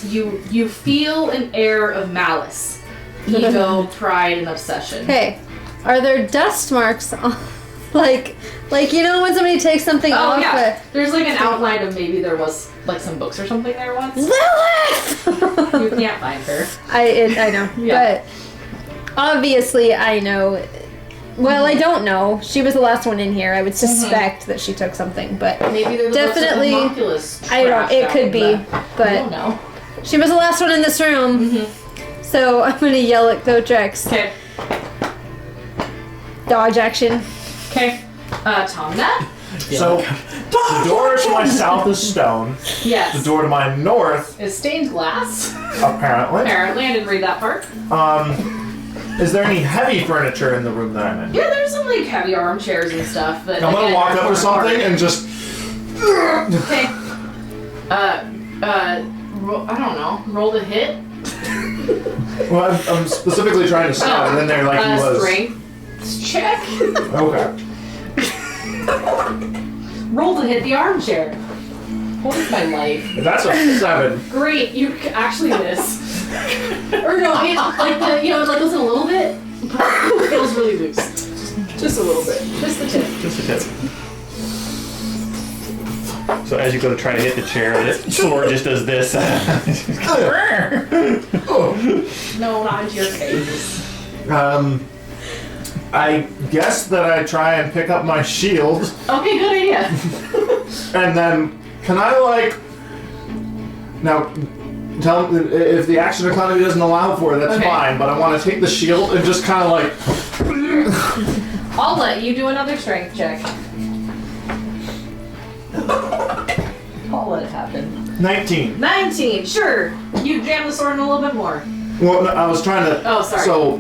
you feel an air of malice, ego, pride, and obsession. Hey, are there dust marks on, like you know when somebody takes something Oh off? yeah, there's like an outline of maybe there was like some books or something there once. Lilith! You can't find her. I know, Yeah. but obviously I know. Well, I don't know. She was the last one in here. I would suspect that she took something, but Maybe they're the Definitely- books that Homunculus I don't. trashed It out could of be, the- I but don't know. she was the last one in this room. So I'm gonna yell at Kotrix. Okay. Dodge action. Okay. Tomna? So, the door to my south is stone. Yes. The door to my north, Is stained glass. apparently. Apparently, I didn't read that part. Is there any heavy furniture in the room that I'm in? Yeah, there's some like heavy armchairs and stuff, but I'm gonna again, walk they're up to torn apart. something and just. Okay. I don't know. Roll to hit. Well, I'm specifically trying to stop, and then they're like he was. Strength check. Okay. Roll to hit the armchair. What is my life? That's a 7. Great, you actually miss. Or no, it's like the it like goes in a little bit, but it feels really loose. Just a little bit. Just the tip. Just a tip. So as you go to try to hit the chair, the sword just does this. No, not into your face. I guess that I try and pick up my shield, Okay, good idea. and then can I now tell if the action economy doesn't allow for it, that's Okay. fine. But I want to take the shield and just kind of like. I'll let you do another strength check. I'll let it happen. 19. 19, sure. You jam the sword in a little bit more. Well, no, I was trying to. Oh, sorry. So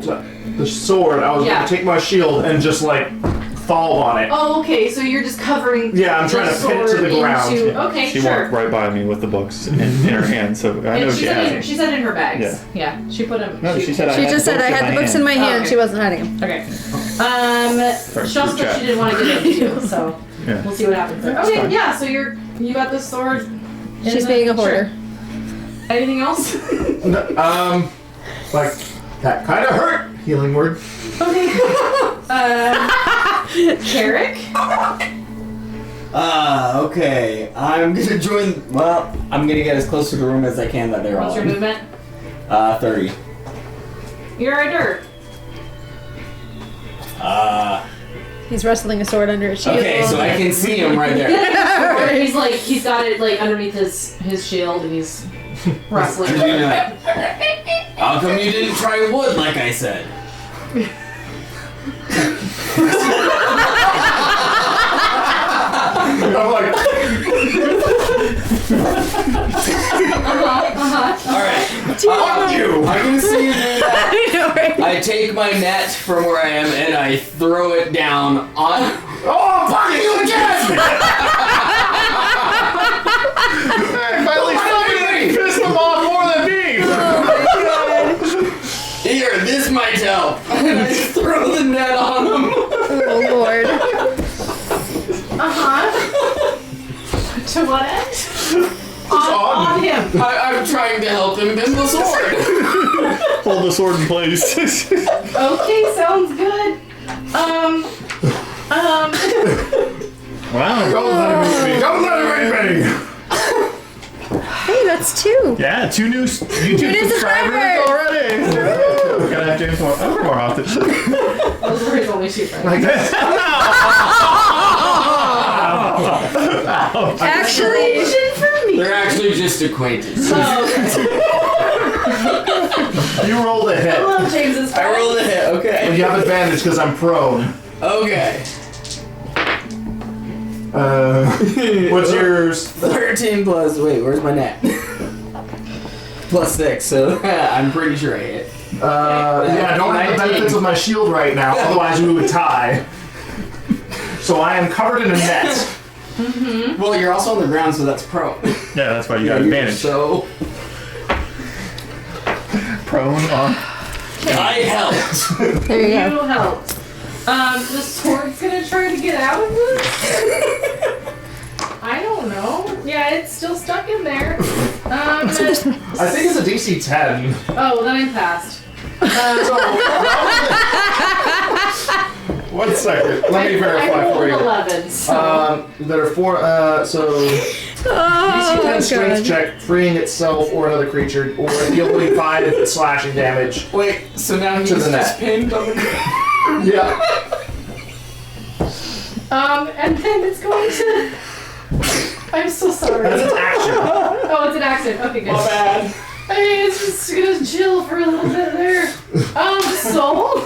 the sword, I was Yeah. going to take my shield and just like fall on it. Oh, okay. So you're just covering. Yeah, I'm trying to pin it to the ground. Okay, She sure. walked right by me with the books in her hand, so I know And she has them. she said in her bags. Yeah. She put them. No, she said I She had just the said I books had the books in my Oh, hand. okay. She wasn't hiding them. Okay. First She also group said chat. she didn't want to get into, so Yeah. we'll see what happens there. Okay, fine. yeah. So you got the sword. in She's the- being a sure. hoarder. Anything else? Like, that kind of hurt. Healing word. Okay. Karrik? Okay. I'm gonna join. Well, I'm gonna get as close to the room as I can that they're all What's your in. movement? 30. You're a dirt. He's wrestling a sword under his shield. Okay, so I can see him right there. He's got it like underneath his shield and he's wrestling. Did you know? How come you didn't try wood like I said? I'm like, Alright. on you! I'm gonna see you do that. I know, right? I take my net from where I am and I throw it down on. Oh, I'm fucking you again! Finally, pissed them off more than me! Here, this might help. And I throw the net on him. Oh, Lord. To what end? on him. I'm trying to help him bend the sword. Hold the sword in place. Okay, sounds good. Wow. Don't let him hit me! Don't let him hit me! Hey, that's 2. Yeah, 2 new YouTube new subscribers subscribers. already. We're gonna have James more often. Those were his only 2 friends. Like this. Actually, They're actually just acquaintances. Oh, okay. You rolled a I hit. love James's I rolled a hit, okay. You have advantage because I'm prone. Okay. What's yours? 13 plus, wait, where's my net? Plus 6, so I'm pretty sure I hit. Yeah, I don't have the benefits of my shield right now, otherwise we would tie. So I am covered in a net. Well, you're also on the ground, so that's pro. Yeah, that's why you got advantage. So, Prone on. I helped. there you You go. helped. The sword's gonna try to get out of this? I don't know. Yeah, it's still stuck in there. I think it's a DC 10. Oh, well, then I'm passed. One second. Let me I verify rolled for an you. 11, so. There are 4, so DC 10 Oh, strength God. check, freeing itself or another creature, or dealing 5 slashing damage. Wait, so now he's To the just net. pinned on the ground. Yeah. And then it's going to. I'm so sorry. That's its action. Oh, it's an accident. Okay, good. My bad. Hey, it's just gonna chill for a little bit there. So?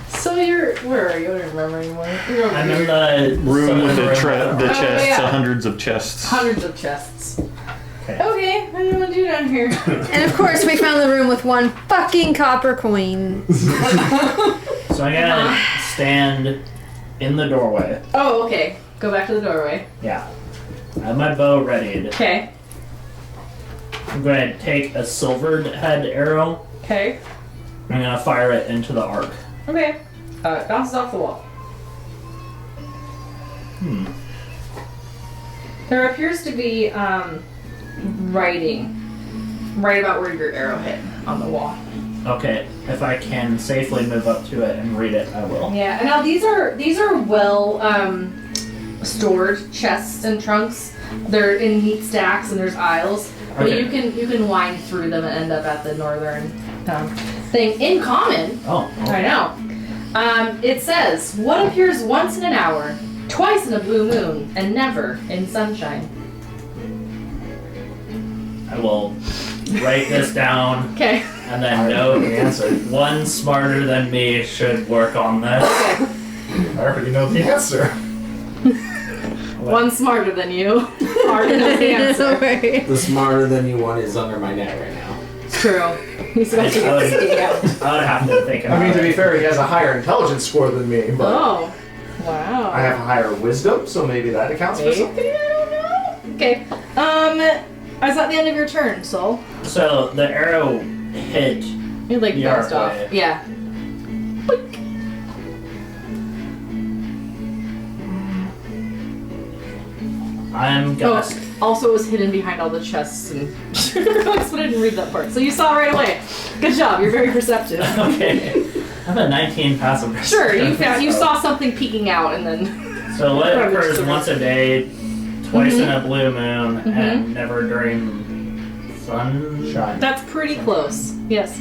So you're. Where are you? I don't remember anymore. You're over I'm in here. the Room with the room. the Oh, chests, yeah. hundreds of chests. Hundreds of chests. Okay. Okay, what do you want to do down here? And of course, we found the room with 1 fucking copper coin. So I'm gonna stand in the doorway. Oh, okay. Go back to the doorway. Yeah. I have my bow readied. Okay. I'm going to take a silvered head arrow. Okay. I'm going to fire it into the arc. Okay. It bounces off the wall. There appears to be writing right about where your arrow hit on the wall. Okay, if I can safely move up to it and read it, I will. Yeah. And now these are well stored chests and trunks. They're in neat stacks and there's aisles. But Okay. you can wind through them and end up at the northern thing. In common, Oh, I know. It says, what appears once in an hour, twice in a blue moon, and never in sunshine. I will write this down Okay. and then note the answer. One smarter than me should work on this. I already know the answer. One smarter than you. Smarter than the answer. Right. The smarter than you one is under my net right now. It's true. He's about to get stick out. I would have to think about I mean, to be it. fair, he has a higher intelligence score than me, but Oh, wow. I have a higher wisdom, so maybe that accounts for something. Maybe, I don't know. Okay. Is that the end of your turn, Sol? So the arrow hit. You like The bounced arc off. way. Yeah. I'm gonna. Also, it was hidden behind all the chests and. But I didn't read that part, so you saw it right away. Good job. You're very perceptive. Okay. I'm a 19 passive perception. Sure, you saw something peeking out, and then. So what occurs Sort of. once a day, twice in a blue moon, and never during sunshine? That's pretty close. Yes.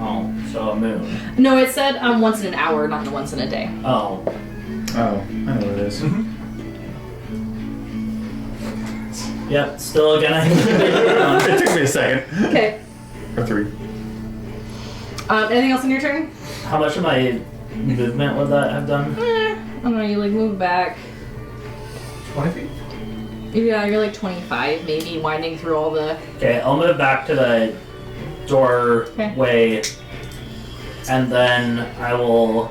Oh, so a moon. No, it said once in an hour, not the once in a day. Oh. Oh, I know what it is. Yep, still gonna. It took me a second. Okay. Or 3. Anything else on your turn? How much of my movement would that have done? I don't know. You like move back. 20 feet. Yeah, you're like 25, maybe winding through all the. Okay, I'll move back to the doorway, and then I will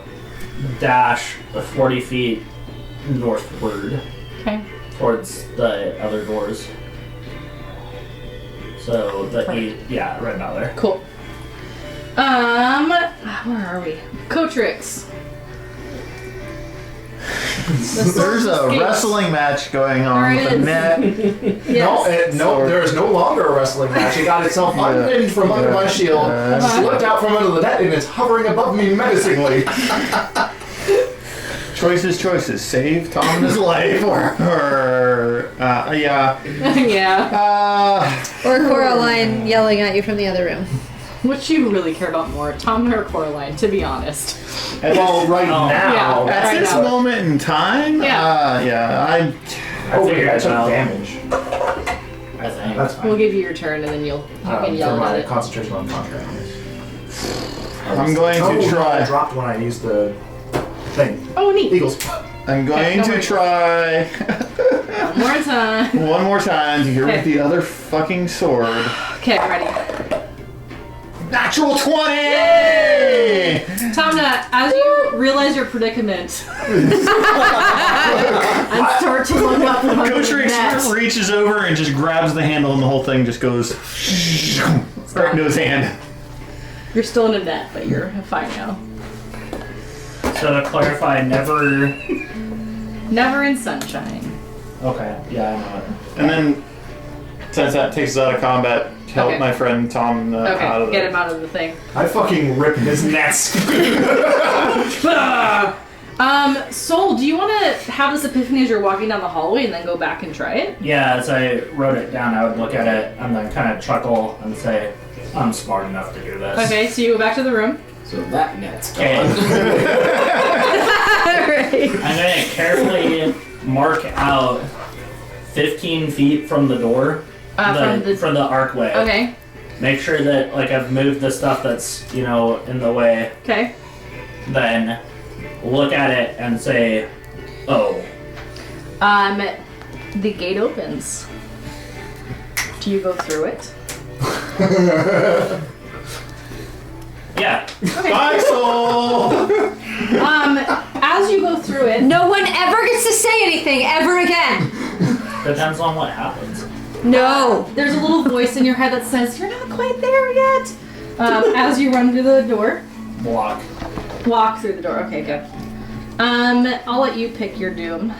dash 40 feet northward. Okay. Towards the other doors. So that yeah, right about there. Cool. Where are we? Cotrix. There's a wrestling match going on There with a is. net. Yes. There is no longer a wrestling match. It got itself unpinned from under my shield, slipped out from under the net, and it's hovering above me menacingly. Choices. Save Tom his life, or yeah. Yeah. Or Coraline yelling at you from the other room. What you really care about more, Tom or Coraline, to be honest? Well, right now. Yeah. At Right this now. moment in time, I Oh, figured yeah, I it took out. damage. I think. That's fine. We'll give you your turn, and then you can For yell my at it. concentration on contract. I'm going Oh, to I try. dropped when I used the thing. Oh, neat. Eagles. I'm going no to worries. try One more time. one more time to get rid of Okay. the other fucking sword. Okay, ready. Natural 20! Tamna, as you realize your predicament, and start to look up from under Coach the net. reaches over and just grabs the handle, and the whole thing just goes right into his hand. You're still in a net, but you're fine now. So to clarify, never. Never in sunshine. Okay, yeah, I know it. And then, since that takes us out of combat, help Okay. my friend Tom out of Okay, the... get him out of the thing. I fucking rip his nets. Sol, do you want to have this epiphany as you're walking down the hallway and then go back and try it? Yeah, as I wrote it down, I would look at it and then kind of chuckle and say, I'm smart enough to do this. Okay, so you go back to the room. So that net's Okay. gone. I'm going to carefully mark out 15 feet from the door, from the archway. Okay. Make sure that like I've moved the stuff that's in the way. Okay. Then look at it and say, "Oh." The gate opens. Do you go through it? Yeah. Bye, Soul! As you go through it, No one ever gets to say anything ever again. Depends on what happens. No. there's a little voice in your head that says, "You're not quite there yet." As you run through the door, walk through the door. Okay, good. I'll let you pick your doom.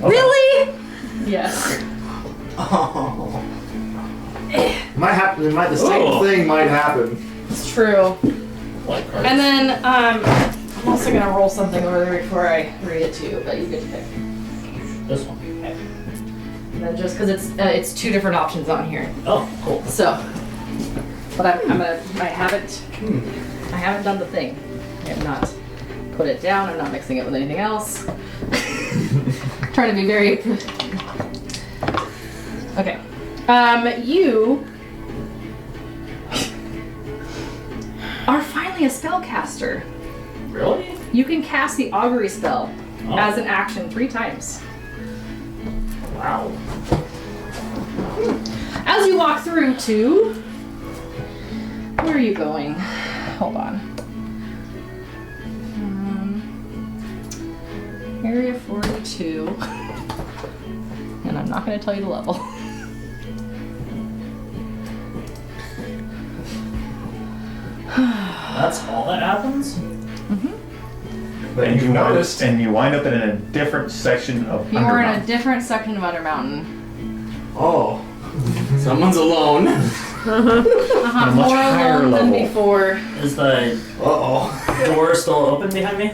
Really? Yes. Might happen. The same Ooh. thing might happen. It's true. Like cards. And then I'm also gonna roll something over there before I read it to you, but you get to pick. This one. And then just because it's two different options on here, Oh, cool. so. But I haven't done the thing. I have not put it down. I'm not mixing it with anything else. Trying to be very. Okay. You are finally a spellcaster. Really? You can cast the augury spell Oh. as an action 3 times. Wow. As you walk through to are you going? Hold on. Area 42. And I'm not going to tell you the level. That's all that happens? But And you you noticed. and you wind up in a different section of You are in a Undermountain. different section of Undermountain. Oh. Someone's alone. Uh-huh, much more higher alone than level. before. Is the Uh-oh. door still open behind me?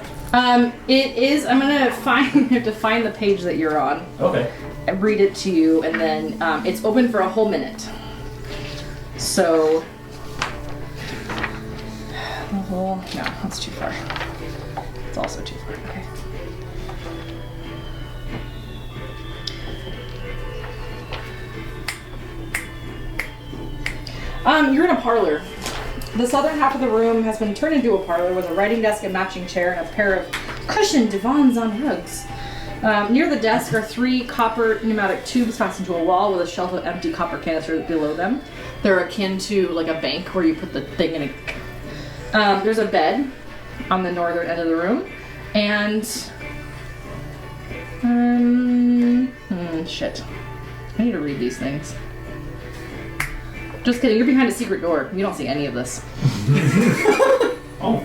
It is. I'm gonna you have to find the page that you're on. Okay. And read it to you, and then it's open for a whole minute. So. No, that's too far. It's also too far. Okay. You're in a parlor. The southern half of the room has been turned into a parlor with a writing desk, a matching chair, and a pair of cushioned divans on rugs. Near the desk are 3 copper pneumatic tubes fastened to a wall with a shelf of empty copper canisters below them. They're akin to like a bank where you put the thing in a... there's a bed on the northern end of the room, and... shit. I need to read these things. Just kidding, you're behind a secret door. You don't see any of this. Oh.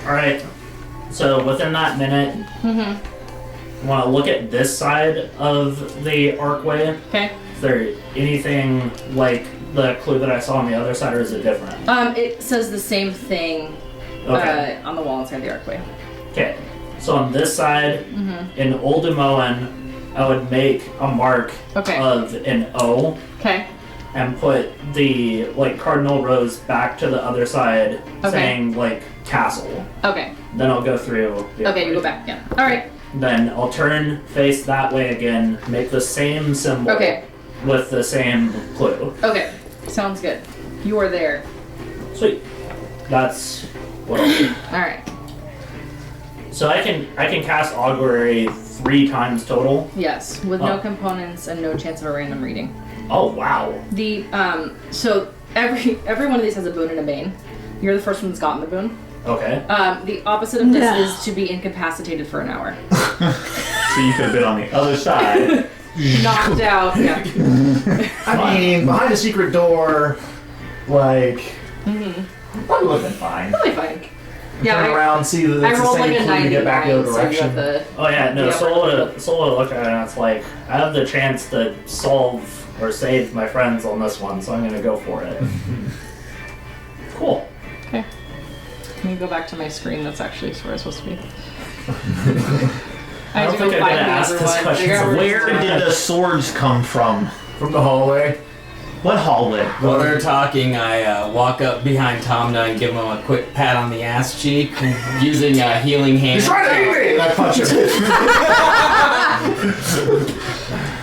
Alright. So within that minute, I want to look at this side of the archway. Okay. Is there anything like the clue that I saw on the other side, or is it different? It says the same thing Okay. on the wall inside the archway. Okay. So on this side, in Undermountain, I would make a mark Okay. of an O Okay. and put the like cardinal rows back to the other side, Okay. saying like castle. Okay. Then I'll go through. The Okay, you go back again. Alright. Then I'll turn, face that way again, make the same symbol Okay. with the same clue. Okay. Sounds good. You are there. Sweet. That's what I'll do. Alright. So I can cast augury 3 times total. Yes, with no Oh. components and no chance of a random reading. Oh wow. The so every one of these has a boon and a bane. You're the first one that's gotten the boon. Okay. The opposite of this No. is to be incapacitated for an hour. So you could have been on the other side. Knocked out. Yeah. I mean, behind a secret door, like, probably would have been fine. Probably fine. Yeah, Turn around, see that I it's the rolled same like a clue to get back the 99, other so you direction. have the... Oh yeah, no, Yeah, Sola looked at it and it's like, I have the chance to solve or save my friends on this one, so I'm gonna go for it. Cool. Okay. Let me go back to my screen. That's actually where it's supposed to be. I don't think I'm gonna ask this question. Where did the swords come from? From the hallway. What hallway? While they're talking, I walk up behind Tomna and give him a quick pat on the ass cheek using a healing hand. He's trying to hit me! And I punch him.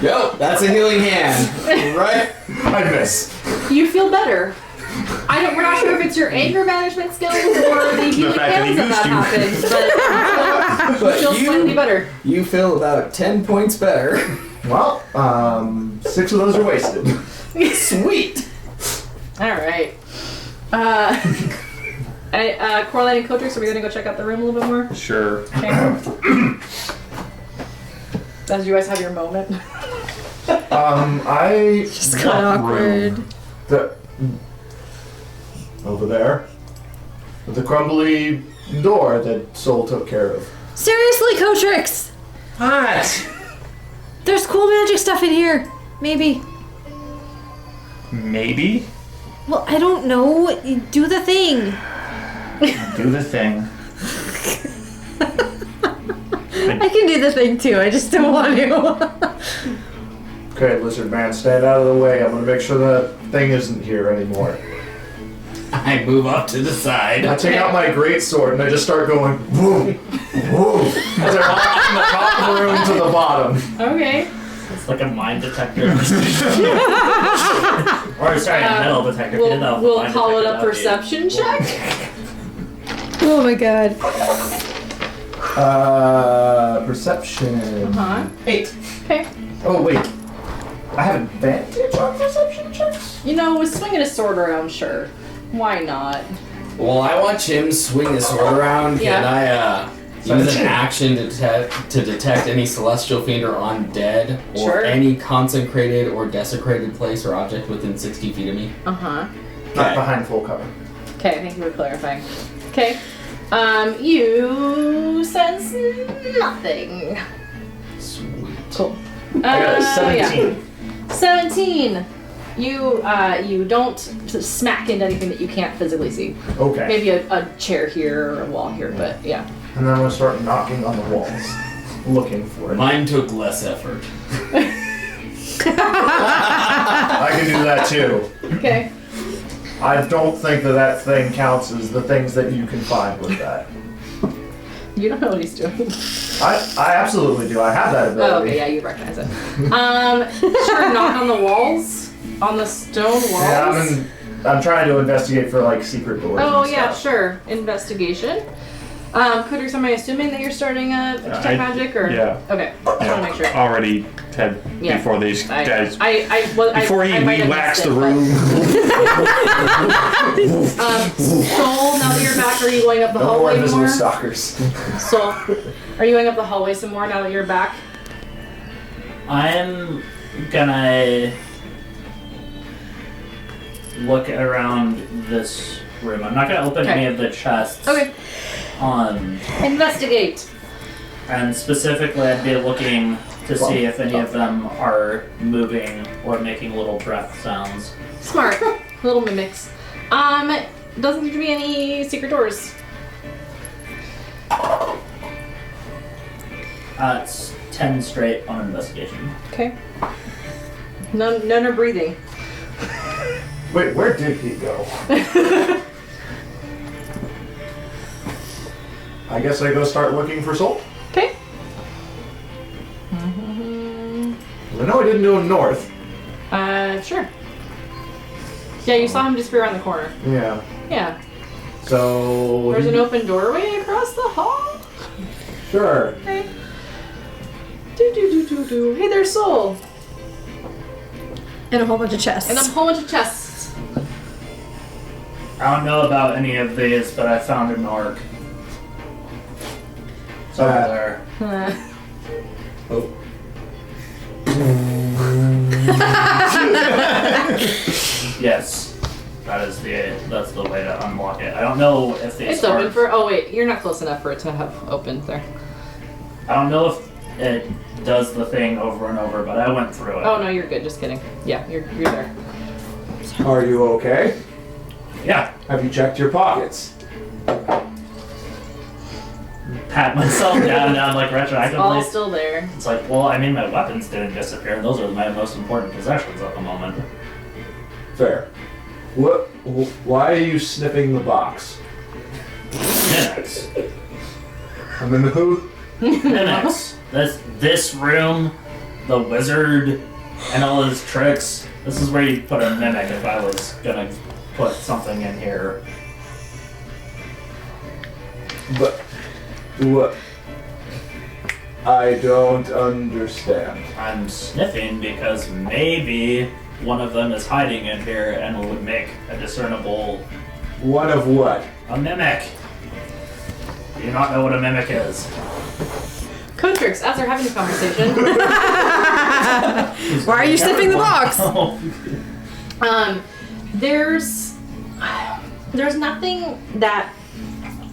Yo, that's a healing hand, right? I miss. You feel better. We're not sure if it's your anger management skills or the healing fact that he hands that used happened, but you feel slightly better. You feel about 10 points better. Well, 6 of those are wasted. Sweet. All right. Coraline and Kotrix, are we gonna go check out the room a little bit more? Sure. Okay. As you guys have your moment. I It's kind of awkward. over there, with the crumbly door that Soul took care of. Seriously, Kotrix! What? There's cool magic stuff in here. Maybe. Maybe? Well, I don't know. You do the thing. Do the thing. I can do the thing too. I just don't want to. Okay, lizard man, stand out of the way. I'm gonna make sure that thing isn't here anymore. I move up to the side. I take out my great sword and I just start going boom, boom, as I walk from the top of the room to the bottom. Okay. It's like a mine detector. Or sorry, a metal detector. You didn't know if a We'll mine call it detector a would be. perception check. Oh my god. Perception. 8. Okay. Oh wait, I have advantage on perception checks. You know, with swinging a sword around, sure. Why not? Well, I watch him swing his sword around. Yeah. Can I use an action to detect any celestial fiend or undead, or Sure. any consecrated or desecrated place or object within 60 feet of me? Uh-huh. Not behind full cover. Okay, thank you for clarifying. Okay. You sense nothing. Sweet. Cool. I got a 17. Yeah. 17. You don't smack into anything that you can't physically see. Okay. Maybe a chair here or a wall here, but yeah. And then I'm gonna start knocking on the walls, looking for it. Mine took less effort. I can do that too. Okay. I don't think that thing counts as the things that you can find with that. You don't know what he's doing. I absolutely do. I have that ability. Oh, okay, yeah, you recognize it. Sure, knock on the walls? On the stone walls? Yeah, I'm trying to investigate for like secret doors. Oh, and yeah, stuff. sure. Investigation. Critters, am I assuming that you're starting a detect magic, or? Yeah. Okay, just want to make sure. Already had Yeah. before these guys. Before he waxed the room. Soul, now that you're back, are you going up the No more hallway invisible more? stalkers. Soul, are you going up the hallway some more now that you're back? I'm gonna look around this room. I'm not gonna open Okay. any of the chests. Okay. Investigate. And specifically, I'd be looking to see if any of them are moving or making little breath sounds. Smart. Little mimics. Doesn't seem to be any secret doors. It's 10 straight on investigation. Okay. None are breathing. Wait, where did he go? I guess I go start looking for Soul. Okay. I know I didn't do him north. Sure. Yeah, you saw him disappear around the corner. Yeah. Yeah. So There's an open doorway across the hall. Sure. Okay. Do. Hey, there's Soul. And a whole bunch of chests. And a whole bunch of chests. I don't know about any of these, but I found an orc. It's over there. Oh. Yes. That's the way to unlock it. I don't know if these It's open orcs- for. Oh wait, you're not close enough for it to have opened there. I don't know if it does the thing over and over, but I went through it. Oh no, you're good. Just kidding. Yeah, you're there. Are you okay? Yeah. Have you checked your pockets? Pat myself down and I'm like All retroactively. still there. It's like, well, I mean, my weapons didn't disappear, and those are my most important possessions at the moment. Fair. What? Why are you sniffing the box? Mimics. I mean, who? Mimics. This room, the wizard, and all his tricks. This is where you put a mimic if I was gonna put something in here. But what? I don't understand. I'm sniffing because maybe one of them is hiding in here and would make a discernible One of what? a mimic. Do you not know what a mimic is? Cotrix, as they're having a conversation, Why are you sniffing the box? there's nothing that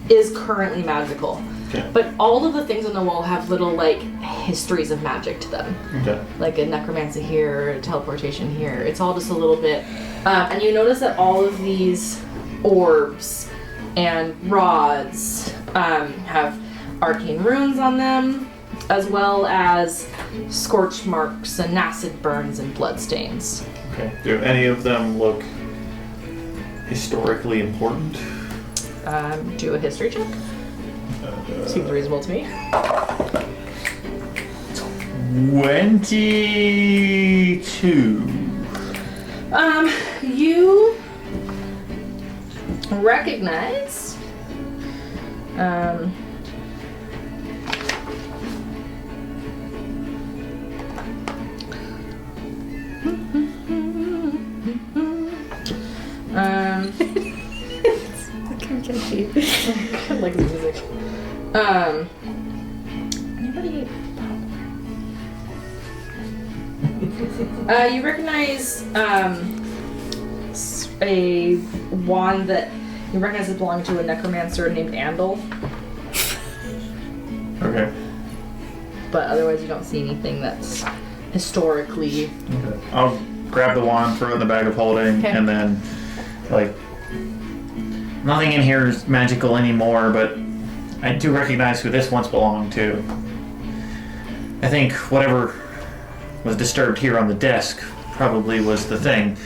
is currently magical. Okay. But all of the things on the wall have little like histories of magic to them. Okay. Like a necromancy here, a teleportation here. It's all just a little bit. And you notice that all of these orbs and rods have arcane runes on them, as well as scorch marks and acid burns and bloodstains. Okay. Do any of them look historically important? Do a history check. Seems reasonable to me. 22. You recognize cheap. I like the music. Anybody? You recognize a wand that you recognize it belonged to a necromancer named Andal, Okay. but otherwise you don't see anything that's historically. Okay. I'll grab the wand, throw it in the bag of holding, Okay. and then, like, nothing in here is magical anymore, but I do recognize who this once belonged to. I think whatever was disturbed here on the desk probably was the thing.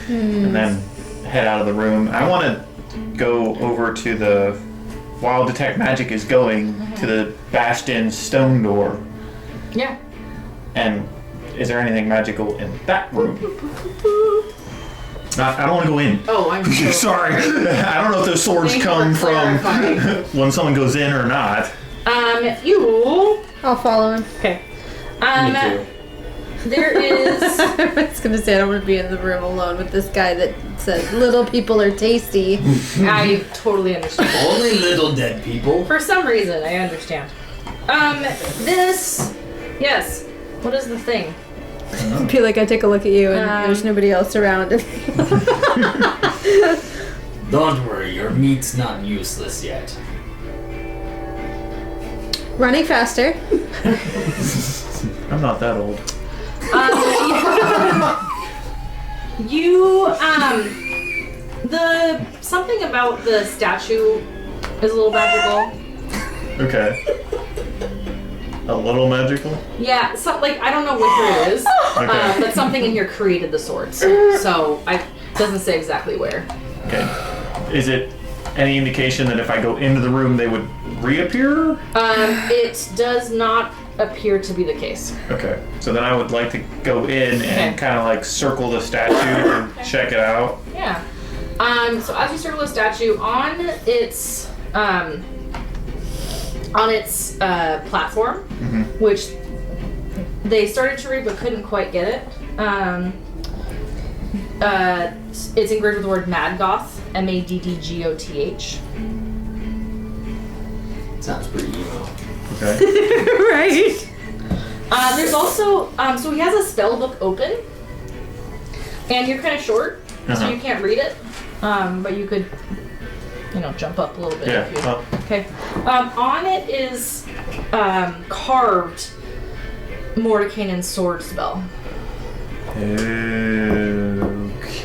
And then head out of the room. I want to go over to the, while Detect Magic is going, to the bashed in stone door. Yeah. And is there anything magical in that room? I don't want to go in. Oh, I'm so Sorry. I don't know if those swords Thank you come for from clarifying. when someone goes in or not. You. I'll follow him. Okay. Me too. There is. I was gonna say I don't want to be in the room alone with this guy that says little people are tasty. I totally understand. Only little dead people. For some reason, I understand. This. Yes. What is the thing? I feel like I take a look at you and there's nobody else around. Don't worry, your meat's not useless yet. Running faster. I'm not that old. The something about the statue is a little magical. Okay. A little magical? Yeah, like I don't know where it is, Okay. but something in here created the swords. So I doesn't say exactly where. Okay. Is it any indication that if I go into the room they would reappear? It does not appear to be the case. Okay. So then I would like to go in and kind of like circle the statue and check it out. Yeah. So as you circle the statue on its platform, which they started to read but couldn't quite get it. It's engraved with the word Madgoth, Maddgoth. Sounds pretty emo. Okay. Right. There's also so he has a spell book open, and you're kind of short, so you can't read it. But you could, jump up a little bit. Yeah. If you, Well, okay. On it is carved Mordenkainen's sword spell.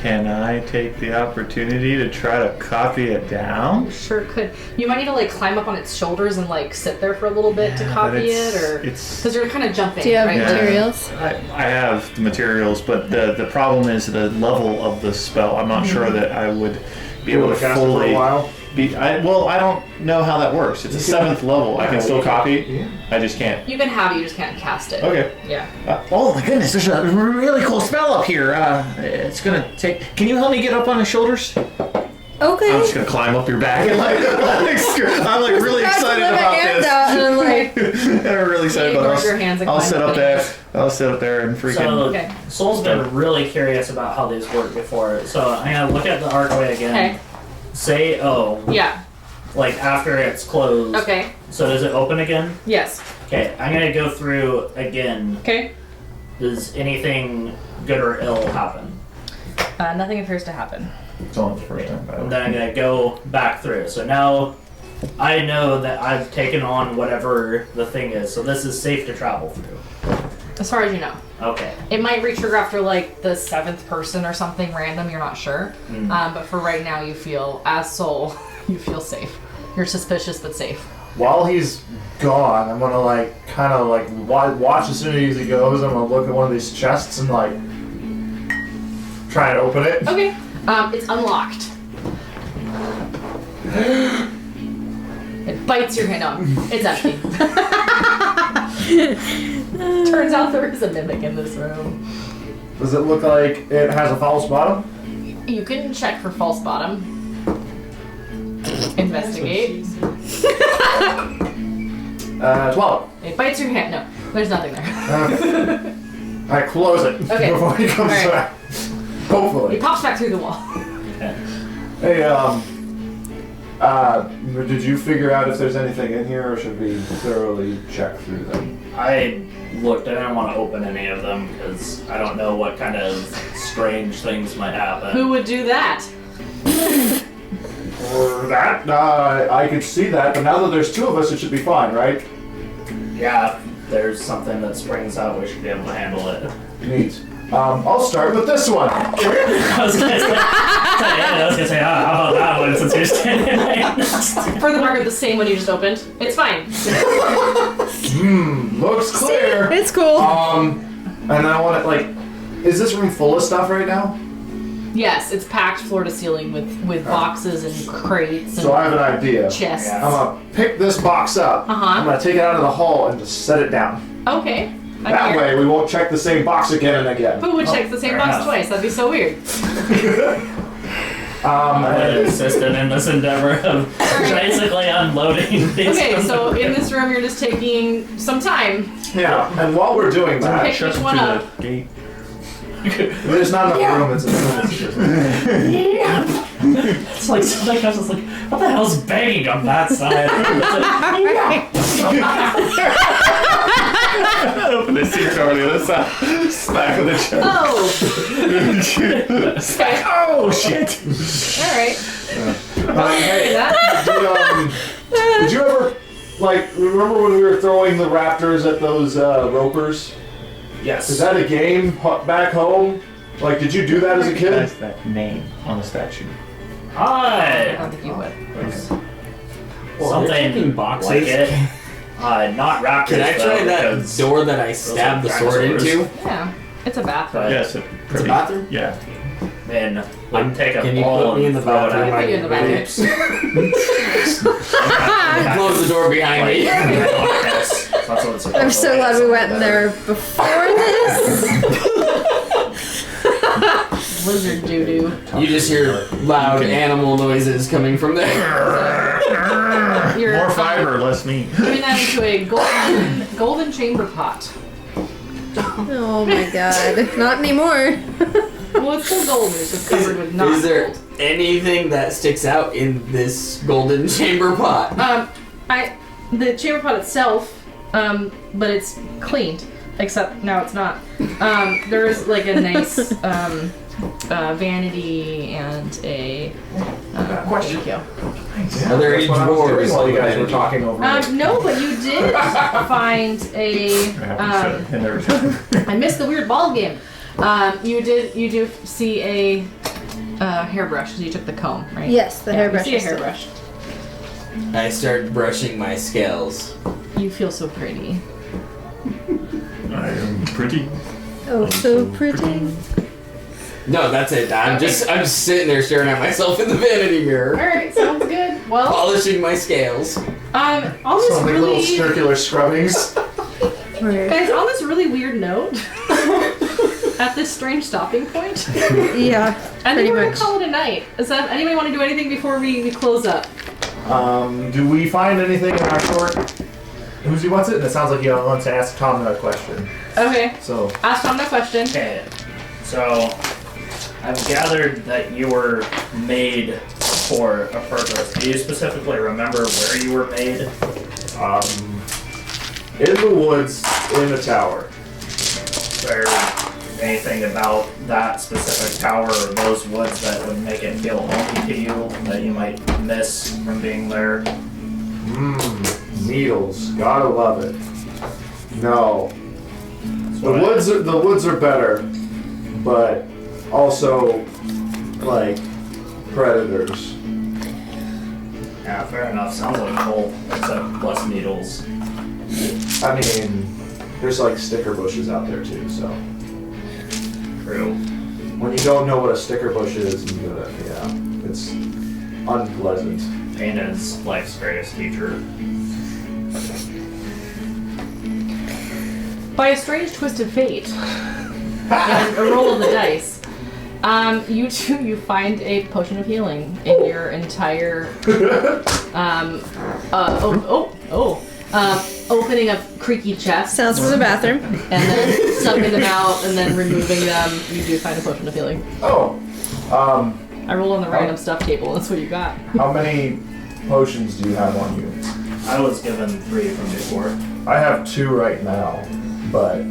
can I take the opportunity to try to copy it down? Sure could. You might need to climb up on its shoulders and sit there for a little bit to Yeah, copy but it, or it's because you're kind of jumping. Do you have right? materials? I have the materials, but the problem is the level of the spell. I'm not sure that I would be able to cast it for a fully. while. I don't know how that works. It's a 7th level. I can still copy. Yeah. I just can't. You can have it, you just can't cast it. Okay. Yeah. Oh my goodness, there's a really cool spell up here. It's gonna take. Can you help me get up on his shoulders? Okay. I'm just gonna climb up your back and I'm like really excited about this. And I'm like, I'm really excited You about rub this. your hands and I'll climb sit up up there. I'll sit up there and freaking. So, Okay. Soul's been really curious about how these work before, so I'm gonna look at the archway again. Okay. Say oh, Yeah. like after it's closed. Okay. So does it open again? Yes. Okay, I'm gonna go through again. Okay. Does anything good or ill happen? Nothing appears to happen. It's only the first time. And then I'm gonna go back through. So now I know that I've taken on whatever the thing is, so this is safe to travel through. As far as you know. Okay. It might retrigger after the 7th person or something random, you're not sure. But for right now you feel, as Soul, you feel safe. You're suspicious but safe. While he's gone, I'm gonna watch as soon as he goes. I'm gonna look at one of these chests and try and open it. Okay. It's unlocked. It bites your hand on. It's empty. Turns out there is a mimic in this room. Does it look like it has a false bottom? You can check for false bottom. Investigate. 12. It bites your hand. No, there's nothing there. Okay. I close it Okay. before he comes Alright. back. He Hopefully. pops back through the wall. Hey, Did you figure out if there's anything in here, or should we thoroughly check through them? I looked. I didn't want to open any of them because I don't know what kind of strange things might happen. Who would do that? Or that? I could see that, but now that there's two of us, it should be fine, right? Yeah, if there's something that springs out, we should be able to handle it. Neat. I'll start with this one. I was gonna say, how about that one since you're standing right next to For the record, the same one you just opened. It's fine. Looks clear. It's cool. And I want to, is this room full of stuff right now? Yes, it's packed floor to ceiling with boxes and crates and So I have an idea. chests. Yeah. I'm gonna pick this box up. I'm gonna take it out of the hall and just set it down. Okay. I'm That here. way we won't check the same box again and again. Who would check the same fair box enough. twice? That'd be so weird. I'm an assistant in this endeavor of basically unloading these. Okay, from so the- in this room, you're just taking some time. Yeah, and while we're doing that, Pick which one up. Gate. there's not enough room. It's It's like somebody else is like, what the hell's banging on that side? Open the secret door on the other side. Smack with the chest. Oh! Okay. Oh shit! Alright. hey, That. did you ever, remember when we were throwing the raptors at those ropers? Yes. Is that a game back home? Did you do that as a kid? That's that name on the statue. I Hi. don't think you would. Something boxes. like it. Not raptors. Can I try though, that because door that I stabbed the sword dinosaurs. into? Yeah. It's a bathroom. Yes, It's a bathroom? Yeah. Then I'd take a Can you ball put me in the and throw it bathroom? at Put you in the bathroom. Close the door behind me. I'm so glad we went in there before this. Lizard doo-doo. You just hear loud animal noises coming from there. You're More fiber, less meat. Putting that into a golden chamber pot. Oh my god. Not anymore. Well, it's still golden. It's just covered with not Is there gold. anything that sticks out in this golden chamber pot? The chamber pot itself, but it's cleaned. Except now it's not. There's like a nice vanity and a Question. thank you. Are there any That's what I was doing drawers? while you guys were talking over it. No, but you did find a. I missed the weird ball game. You do see a hairbrush because you took the comb, right? Yes, the hairbrush. You see a is still- hairbrush. I start brushing my scales. You feel so pretty. I am pretty. Oh, so pretty. No, that's it. I'm just sitting there staring at myself in the vanity All mirror, right, sounds good. Well, polishing my scales. on this So many little really circular scrubbings. guys, on this really weird note, at this strange stopping point, Yeah, I pretty think we're gonna much. call it a night. Is that anybody want to do anything before we close up? Do we find anything in our short? Who's wants it? And it sounds like you want to ask Tom a question. Okay, So, ask Tom a question. Okay, so I've gathered that you were made for a purpose. Do you specifically remember where you were made? in the woods, in the tower. Is there anything about that specific tower or those woods that would make it feel homey to you that you might miss from being there? Needles. Gotta love it. No. The woods are better, but also predators. Yeah, fair enough. Sounds like coal, except less needles. I mean, there's sticker bushes out there too, so True. when you don't know what a sticker bush is, it's unpleasant. Pain is life's greatest teacher. By a strange twist of fate and a roll of the dice, you find a potion of healing in your entire opening a creaky chest Sounds from the bathroom. and then sucking them out and then removing them. You do find a potion of healing. Oh, I rolled on the random stuff table. That's what you got. how many potions do you have on you? I was given 3 from before. I have 2 right now, but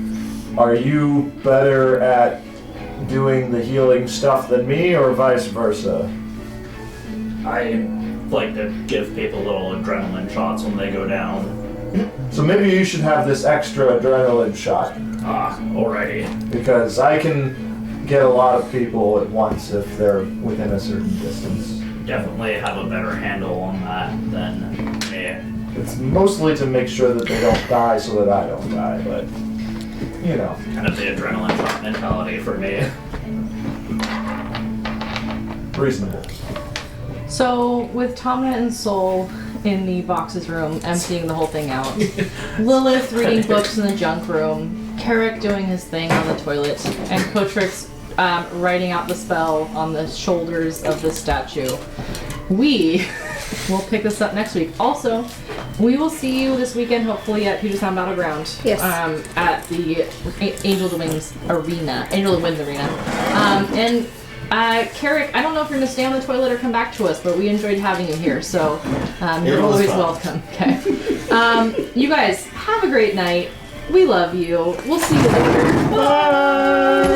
are you better at doing the healing stuff than me, or vice versa? I like to give people little adrenaline shots when they go down. So maybe you should have this extra adrenaline shot, Alrighty. because I can get a lot of people at once if they're within a certain distance. Definitely have a better handle on that than me. It's mostly to make sure that they don't die so that I don't die, but, you know. Kind of the adrenaline shot mentality for me. Reasonable. So, with Tomna and Soul in the boxes room, emptying the whole thing out, Lilith reading books in the junk room, Karrik doing his thing on the toilet, and Kotrix writing out the spell on the shoulders of the statue. We will pick this up next week. Also, we will see you this weekend, hopefully, at Puget Sound Battleground. Yes. At the Angel of the Winds Arena. Angel of the Winds Arena. Karrik, I don't know if you're going to stay on the toilet or come back to us, but we enjoyed having you here, so you're It was always fun. welcome. Okay. You guys, have a great night. We love you. We'll see you later. Bye!